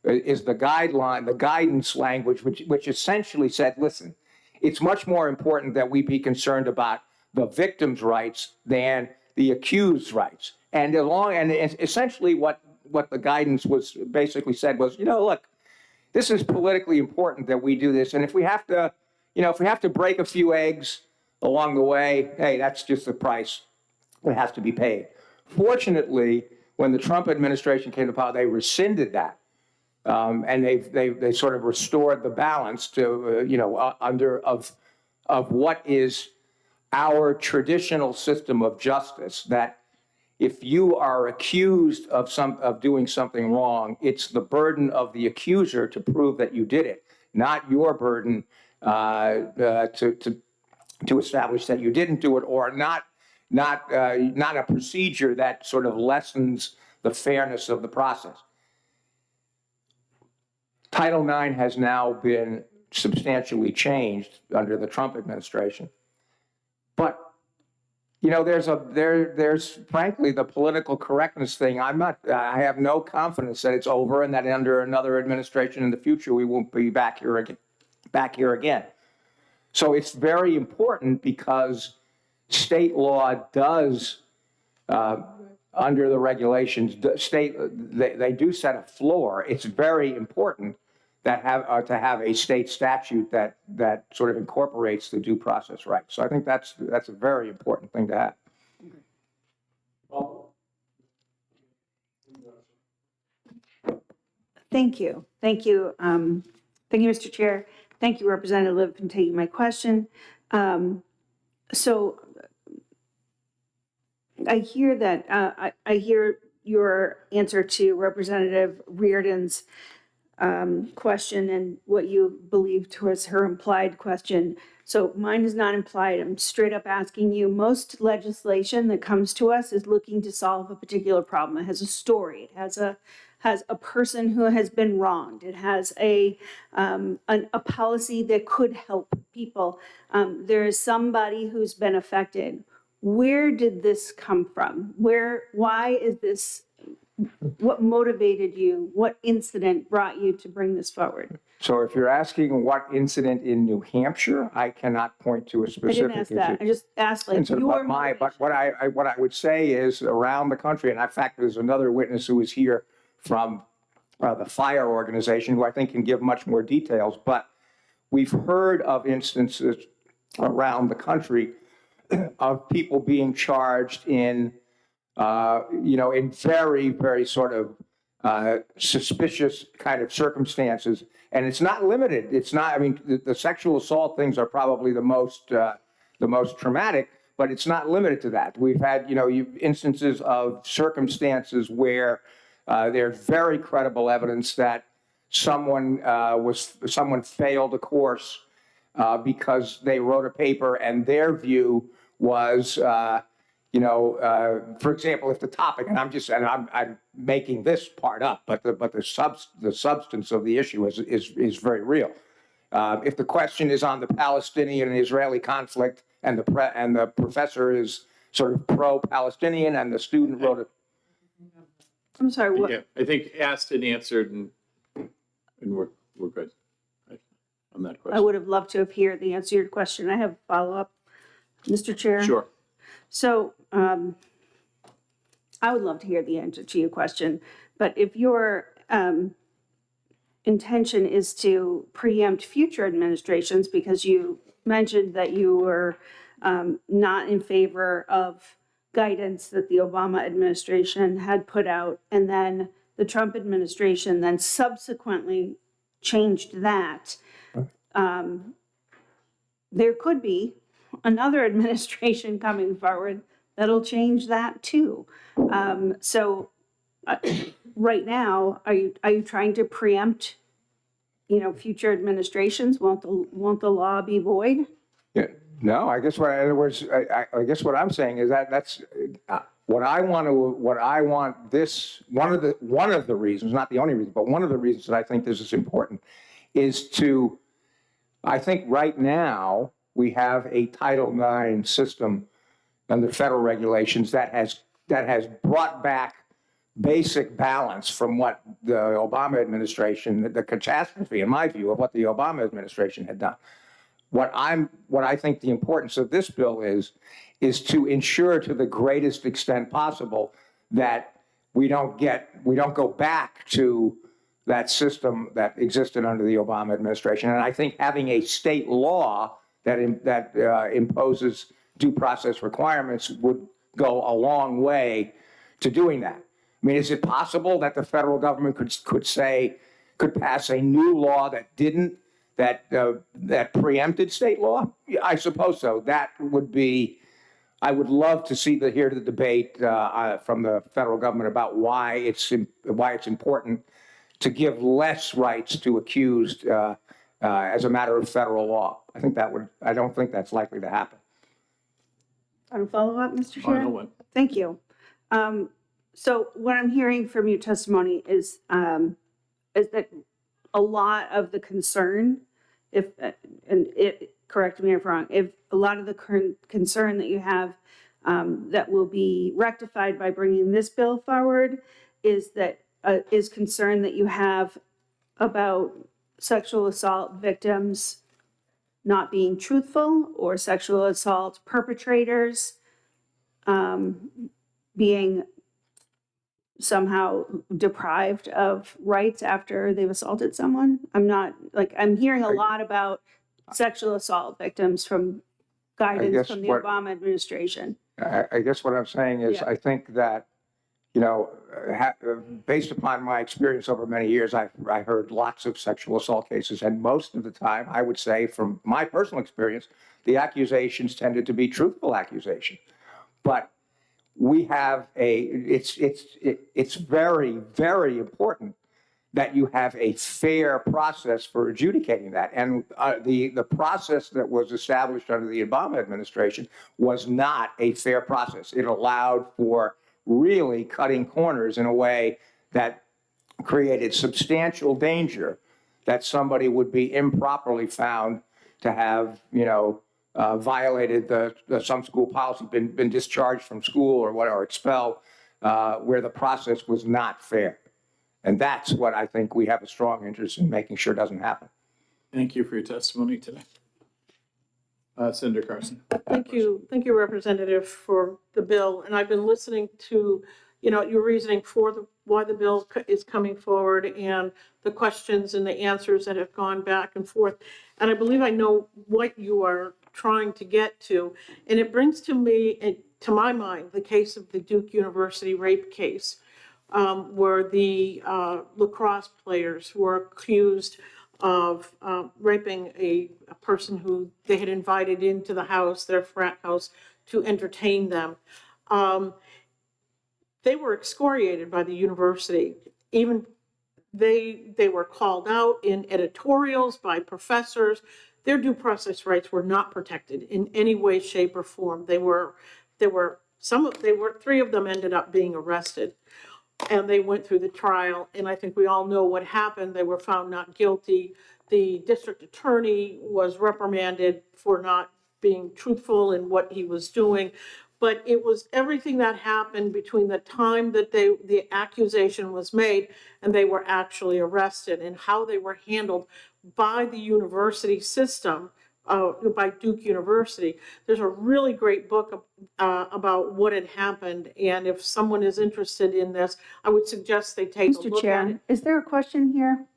guideline, the guidance language, which essentially said, listen, it's much more important that we be concerned about the victim's rights than the accused's rights. And essentially what the guidance was basically said was, look, this is politically important that we do this. And if we have to break a few eggs along the way, hey, that's just the price that has to be paid. Fortunately, when the Trump administration came to power, they rescinded that. And they sort of restored the balance to, of what is our traditional system of justice, that if you are accused of doing something wrong, it's the burden of the accuser to prove that you did it, not your burden to establish that you didn't do it, or not a procedure that sort of lessens the fairness of the process. Title IX has now been substantially changed under the Trump administration. But there's frankly the political correctness thing. I have no confidence that it's over and that under another administration in the future we won't be back here again. So it's very important because state law does, under the regulations, they do set a floor. It's very important that to have a state statute that sort of incorporates the due process rights. So I think that's a very important thing to have. Thank you. Thank you. Thank you, Mr. Chair. Thank you, Representative Liv, for taking my question. So I hear that, I hear your answer to Representative Reardon's question and what you believe was her implied question. So mine is not implied. I'm straight up asking you. Most legislation that comes to us is looking to solve a particular problem. It has a story. It has a person who has been wronged. It has a policy that could help people. There is somebody who's been affected. Where did this come from? Why is this? What motivated you? What incident brought you to bring this forward? So if you're asking what incident in New Hampshire, I cannot point to a specific. I didn't ask that. I just asked like your motivation. But what I would say is around the country, and in fact, there's another witness who was here from the fire organization who I think can give much more details. But we've heard of instances around the country of people being charged in very, very sort of suspicious kind of circumstances. And it's not limited. It's not, I mean, the sexual assault things are probably the most traumatic, but it's not limited to that. We've had, instances of circumstances where there's very credible evidence that someone failed a course because they wrote a paper and their view was, for example, if the topic, and I'm making this part up, but the substance of the issue is very real. If the question is on the Palestinian and Israeli conflict, and the professor is sort of pro-Palestinian, and the student wrote it. I'm sorry. What? Yeah, I think asked and answered, and we're good on that question. I would have loved to have heard the answer to your question. I have a follow-up, Mr. Chair. Sure. So I would love to hear the answer to your question, but if your intention is to preempt future administrations, because you mentioned that you were not in favor of guidance that the Obama administration had put out, and then the Trump administration then subsequently changed that, there could be another administration coming forward that'll change that too. So right now, are you trying to preempt future administrations? Won't the law be void? Yeah, no, I guess what, in other words, I guess what I'm saying is that that's what I want this, one of the reasons, not the only reason, but one of the reasons that I think this is important is to, I think right now we have a Title IX system under federal regulations that has brought back basic balance from what the Obama administration, the catastrophe, in my view, of what the Obama administration had done. What I think the importance of this bill is to ensure to the greatest extent possible that we don't go back to that system that existed under the Obama administration. And I think having a state law that imposes due process requirements would go a long way to doing that. I mean, is it possible that the federal government could pass a new law that preempted state law? Yeah, I suppose so. That would be, I would love to hear the debate from the federal government about why it's important to give less rights to accused as a matter of federal law. I don't think that's likely to happen. Want to follow up, Mr. Chair? Final one. Thank you. So what I'm hearing from your testimony is that a lot of the concern, correct me if I'm wrong, if a lot of the current concern that you have that will be rectified by bringing this bill forward is concern that you have about sexual assault victims not being truthful, or sexual assault perpetrators being somehow deprived of rights after they've assaulted someone. I'm hearing a lot about sexual assault victims from guidance from the Obama administration. I guess what I'm saying is, I think that, based upon my experience over many years, I heard lots of sexual assault cases, and most of the time, I would say from my personal experience, the accusations tended to be truthful accusations. But we have it's very, very important that you have a fair process for adjudicating that. And the process that was established under the Obama administration was not a fair process. It allowed for really cutting corners in a way that created substantial danger that somebody would be improperly found to have, violated some school policy, been discharged from school or whatever, expelled, where the process was not fair. And that's what I think we have a strong interest in making sure doesn't happen. Thank you for your testimony today. Senator Carson. Thank you, Representative, for the bill. And I've been listening to, your reasoning for why the bill is coming forward and the questions and the answers that have gone back and forth. And I believe I know what you are trying to get to. And it brings to my mind, the case of the Duke University rape case, where the lacrosse players were accused of raping a person who they had invited into the house, their frat house, to entertain them. They were excoriated by the university. Even they were called out in editorials by professors. Their due process rights were not protected in any way, shape, or form. Three of them ended up being arrested. And they went through the trial, and I think we all know what happened. They were found not guilty. The district attorney was reprimanded for not being truthful in what he was doing. But it was everything that happened between the time that the accusation was made and they were actually arrested, and how they were handled by the university system, by Duke University. There's a really great book about what had happened, and if someone is interested in this, I would suggest they take a look at it. Is there a question here?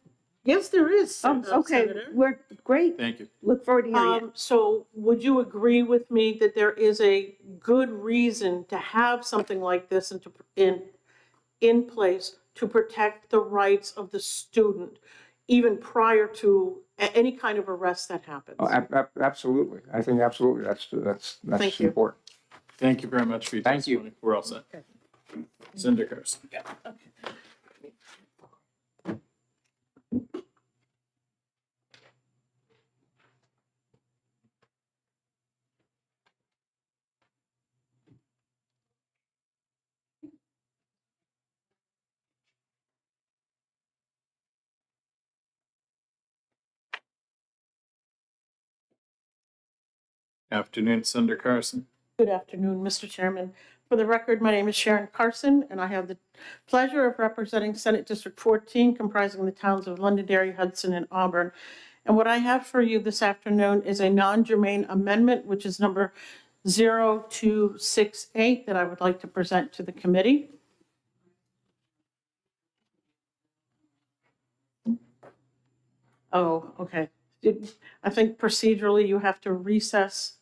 Yes, there is. Okay, Senator. we're great. Thank you. Look forward to hearing it. So would you agree with me that there is a good reason to have something like this in place to protect the rights of the student, even prior to any kind of arrest that happens? Oh, absolutely. I think absolutely that's Thank you. important. Thank you very much for your Thank you. testimony. We're all set. Senator Carson. Afternoon, Senator Carson. Good afternoon, Mr. Chairman. For the record, my name is Sharon Carson, and I have the pleasure of representing Senate District 14, comprising the towns of Londonderry, Hudson, and Auburn. And what I have for you this afternoon is a non-germane amendment, which is number 0268, that I would like to present to the committee. Oh, okay. I think procedurally you have to recess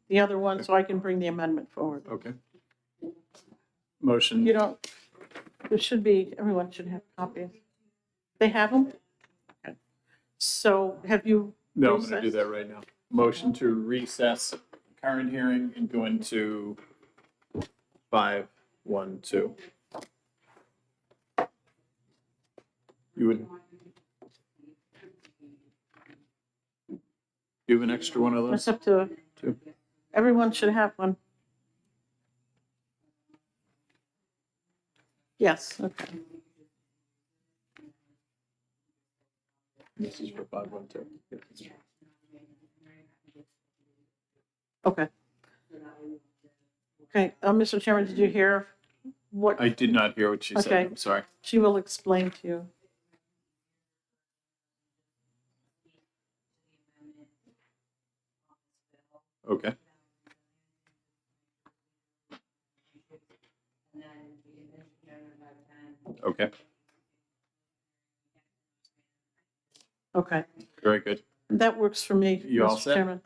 the other one so I can bring the amendment forward. Okay. Motion. You don't, there should be, everyone should have copies. They have them? Okay. So have you? No, I'm going to do recessed? that right now. Motion to recess current hearing and go into 512. You would. You have an extra one of That's those? up to, Two. everyone should have one. Yes, okay. This is for 512. Okay. Okay, Mr. Chairman, did you hear what? I did not hear what she said. Okay. I'm sorry. She will explain to you. Okay. Okay, Okay, very good. that works for me, You all Mr. set? Chairman.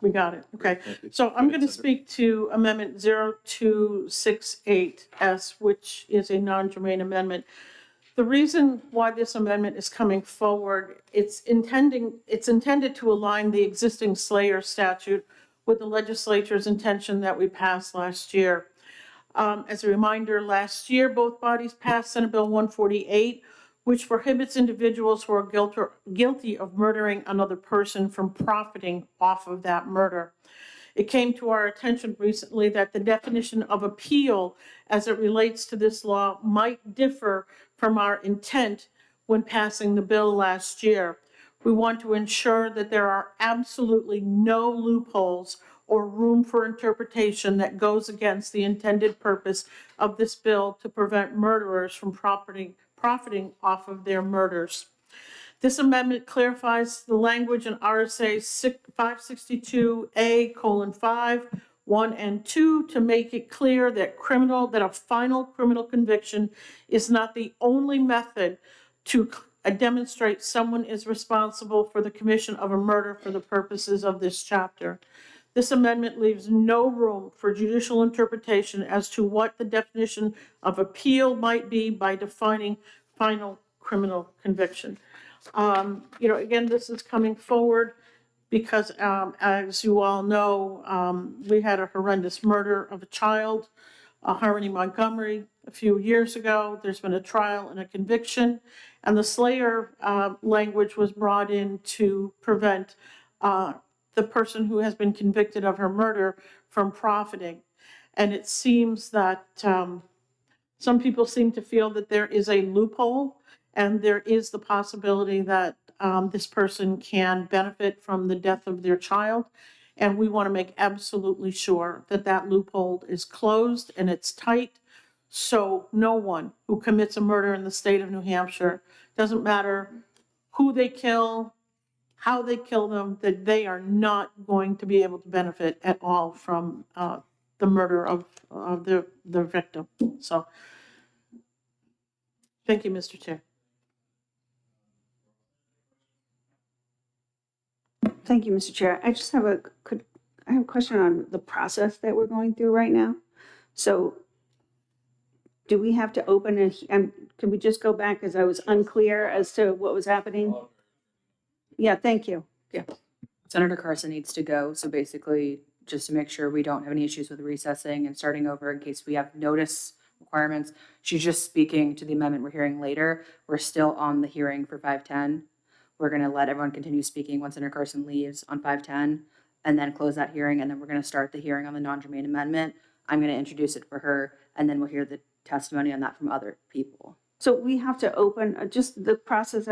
We got it, okay. Thank you. So I'm Go ahead, going to Senator. speak to Amendment 0268S, which is a non-germane amendment. The reason why this amendment is coming forward, it's intended to align the existing Slayer statute with the legislature's intention that we passed last year. As a reminder, last year, both bodies passed Senate Bill 148, which prohibits individuals who are guilty of murdering another person from profiting off of that murder. It came to our attention recently that the definition of appeal as it relates to this law might differ from our intent when passing the bill last year. We want to ensure that there are absolutely no loopholes or room for interpretation that goes against the intended purpose of this bill to prevent murderers from profiting off of their murders. This amendment clarifies the language in RSA 562A:5, 1 and 2 to make it clear that a final criminal conviction is not the only method to demonstrate someone is responsible for the commission of a murder for the purposes of this chapter. This amendment leaves no room for judicial interpretation as to what the definition of appeal might be by defining final criminal conviction. Again, this is coming forward because, as you all know, we had a horrendous murder of a child, Harmony Montgomery, a few years ago. There's been a trial and a conviction, and the Slayer language was brought in to prevent the person who has been convicted of her murder from profiting. And it seems that some people seem to feel that there is a loophole and there is the possibility that this person can benefit from the death of their child. And we want to make absolutely sure that that loophole is closed and it's tight. So no one who commits a murder in the state of New Hampshire, doesn't matter who they kill, how they kill them, that they are not going to be able to benefit at all from the murder of the victim. So, thank you, Mr. Chair. Thank you, Mr. Chair. I just have a question on the process that we're going through right now. So do we have to open can we just go back because I was unclear as to what was happening? Yeah, thank you. Yeah. Senator Carson needs to go. So basically, just to make sure we don't have any issues with recessing and starting over in case we have notice requirements. She's just speaking to the amendment we're hearing later. We're still on the hearing for 510. We're going to let everyone continue speaking once Senator Carson leaves on 510 and then close that hearing. And then we're going to start the hearing on the non-germane amendment. I'm going to introduce it for her and then we'll hear the testimony on that from other people. So we have to open, just the process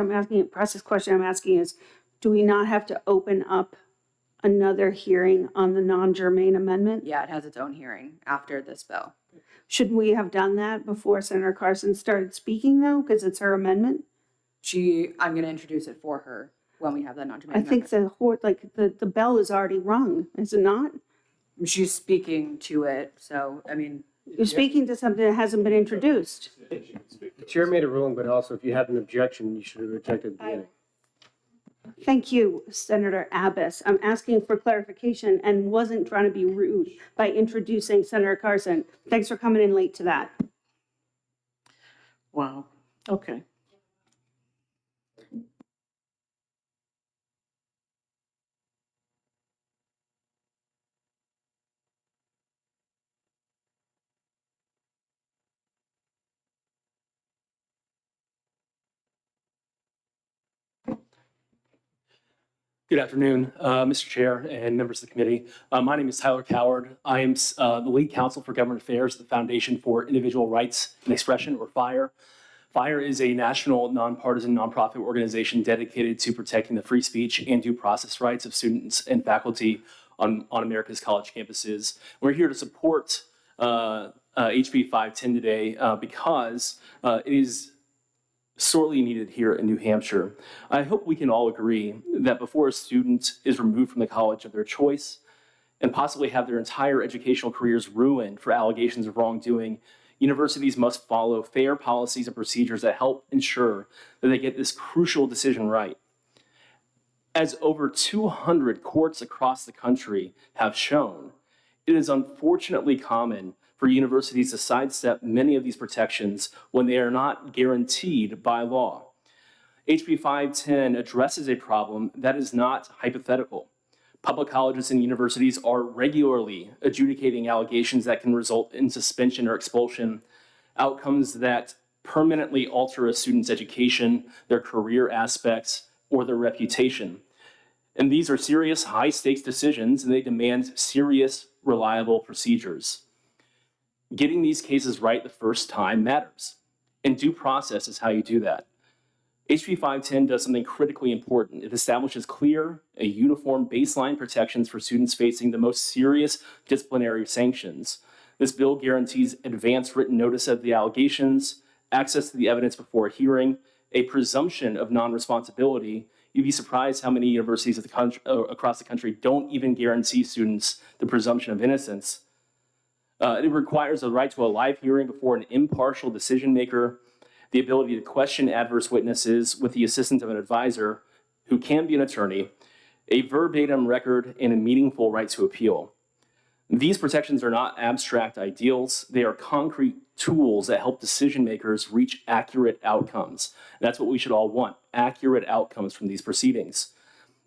question I'm asking is, do we not have to open up another hearing on the non-germane amendment? Yeah, it has its own hearing after this bill. Shouldn't we have done that before Senator Carson started speaking, though, because it's her amendment? I'm going to introduce it for her when we have that non-germane I think the bell is already rung, is it not? She's speaking to it, so, I mean. You're speaking to something that hasn't been introduced. The chair made a ruling, but also if you had an objection, you should have objected at the beginning. Thank you, Senator Abbas. I'm asking for clarification and wasn't trying to be rude by introducing Senator Carson. Thanks for coming in late to that. Wow, okay. Good afternoon, Mr. Chair and members of the committee. My name is Tyler Coward. I am the lead counsel for government affairs at the Foundation for Individual Rights and Expression, or FIRE. FIRE is a national nonpartisan nonprofit organization dedicated to protecting the free speech and due process rights of students and faculty on America's college campuses. We're here to support HB 510 today because it is sorely needed here in New Hampshire. I hope we can all agree that before a student is removed from the college of their choice and possibly have their entire educational careers ruined for allegations of wrongdoing, universities must follow fair policies and procedures that help ensure that they get this crucial decision right. As over 200 courts across the country have shown, it is unfortunately common for universities to sidestep many of these protections when they are not guaranteed by law. HB 510 addresses a problem that is not hypothetical. Public colleges and universities are regularly adjudicating allegations that can result in suspension or expulsion, outcomes that permanently alter a student's education, their career aspects, or their reputation. And these are serious, high-stakes decisions, and they demand serious, reliable procedures. Getting these cases right the first time matters, and due process is how you do that. HB 510 does something critically important. It establishes clear, uniform baseline protections for students facing the most serious disciplinary sanctions. This bill guarantees advance written notice of the allegations, access to the evidence before a hearing, a presumption of non-responsibility. You'd be surprised how many universities across the country don't even guarantee students the presumption of innocence. It requires a right to a live hearing before an impartial decision maker, the ability to question adverse witnesses with the assistance of an advisor who can be an attorney, a verbatim record, and a meaningful right to appeal. These protections are not abstract ideals. They are concrete tools that help decision makers reach accurate outcomes. And that's what we should all want, accurate outcomes from these proceedings.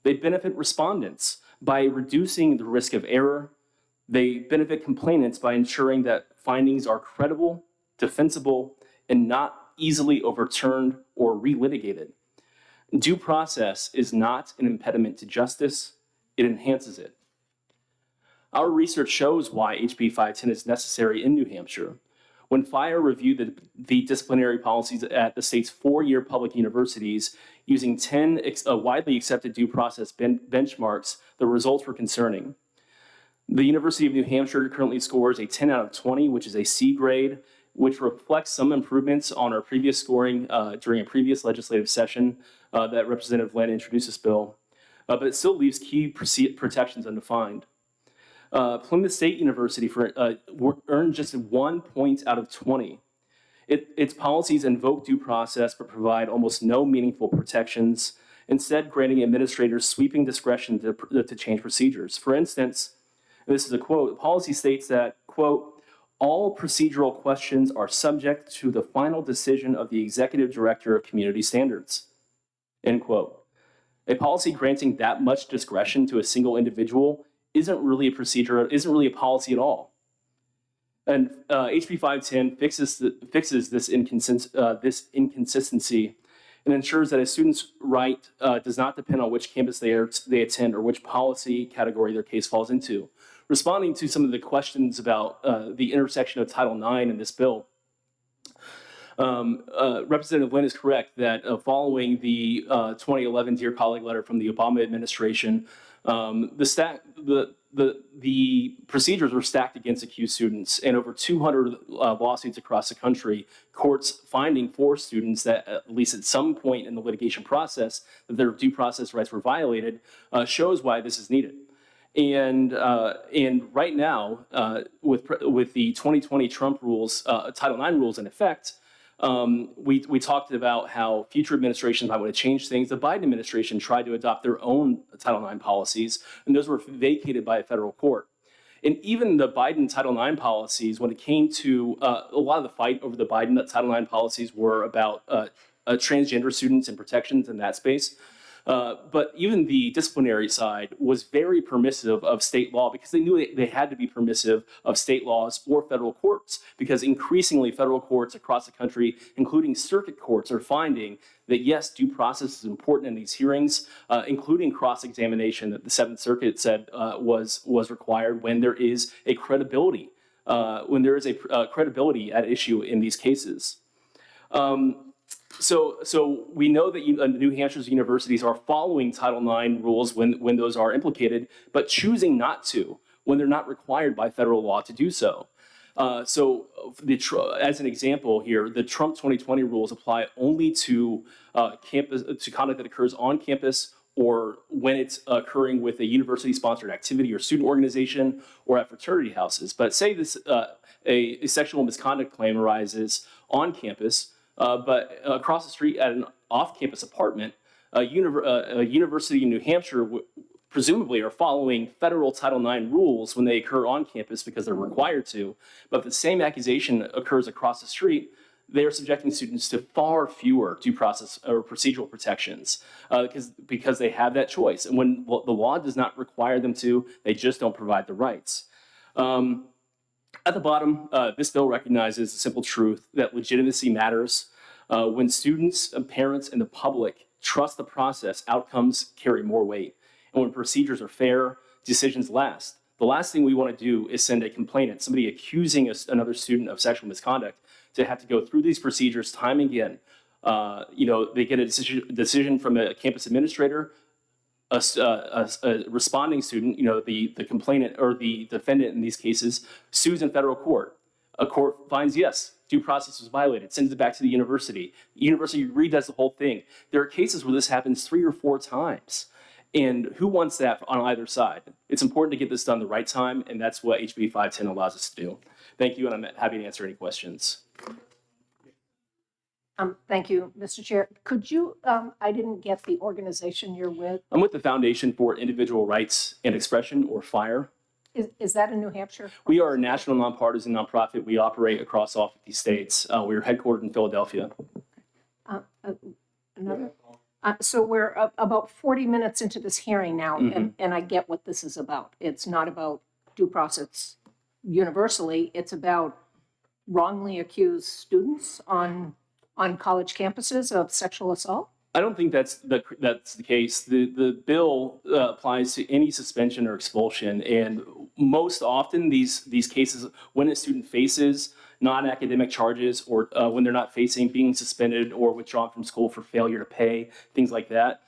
They benefit respondents by reducing the risk of error. They benefit complainants by ensuring that findings are credible, defensible, and not easily overturned or relitigated. Due process is not an impediment to justice, it enhances it. Our research shows why HB 510 is necessary in New Hampshire. When FIRE reviewed the disciplinary policies at the state's 4-year public universities using 10 widely accepted due process benchmarks, the results were concerning. The University of New Hampshire currently scores a 10 out of 20, which is a C grade, which reflects some improvements on our previous scoring during a previous legislative session that Representative Lynn introduced this bill, but it still leaves key protections undefined. Plymouth State University earned just 1 point out of 20. Its policies invoke due process but provide almost no meaningful protections, instead granting administrators sweeping discretion to change procedures. For instance, this is a quote, the policy states that, quote, all procedural questions are subject to the final decision of the Executive Director of Community Standards, end quote. A policy granting that much discretion to a single individual isn't really a procedure, isn't really a policy at all. And HB 510 fixes this inconsistency and ensures that a student's right does not depend on which campus they attend or which policy category their case falls into. Responding to some of the questions about the intersection of Title IX in this bill, Representative Lynn is correct that following the 2011 Dear Colleague letter from the Obama administration, The procedures were stacked against accused students, and over 200 lawsuits across the country, courts finding for students that at least at some point in the litigation process that their due process rights were violated, shows why this is needed. And right now, with the 2020 Trump rules, Title IX rules in effect, we talked about how future administrations might want to change things. The Biden administration tried to adopt their own Title IX policies, and those were vacated by a federal court. And even the Biden Title IX policies, when it came to a lot of the fight over the Biden Title IX policies were about transgender students and protections in that space. But even the disciplinary side was very permissive of state law because they knew they had to be permissive of state laws or federal courts, because increasingly federal courts across the country, including circuit courts, are finding that yes, due process is important in these hearings, including cross-examination that the Seventh Circuit said was required when there is a credibility, credibility at issue in these cases. So we know that New Hampshire's universities are following Title IX rules when those are implicated, but choosing not to when they're not required by federal law to do so. As an example here, the Trump 2020 rules apply only to conduct that occurs on campus or when it's occurring with a university-sponsored activity or student organization or at fraternity houses. But say this a sexual misconduct claim arises on campus, but across the street at an off-campus apartment, a university in New Hampshire presumably are following federal Title IX rules when they occur on campus because they're required to. But if the same accusation occurs across the street, they are subjecting students to far fewer due process or procedural protections because they have that choice. And when the law does not require them to, they just don't provide the rights. At the bottom, this bill recognizes the simple truth that legitimacy matters. When students, parents, and the public trust the process, outcomes carry more weight. And when procedures are fair, decisions last. The last thing we want to do is send a complainant, somebody accusing another student of sexual misconduct, to have to go through these procedures time and again. They get a decision from a campus administrator, a responding student, the complainant or the defendant in these cases, sues in federal court. A court finds, yes, due process was violated, sends it back to the university. The university redoes the whole thing. There are cases where this happens 3 or 4 times. And who wants that on either side? It's important to get this done the right time, and that's what HB 510 allows us to do. Thank you, and I'm happy to answer any questions. Thank you, Mr. Chair. Could you, I didn't get the organization you're with. I'm with the Foundation for Individual Rights and Expression, or FIRE. Is that in New Hampshire? We are a national nonpartisan nonprofit. We operate across all 50 states. We're headquartered in Philadelphia. Another? So we're about 40 minutes into this hearing now, and I get what this is about. It's not about due process universally. It's about wrongly accused students on college campuses of sexual assault. I don't think that's the case. The bill applies to any suspension or expulsion, and most often these cases, when a student faces non-academic charges or when they're not facing being suspended or withdrawn from school for failure to pay, things like that,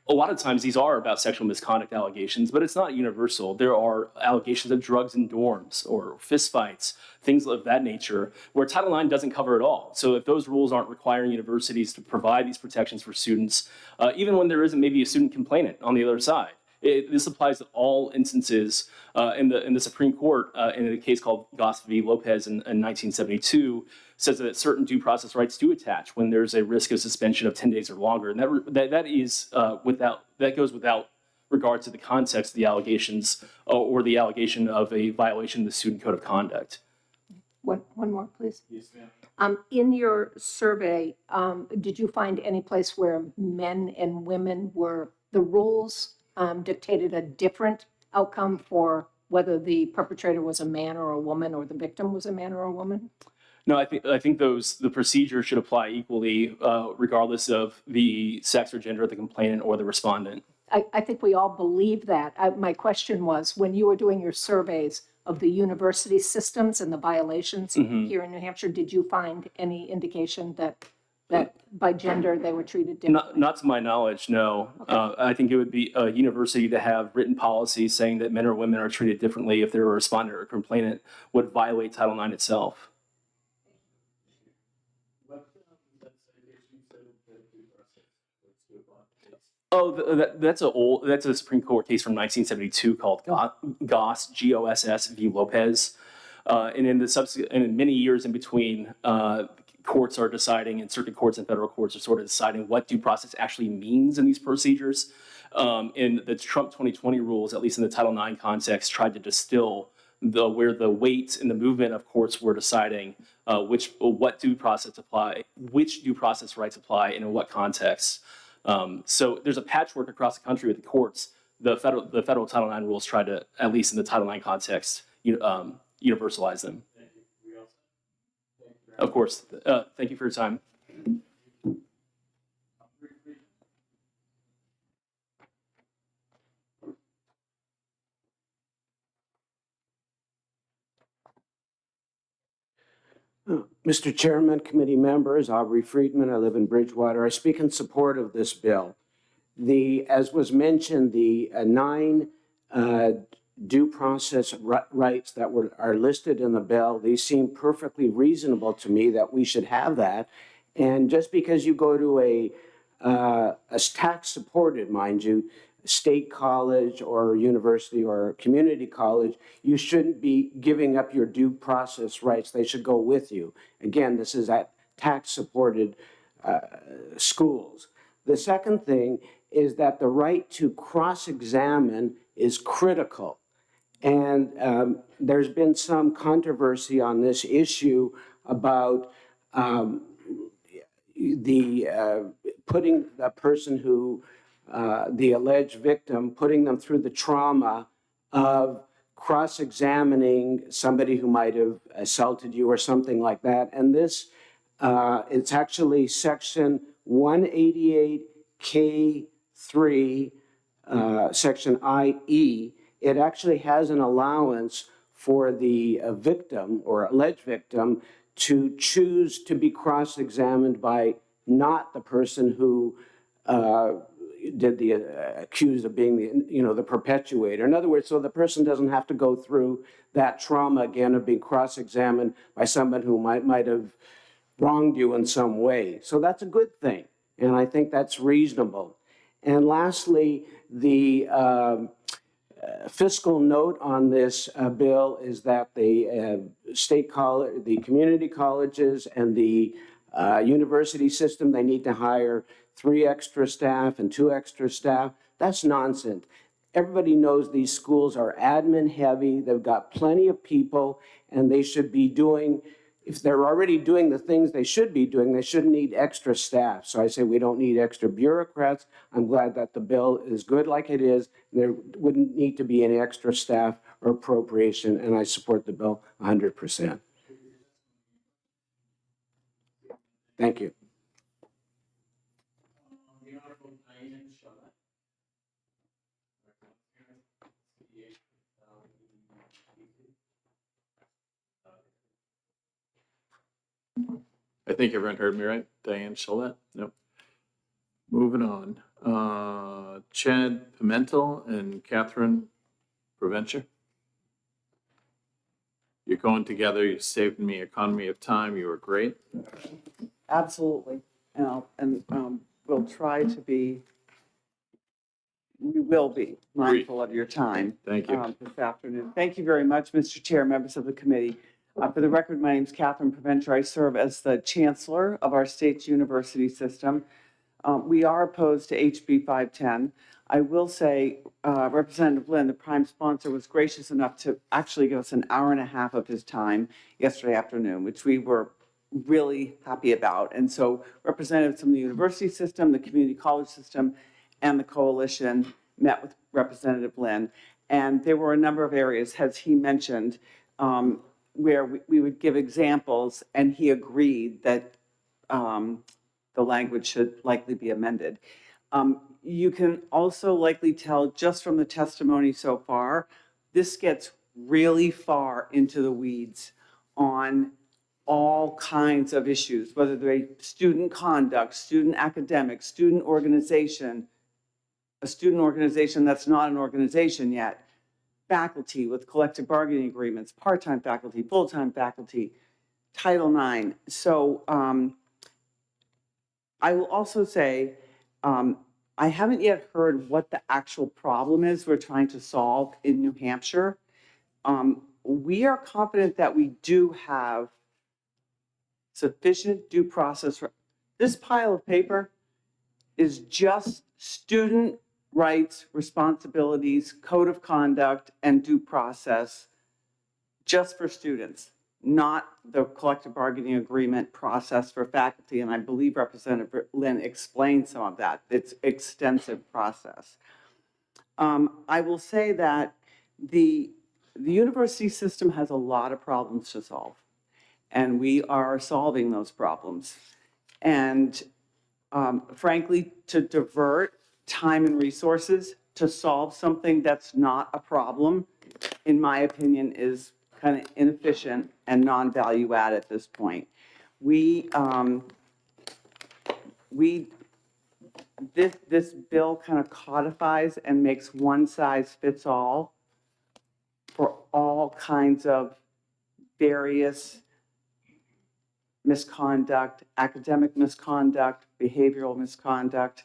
a lot of times these are about sexual misconduct allegations, but it's not universal. There are allegations of drugs in dorms or fistfights, things of that nature, where Title IX doesn't cover it all. So if those rules aren't requiring universities to provide these protections for students, even when there isn't maybe a student complainant on the other side, this applies to all instances. In the Supreme Court, in a case called Goss v. Lopez in 1972, says that certain due process rights do attach when there's a risk of suspension of 10 days or longer, and that goes without regard to the context of the allegations or the allegation of a violation of the student code of conduct. One more, please. Yes, ma'am. In your survey, did you find any place where men and women the rules dictated a different outcome for whether the perpetrator was a man or a woman or the victim was a man or a woman? No, I think the procedure should apply equally, regardless of the sex or gender of the complainant or the respondent. I think we all believe that. My question was, when you were doing your surveys of the university systems and the violations here in New Hampshire, did you find any indication that by gender they were treated differently? Not to my knowledge, no. I think it would be a university to have written policies saying that men or women are treated differently if they're a respondent or complainant would violate Title IX itself. Oh, that's a Supreme Court case from 1972 called Goss, G-O-S-S v. Lopez. And in many years in between, courts are deciding, and circuit courts and federal courts are sort of deciding what due process actually means in these procedures. And the Trump 2020 rules, at least in the Title IX context, tried to distill where the weight and the movement of courts were deciding what due process apply, which due process rights apply, and in what context. So there's a patchwork across the country with the courts. The federal Title IX rules try to, at least in the Title IX context, universalize them. Of course. Thank you for your time. Mr. Chairman, committee members, Aubrey Friedman, I live in Bridgewater. I speak in support of this bill. As was mentioned, the 9 due process rights that are listed in the bill, these seem perfectly reasonable to me that we should have that. And just because you go to a tax-supported, mind you, state college or university or community college, you shouldn't be giving up your due process rights. They should go with you. Again, this is at tax-supported schools. The second thing is that the right to cross-examine is critical. And there's been some controversy on this issue about putting the person who, the alleged victim, putting them through the trauma of cross-examining somebody who might have assaulted you or something like that. And this, it's actually section 188K3, section IE. It actually has an allowance for the victim or alleged victim to choose to be cross-examined by not the person who did the accused of being the perpetuator. In other words, so the person doesn't have to go through that trauma again of being cross-examined by someone who might have wronged you in some way. So that's a good thing, and I think that's reasonable. And lastly, the fiscal note on this bill is that the state college, the community colleges, and the university system, they need to hire 3 extra staff and 2 extra staff. That's nonsense. Everybody knows these schools are admin heavy. They've got plenty of people, and they should be doing, if they're already doing the things they should be doing, they shouldn't need extra staff. So I say we don't need extra bureaucrats. I'm glad that the bill is good like it is. There wouldn't need to be any extra staff or appropriation, and I support the bill 100%. Thank you. I think everyone heard me right. Diane Chalette? Nope. Moving on. Chad Pimentel and Catherine Provencher. You're going together. You saved me economy of time. You were great. Absolutely. And we'll try to be, we will be mindful of your time. Thank you. This afternoon. Thank you very much, Mr. Chair, members of the committee. For the record, my name is Catherine Provencher. I serve as the chancellor of our state's university system. We are opposed to HB 510. I will say Representative Lynn, the prime sponsor, was gracious enough to actually give us an hour and a half of his time yesterday afternoon, which we were really happy about. And so representatives from the university system, the community college system, and the coalition met with Representative Lynn. And there were a number of areas, as he mentioned, where we would give examples, and he agreed that the language should likely be amended. You can also likely tell just from the testimony so far, this gets really far into the weeds on all kinds of issues, whether they're student conduct, student academics, student organization, a student organization that's not an organization yet, faculty with collective bargaining agreements, part-time faculty, full-time faculty, Title IX. So I will also say, I haven't yet heard what the actual problem is we're trying to solve in New Hampshire. We are confident that we do have sufficient due process. This pile of paper is just student rights, responsibilities, code of conduct, and due process just for students, not the collective bargaining agreement process for faculty. And I believe Representative Lynn explained some of that. It's extensive process. I will say that the university system has a lot of problems to solve, and we are solving those problems. And frankly, to divert time and resources to solve something that's not a problem, in my opinion, is kind of inefficient and non-value add at this point. This bill kind of codifies and makes one size fits all for all kinds of various misconduct, academic misconduct, behavioral misconduct.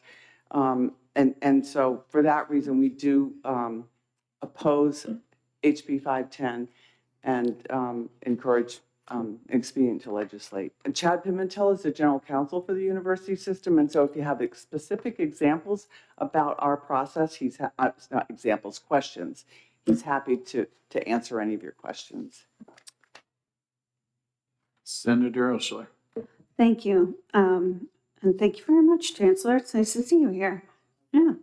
And so for that reason, we do oppose HB 510 and encourage expedient to legislate. And Chad Pimentel is the general counsel for the university system. And so if you have specific examples about our process, not examples, questions, he's happy to answer any of your questions. Senator Oshler. Thank you. And thank you very much, Chancellor. It's nice to see you here. Yeah.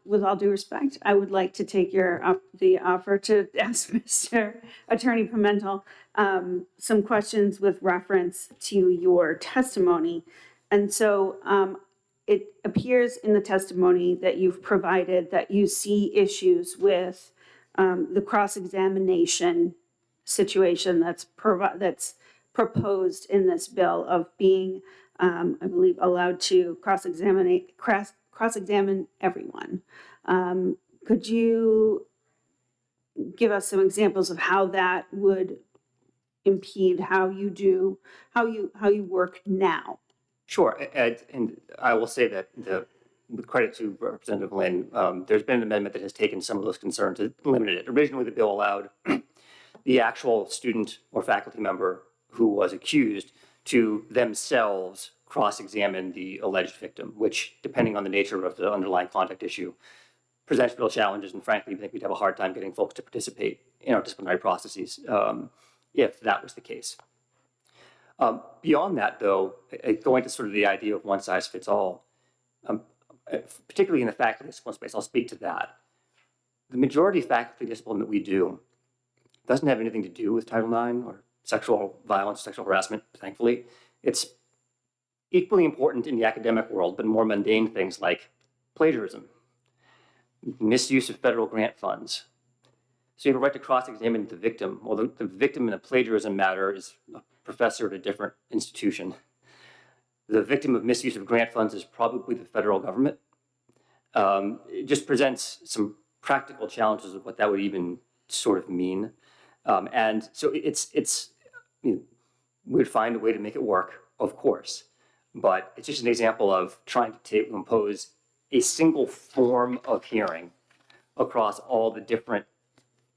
With all due respect, I would like to take the offer to ask Mr. Attorney Pimentel some questions with reference to your testimony. And so it appears in the testimony that you've provided that you see issues with the cross-examination situation that's proposed in this bill of being, I believe, allowed to cross-examine everyone. Could you give us some examples of how that would impede how you work now? Sure, and I will say that with credit to Representative Lynn, there's been an amendment that has taken some of those concerns and limited it. Originally, the bill allowed the actual student or faculty member who was accused to themselves cross-examine the alleged victim, which, depending on the nature of the underlying conduct issue, presents real challenges. And frankly, I think we'd have a hard time getting folks to participate in our disciplinary processes if that was the case. Beyond that, though, going to sort of the idea of one size fits all, particularly in the faculty discipline space, I'll speak to that. The majority of faculty discipline that we do doesn't have anything to do with Title IX or sexual violence, sexual harassment, thankfully. It's equally important in the academic world, but more mundane things like plagiarism, misuse of federal grant funds. So you have a right to cross-examine the victim. Well, the victim in a plagiarism matter is a professor at a different institution. The victim of misuse of grant funds is probably the federal government. It just presents some practical challenges of what that would even sort of mean. And so we would find a way to make it work, of course. But it's just an example of trying to impose a single form of hearing across all the different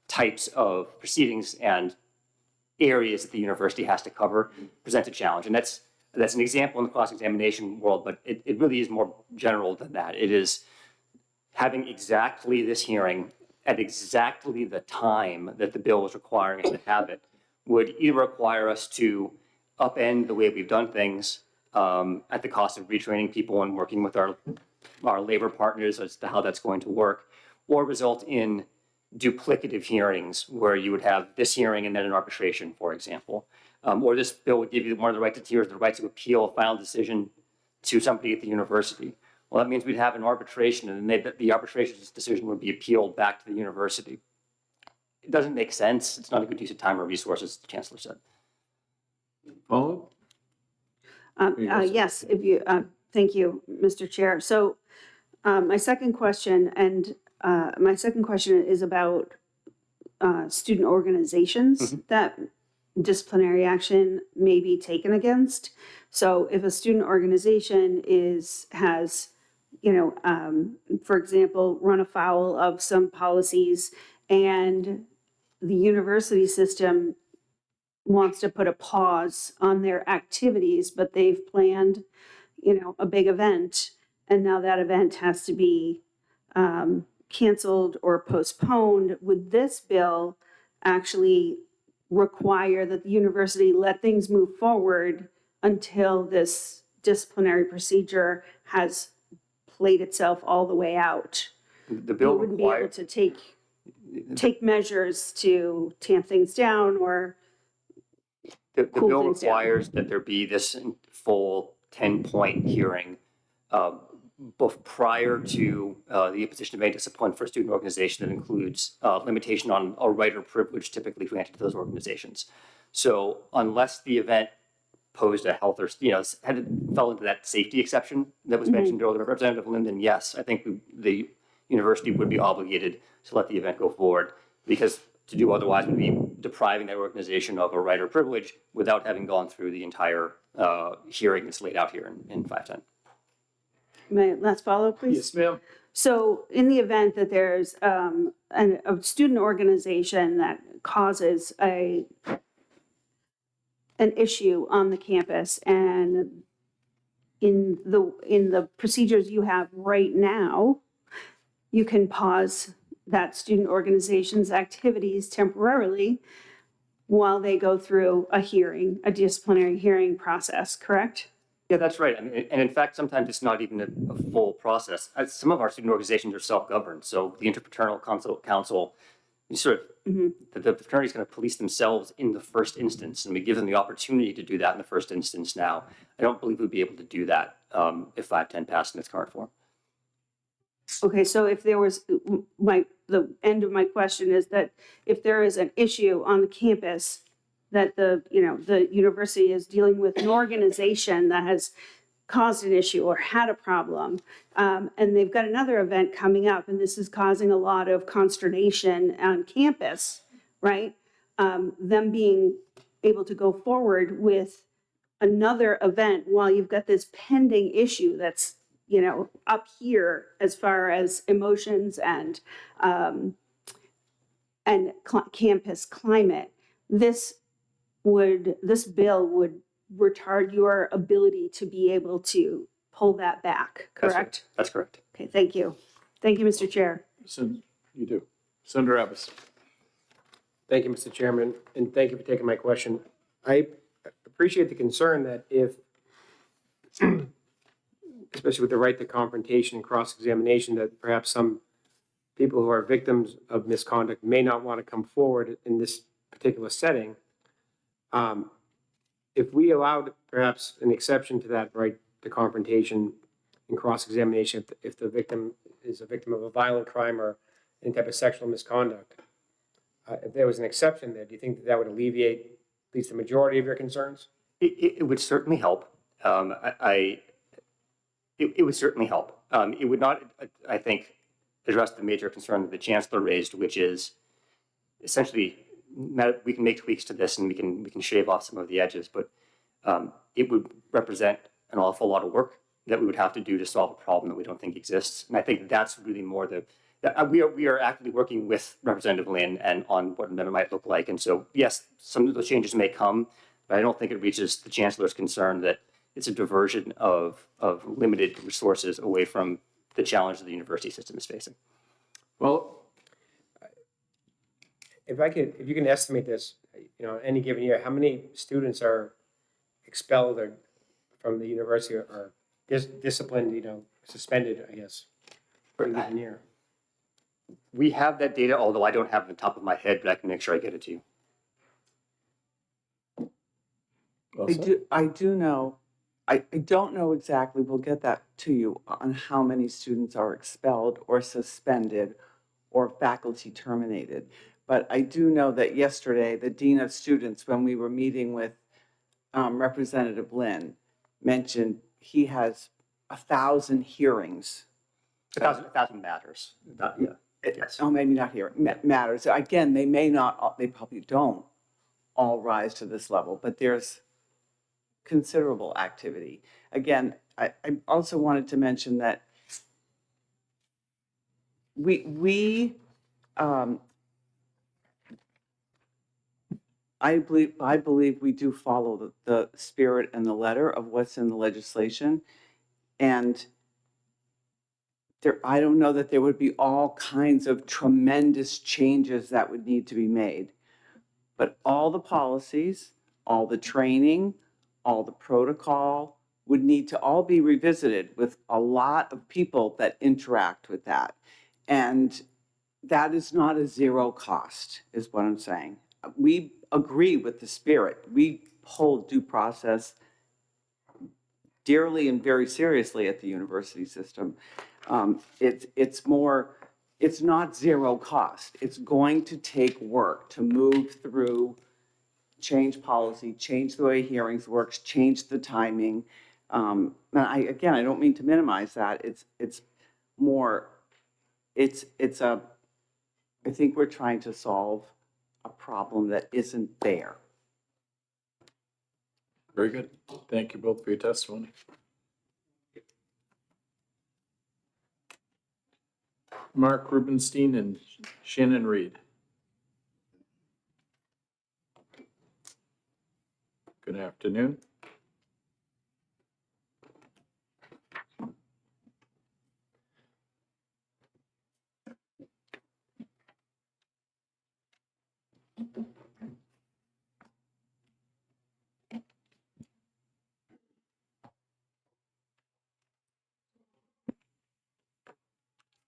types of proceedings and areas that the university has to cover presents a challenge. And that's an example in the cross-examination world, but it really is more general than that. It is having exactly this hearing at exactly the time that the bill is requiring us to have it would either require us to upend the way we've done things at the cost of retraining people and working with our labor partners as to how that's going to work, or result in duplicative hearings where you would have this hearing and then an arbitration, for example. Or this bill would give you one of the right to tiers, the right to appeal a final decision to somebody at the university. Well, that means we'd have an arbitration, and then the arbitration decision would be appealed back to the university. It doesn't make sense. It's not a good use of time or resources, as the chancellor said. Follow? Yes, if you, thank you, Mr. Chair. So my second question is about student organizations that disciplinary action may be taken against. So if a student organization has, for example, run afoul of some policies and the university system wants to put a pause on their activities, but they've planned, a big event, and now that event has to be canceled or postponed, would this bill actually require that the university let things move forward until this disciplinary procedure has played itself all the way out? The bill You wouldn't be able requires, to take measures to tamp things down or the cool bill things down. requires that there be this full 10-point hearing both prior to the imposition of any discipline for a student organization that includes limitation on a right or privilege typically granted to those organizations. So unless the event posed a health or, fell into that safety exception that was mentioned earlier by Representative Linden, yes, I think the university would be obligated to let the event go forward, because to do otherwise would be depriving that organization of a right or privilege without having gone through the entire hearing that's laid out here in 510. May I last follow, please? Yes, ma'am. So in the event that there's a student organization that causes an issue on the campus, and in the procedures you have right now, you can pause that student organization's activities temporarily while they go through a disciplinary hearing process, correct? Yeah, that's right. I mean, and in fact, sometimes it's not even a full process. Some of our student organizations are self-governed. So the Interfraternal Council, the fraternity is going to police themselves in the first instance, and we give them the opportunity to do that in the first instance now. I don't believe we'd be able to do that if 510 passed in its current form. Okay, so if there was, the end of my question is that if there is an issue on the campus that the university is dealing with an organization that has caused an issue or had a problem, and they've got another event coming up, and this is causing a lot of consternation on campus, right? Them being able to go forward with another event while you've got this pending issue that's up here as far as emotions and campus climate. This bill would retard your ability to be able to pull that back, correct? That's correct. Okay, thank you. Thank you, Mr. Chair. So you do. Senator Abbas. Thank you, Mr. Chairman, and thank you for taking my question. I appreciate the concern that if, especially with the right to confrontation and cross-examination, that perhaps some people who are victims of misconduct may not want to come forward in this particular setting. If we allowed perhaps an exception to that right to confrontation and cross-examination, if the victim is a victim of a violent crime or any type of sexual misconduct, if there was an exception there, do you think that would alleviate at least the majority of your concerns? It would certainly help. It would certainly help. It would not, I think, address the major concern that the chancellor raised, which is essentially we can make tweaks to this and we can shave off some of the edges, but it would represent an awful lot of work that we would have to do to solve a problem that we don't think exists. And I think that's really more we are actively working with Representative Lynn and on what an amendment might look like. And so, yes, some of those changes may come, but I don't think it reaches the chancellor's concern that it's a diversion of limited resources away from the challenge that the university system is facing. Well, if you can estimate this, any given year, how many students are expelled or from the university or disciplined, suspended, I guess, for a given year? We have that data, although I don't have it on the top of my head, but I can make sure I get it to you. I do know. I don't know exactly, we'll get that to you, on how many students are expelled or suspended or faculty terminated. But I do know that yesterday, the Dean of Students, when we were meeting with Representative Lynn mentioned he has 1,000 hearings. A thousand matters. Yeah. Yes. Oh, maybe not here, matters. Again, they may not, they probably don't all rise to this level, but there's considerable activity. Again, I also wanted to mention that I believe we do follow the spirit and the letter of what's in the legislation. And I don't know that there would be all kinds of tremendous changes that would need to be made. But all the policies, all the training, all the protocol would need to all be revisited with a lot of people that interact with that. And that is not a zero cost, is what I'm saying. We agree with the spirit. We hold due process dearly and very seriously at the university system. It's not zero cost. It's going to take work to move through, change policy, change the way hearings works, change the timing. And I don't mean to minimize that. I think we're trying to solve a problem that isn't there. Very good. Thank you both for your testimony. Mark Rubenstein and Shannon Reed. Good afternoon.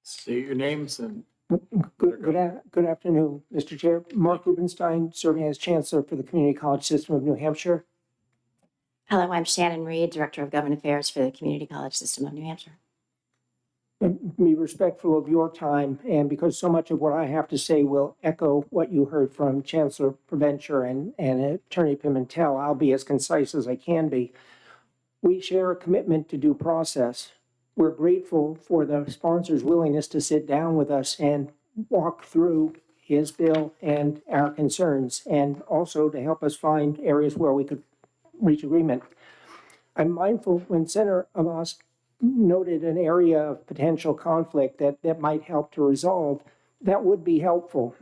State your names and Good afternoon, Mr. Chair. Mark Rubenstein, serving as Chancellor for the Community College System of New Hampshire. Hello, I'm Shannon Reed, Director of Government Affairs for the Community College System of New Hampshire. And be respectful of your time, and because so much of what I have to say will echo what you heard from Chancellor Provencher and Attorney Pimentel, I'll be as concise as I can be. We share a commitment to due process. We're grateful for the sponsor's willingness to sit down with us and walk through his bill and our concerns, and also to help us find areas where we could reach agreement. I'm mindful when Senator Amos noted an area of potential conflict that might help to resolve, that would be helpful.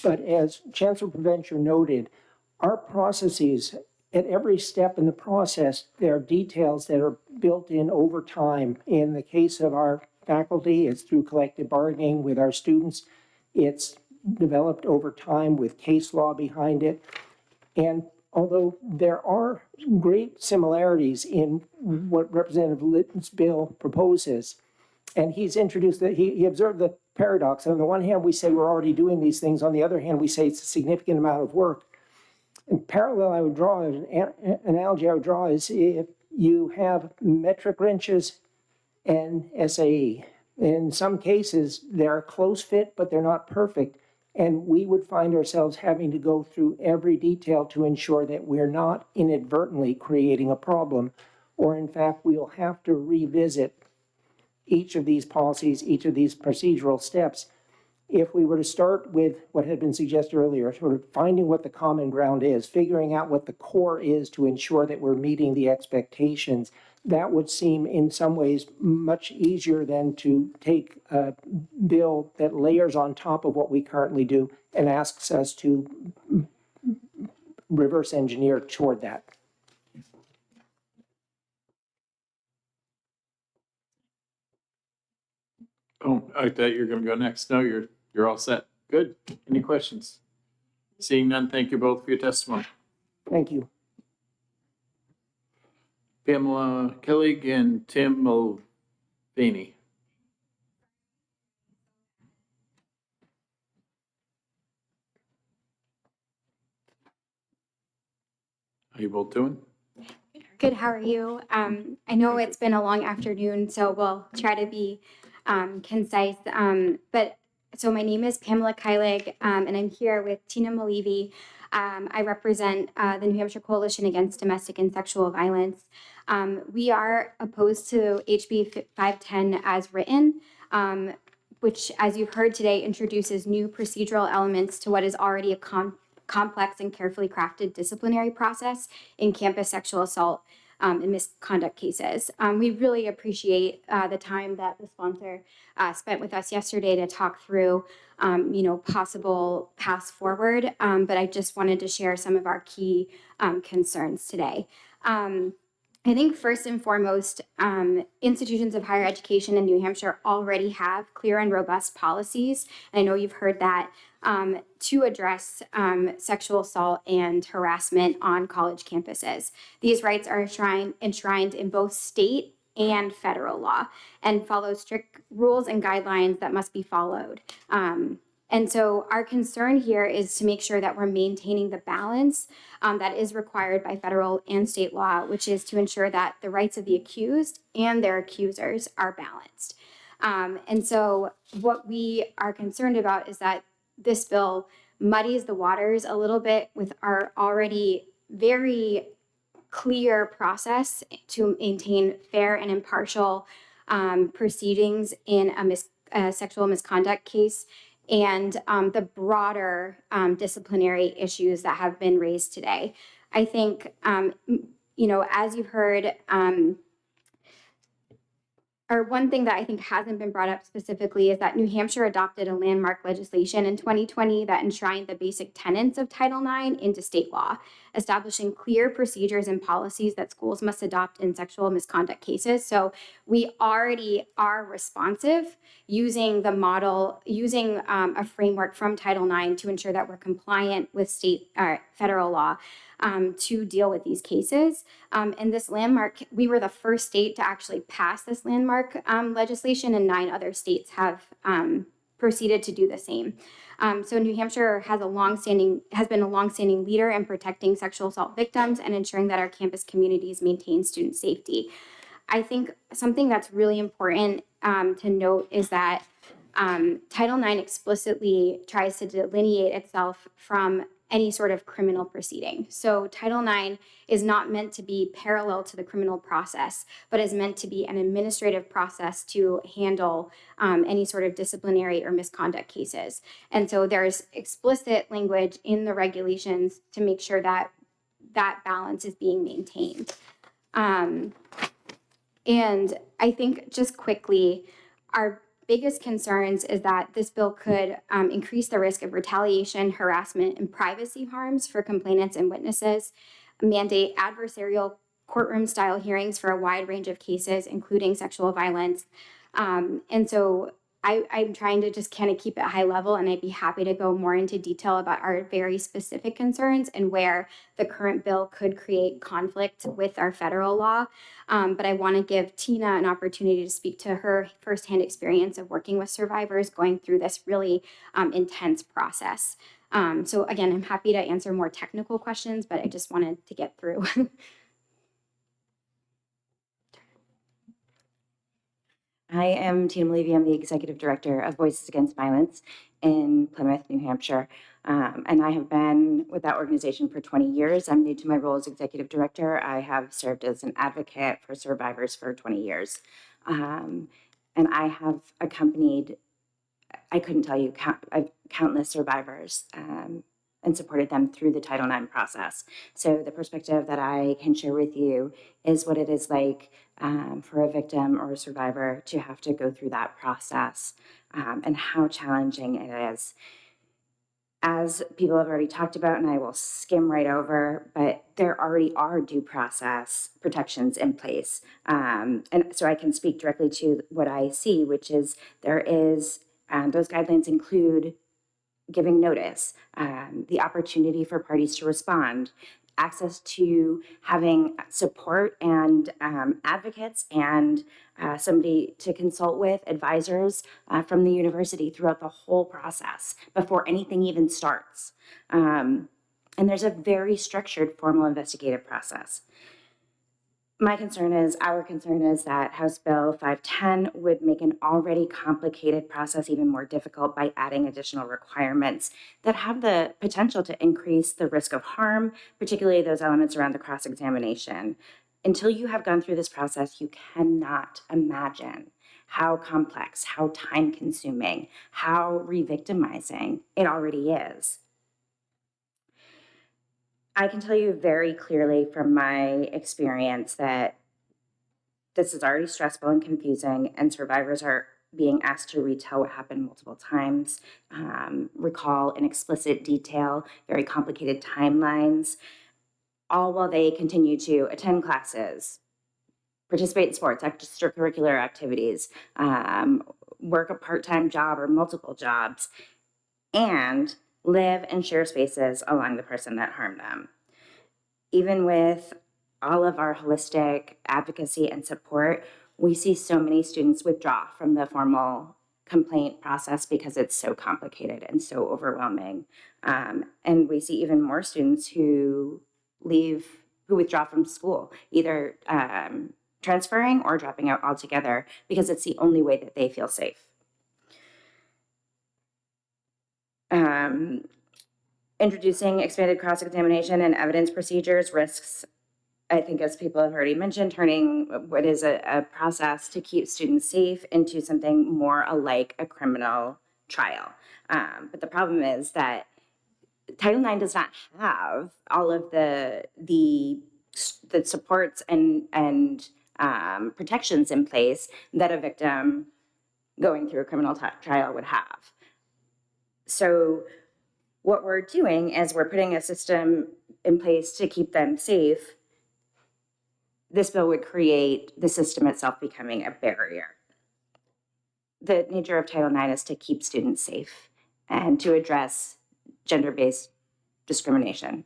But as Chancellor Provencher noted, our processes, at every step in the process, there are details that are built in over time. In the case of our faculty, it's through collective bargaining with our students. It's developed over time with case law behind it. And although there are great similarities in what Representative Litton's bill proposes, and he's introduced that he observed the paradox. On the one hand, we say we're already doing these things. On the other hand, we say it's a significant amount of work. And parallel I would draw, an analogy I would draw is if you have metric wrenches and SAE. In some cases, they're a close fit, but they're not perfect. And we would find ourselves having to go through every detail to ensure that we're not inadvertently creating a problem, or in fact, we'll have to revisit each of these policies, each of these procedural steps. If we were to start with what had been suggested earlier, sort of finding what the common ground is, figuring out what the core is to ensure that we're meeting the expectations, that would seem in some ways much easier than to take a bill that layers on top of what we currently do and asks us to reverse engineer toward that. Oh, I thought you were going to go next. No, you're all set. Good. Any questions? Seeing none, thank you both for your testimony. Thank you. Pamela Kellig and Tim Mulvaney. How you both doing? Good, how are you? I know it's been a long afternoon, so we'll try to be concise. But So my name is Pamela Keilig, and I'm here with Tina Malivi. I represent the New Hampshire Coalition Against Domestic and Sexual Violence. We are opposed to HB 510 as written, which, as you've heard today, introduces new procedural elements to what is already a complex and carefully crafted disciplinary process in campus sexual assault and misconduct cases. We really appreciate the time that the sponsor spent with us yesterday to talk through, possible paths forward. But I just wanted to share some of our key concerns today. I think first and foremost, institutions of higher education in New Hampshire already have clear and robust policies. And I know you've heard that to address sexual assault and harassment on college campuses. These rights are enshrined in both state and federal law and follow strict rules and guidelines that must be followed. And so our concern here is to make sure that we're maintaining the balance that is required by federal and state law, which is to ensure that the rights of the accused and their accusers are balanced. And so what we are concerned about is that this bill muddies the waters a little bit with our already very clear process to maintain fair and impartial proceedings in a sexual misconduct case and the broader disciplinary issues that have been raised today. I think, as you've heard, or one thing that I think hasn't been brought up specifically is that New Hampshire adopted a landmark legislation in 2020 that enshrined the basic tenets of Title IX into state law, establishing clear procedures and policies that schools must adopt in sexual misconduct cases. So we already are responsive using a framework from Title IX to ensure that we're compliant with state or federal law to deal with these cases. And this landmark, we were the first state to actually pass this landmark legislation, and 9 other states have proceeded to do the same. So New Hampshire has been a longstanding leader in protecting sexual assault victims and ensuring that our campus communities maintain student safety. I think something that's really important to note is that Title IX explicitly tries to delineate itself from any sort of criminal proceeding. So Title IX is not meant to be parallel to the criminal process, but is meant to be an administrative process to handle any sort of disciplinary or misconduct cases. And so there's explicit language in the regulations to make sure that that balance is being maintained. And I think just quickly, our biggest concerns is that this bill could increase the risk of retaliation, harassment, and privacy harms for complainants and witnesses, mandate adversarial courtroom-style hearings for a wide range of cases, including sexual violence. And so I'm trying to just kind of keep it high level, and I'd be happy to go more into detail about our very specific concerns and where the current bill could create conflict with our federal law. But I want to give Tina an opportunity to speak to her firsthand experience of working with survivors going through this really intense process. So again, I'm happy to answer more technical questions, but I just wanted to get through. I am Tina Malivi. I'm the Executive Director of Voices Against Violence in Plymouth, New Hampshire. And I have been with that organization for 20 years. I'm new to my role as Executive Director. I have served as an advocate for survivors for 20 years. And I have accompanied, I couldn't tell you, countless survivors and supported them through the Title IX process. So the perspective that I can share with you is what it is like for a victim or a survivor to have to go through that process and how challenging it is. As people have already talked about, and I will skim right over, but there already are due process protections in place. And so I can speak directly to what I see, which is there is, those guidelines include giving notice, the opportunity for parties to respond, access to having support and advocates and somebody to consult with, advisors from the university throughout the whole process before anything even starts. And there's a very structured formal investigative process. our concern is that House Bill 510 would make an already complicated process even more difficult by adding additional requirements that have the potential to increase the risk of harm, particularly those elements around the cross-examination. Until you have gone through this process, you cannot imagine how complex, how time-consuming, how re-victimizing it already is. I can tell you very clearly from my experience that this is already stressful and confusing, and survivors are being asked to retell what happened multiple times, recall in explicit detail, very complicated timelines, all while they continue to attend classes, participate in sports, extracurricular activities, work a part-time job or multiple jobs, and live and share spaces along the person that harmed them. Even with all of our holistic advocacy and support, we see so many students withdraw from the formal complaint process because it's so complicated and so overwhelming. And we see even more students who withdraw from school, either transferring or dropping out altogether because it's the only way that they feel safe. Introducing expanded cross-examination and evidence procedures risks, I think, as people have already mentioned, turning what is a process to keep students safe into something more alike a criminal trial. But the problem is that Title IX does not have all of the supports and protections in place that a victim going through a criminal trial would have. So what we're doing is we're putting a system in place to keep them safe. This bill would create the system itself becoming a barrier. The nature of Title IX is to keep students safe and to address gender-based discrimination.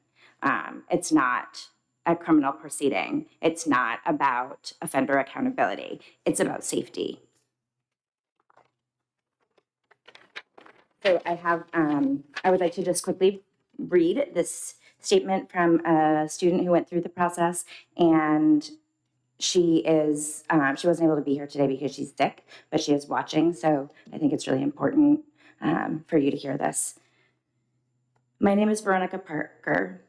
It's not a criminal proceeding. It's not about offender accountability. It's about safety. So I would like to just quickly read this statement from a student who went through the process, and she wasn't able to be here today because she's sick, but she is watching, so I think it's really important for you to hear this. My name is Veronica Parker.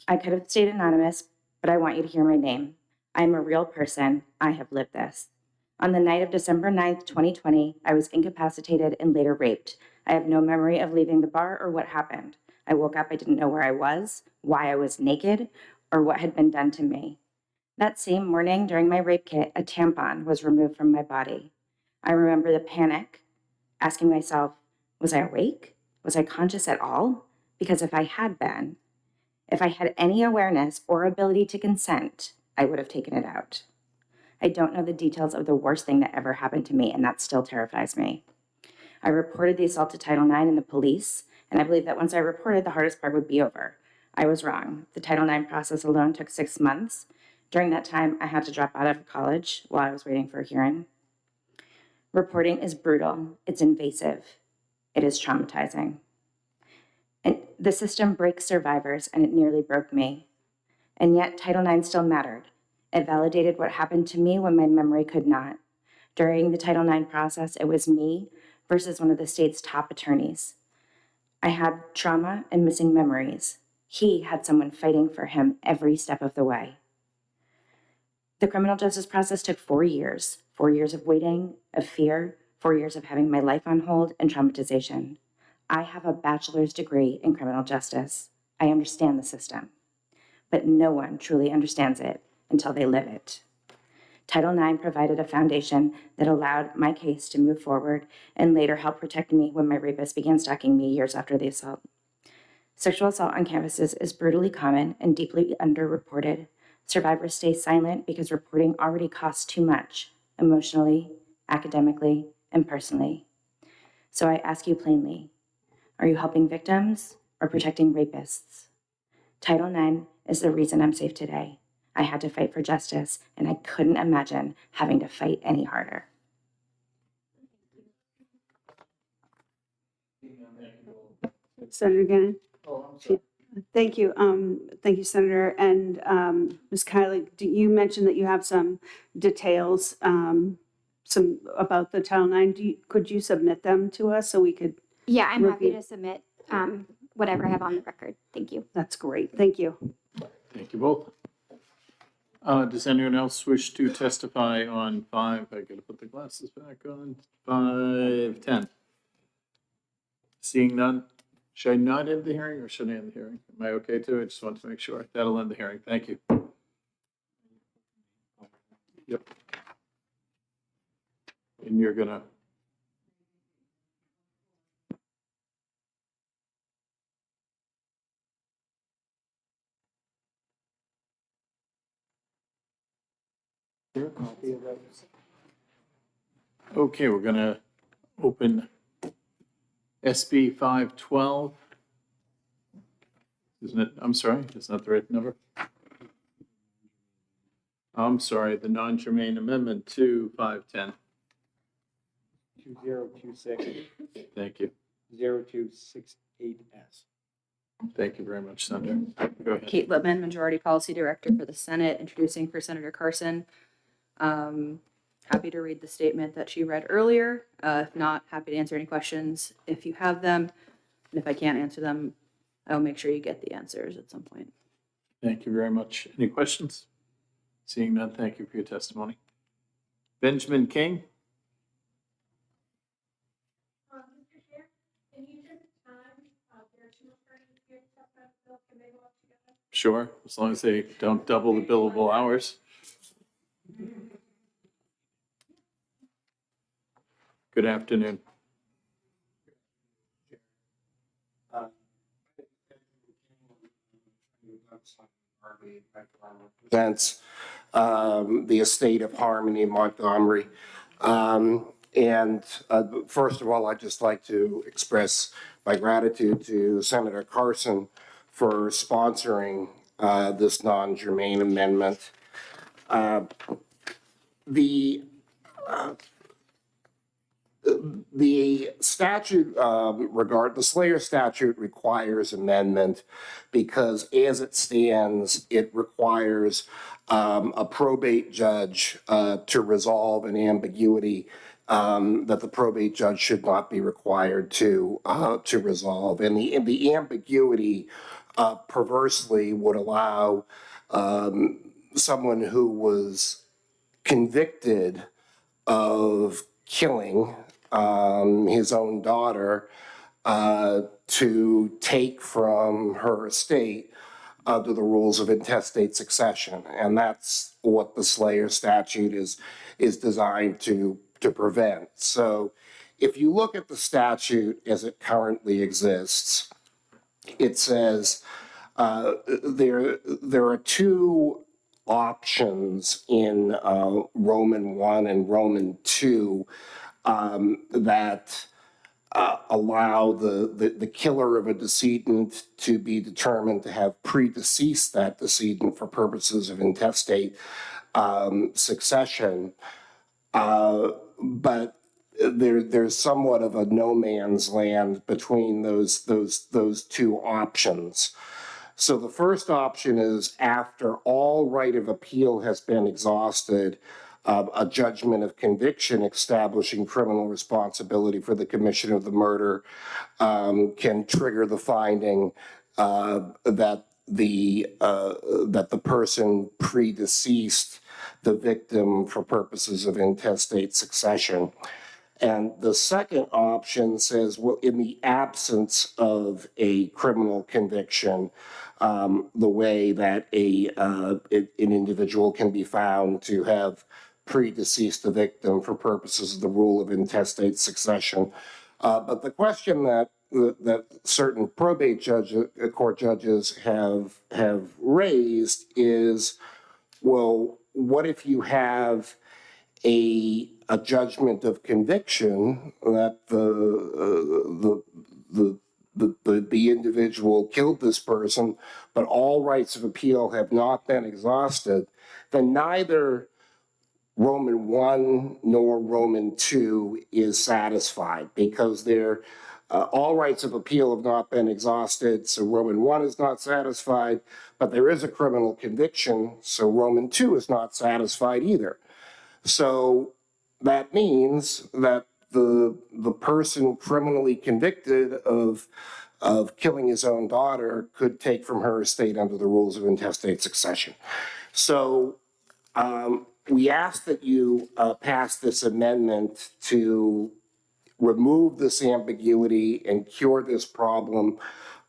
I could have stayed anonymous, but I want you to hear my name. I am a real person. I have lived this. On the night of December 9th, 2020, I was incapacitated and later raped. I have no memory of leaving the bar or what happened. I woke up, I didn't know where I was, why I was naked, or what had been done to me. That same morning during my rape kit, a tampon was removed from my body. I remember the panic, asking myself, was I awake? Was I conscious at all? Because if I had been, if I had any awareness or ability to consent, I would have taken it out. I don't know the details of the worst thing that ever happened to me, and that still terrifies me. I reported the assault to Title IX and the police, and I believe that once I reported, the hardest part would be over. I was wrong. The Title IX process alone took 6 months. During that time, I had to drop out of college while I was waiting for a hearing. Reporting is brutal. It's invasive. It is traumatizing. And the system breaks survivors, and it nearly broke me. And yet, Title IX still mattered. It validated what happened to me when my memory could not. During the Title IX process, it was me versus one of the state's top attorneys. I had trauma and missing memories. He had someone fighting for him every step of the way. The criminal justice process took 4 years, 4 years of waiting, of fear, 4 years of having my life on hold and traumatization. I have a bachelor's degree in criminal justice. I understand the system, but no one truly understands it until they live it. Title IX provided a foundation that allowed my case to move forward and later helped protect me when my rapist began stalking me years after the assault. Sexual assault on campuses is brutally common and deeply underreported. Survivors stay silent because reporting already costs too much, emotionally, academically, and personally. So I ask you plainly, are you helping victims or protecting rapists? Title IX is the reason I'm safe today. I had to fight for justice, and I couldn't imagine having to fight any harder. Senator Gannon. Thank you. Thank you, Senator. And Ms. Kiley, you mentioned that you have some details some about the Title IX. Could you submit them to us so we could? Yeah, I'm happy review? to submit whatever I have on the record. Thank you. That's great. Thank you. Thank you both. Does anyone else wish to testify on 5? I gotta put the glasses back on. 5:10. Seeing none, should I not end the hearing or should I end the hearing? Am I okay to? I just want to make sure. That'll end the hearing. Thank you. Yep. And you're gonna. Okay, we're gonna open SB 512. Isn't it? I'm sorry, it's not the right number. I'm sorry, the non-germane amendment to 510. 2026 Thank you. 0268S. Thank you very much, Senator. Go ahead. Kate Lippman, Majority Policy Director for the Senate, introducing for Senator Carson. Happy to read the statement that she read earlier. If not, happy to answer any questions if you have them. And if I can't answer them, I'll make sure you get the answers at some point. Thank you very much. Any questions? Seeing none, thank you for your testimony. Benjamin King? Mr. Chair, can you take the time, there are 2 attorneys here to talk about the bill, can they go up together? Sure, as long as they don't double the billable hours. Good afternoon. Represents the estate of Harmony Montgomery. First of all, I'd just like to express my gratitude to Senator Carson for sponsoring this non-germane amendment. The statute the Slayer statute requires amendment because as it stands, it requires a probate judge to resolve an ambiguity that the probate judge should not be required to resolve. And the ambiguity perversely would allow someone who was convicted of killing his own daughter to take from her estate under the rules of intestate succession. And that's what the Slayer statute is designed to prevent. So if you look at the statute as it currently exists, it says there are 2 options in Roman 1 and Roman 2 that allow the killer of a decedent to be determined to have predeceased that decedent for purposes of intestate succession. But there's somewhat of a no man's land between those 2 options. So the first option is after all right of appeal has been exhausted, a judgment of conviction establishing criminal responsibility for the commission of the murder can trigger the finding that the person predeceased the victim for purposes of intestate succession. And the second option says, well, in the absence of a criminal conviction, the way that an individual can be found to have predeceased the victim for purposes of the rule of intestate succession. But the question that certain probate court judges have raised is, well, what if you have a judgment of conviction that the individual killed this person, but all rights of appeal have not been exhausted, then neither Roman 1 nor Roman 2 is satisfied because All rights of appeal have not been exhausted, so Roman 1 is not satisfied, but there is a criminal conviction, so Roman 2 is not satisfied either. So that means that the person criminally convicted of killing his own daughter could take from her estate under the rules of intestate succession. So we ask that you pass this amendment to remove this ambiguity and cure this problem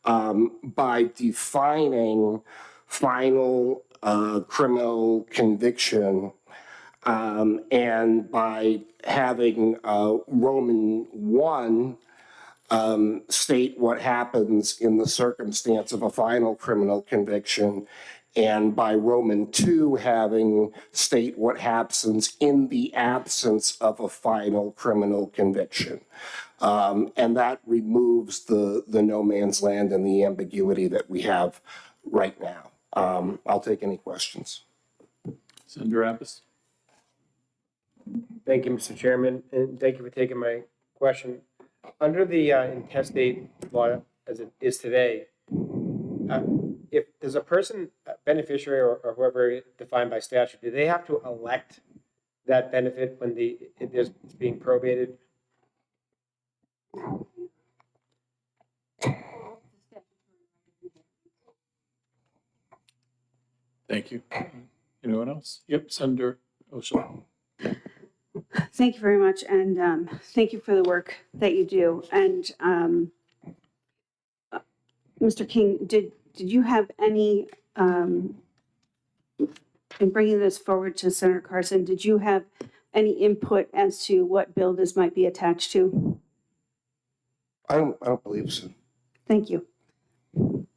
by defining final criminal conviction and by having Roman 1 state what happens in the circumstance of a final criminal conviction, and by Roman 2 having state what happens in the absence of a final criminal conviction. And that removes the no man's land and the ambiguity that we have right now. I'll take any questions. Senator Appus? Thank you, Mr. Chairman, and thank you for taking my question. Under the intestate law as it is today, if there's a person, beneficiary or whoever defined by statute, do they have to elect that benefit when it's being probated? Thank you. Anyone else? Yep, Senator O'Shea. Thank you very much, and thank you for the work that you do. And Mr. King, did you have any, in bringing this forward to Senator Carson, did you have any input as to what bill this might be attached to? I don't believe so. Thank you. I'm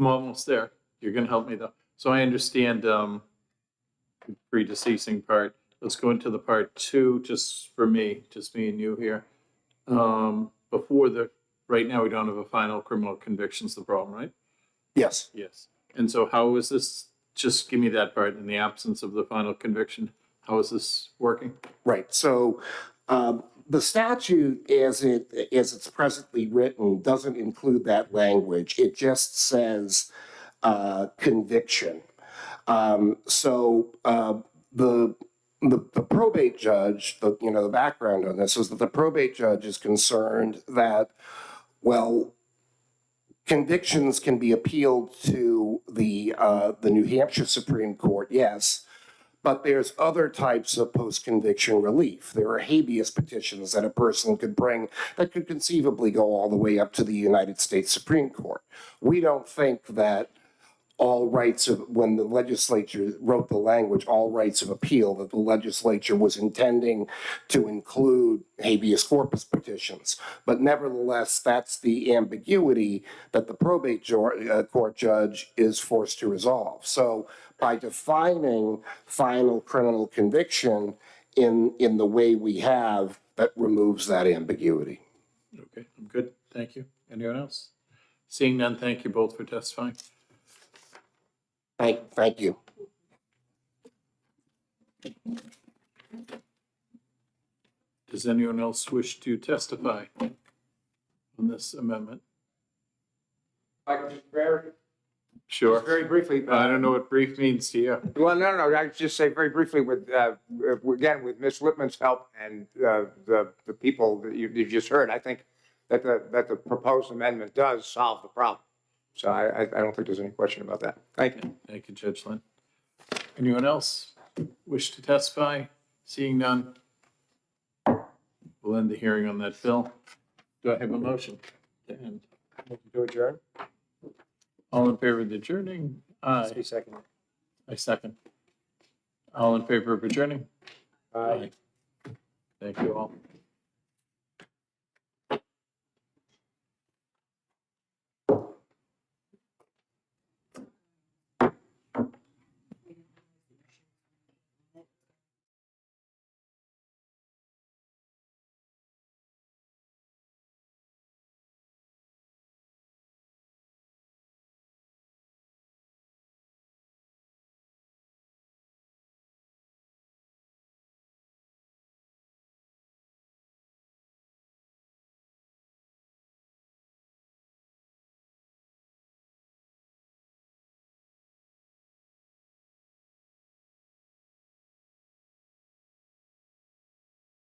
almost there. You're going to help me though. So I understand the predeceasing part. Let's go into the part 2, just for me, just me and you here. Right now we don't have a final criminal conviction's the problem, right? Yes. Yes. And so how is this, just give me that part, in the absence of the final conviction, how is this working? Right. So the statute as it's presently written doesn't include that language. It just says conviction. The probate judge, the background on this is that the probate judge is concerned that, well, convictions can be appealed to the New Hampshire Supreme Court, yes, but there's other types of post-conviction relief. There are habeas petitions that a person could bring that could conceivably go all the way up to the United States Supreme Court. We don't think that all rights of, when the legislature wrote the language, all rights of appeal, that the legislature was intending to include habeas corpus petitions. But nevertheless, that's the ambiguity that the probate court judge is forced to resolve. So by defining final criminal conviction in the way we have, that removes that ambiguity. Okay, I'm good. Thank you. Anyone else? Seeing none, thank you both for testifying. Thank you. Does anyone else wish to testify on this amendment? Sure. Very briefly. I don't know what brief means to you. Well, no. I just say very briefly with, again, with Ms. Lippman's help and the people that you just heard, I think that the proposed amendment does solve the problem. So I don't think there's any question about that. Thank you. Thank you, Judge Lynn. Anyone else wish to testify? Seeing none, we'll end the hearing on that bill. Do I have a motion to end? To adjourn? All in favor of adjourning? Aye. Second. I second. All in favor of adjourning? Aye. Thank you all.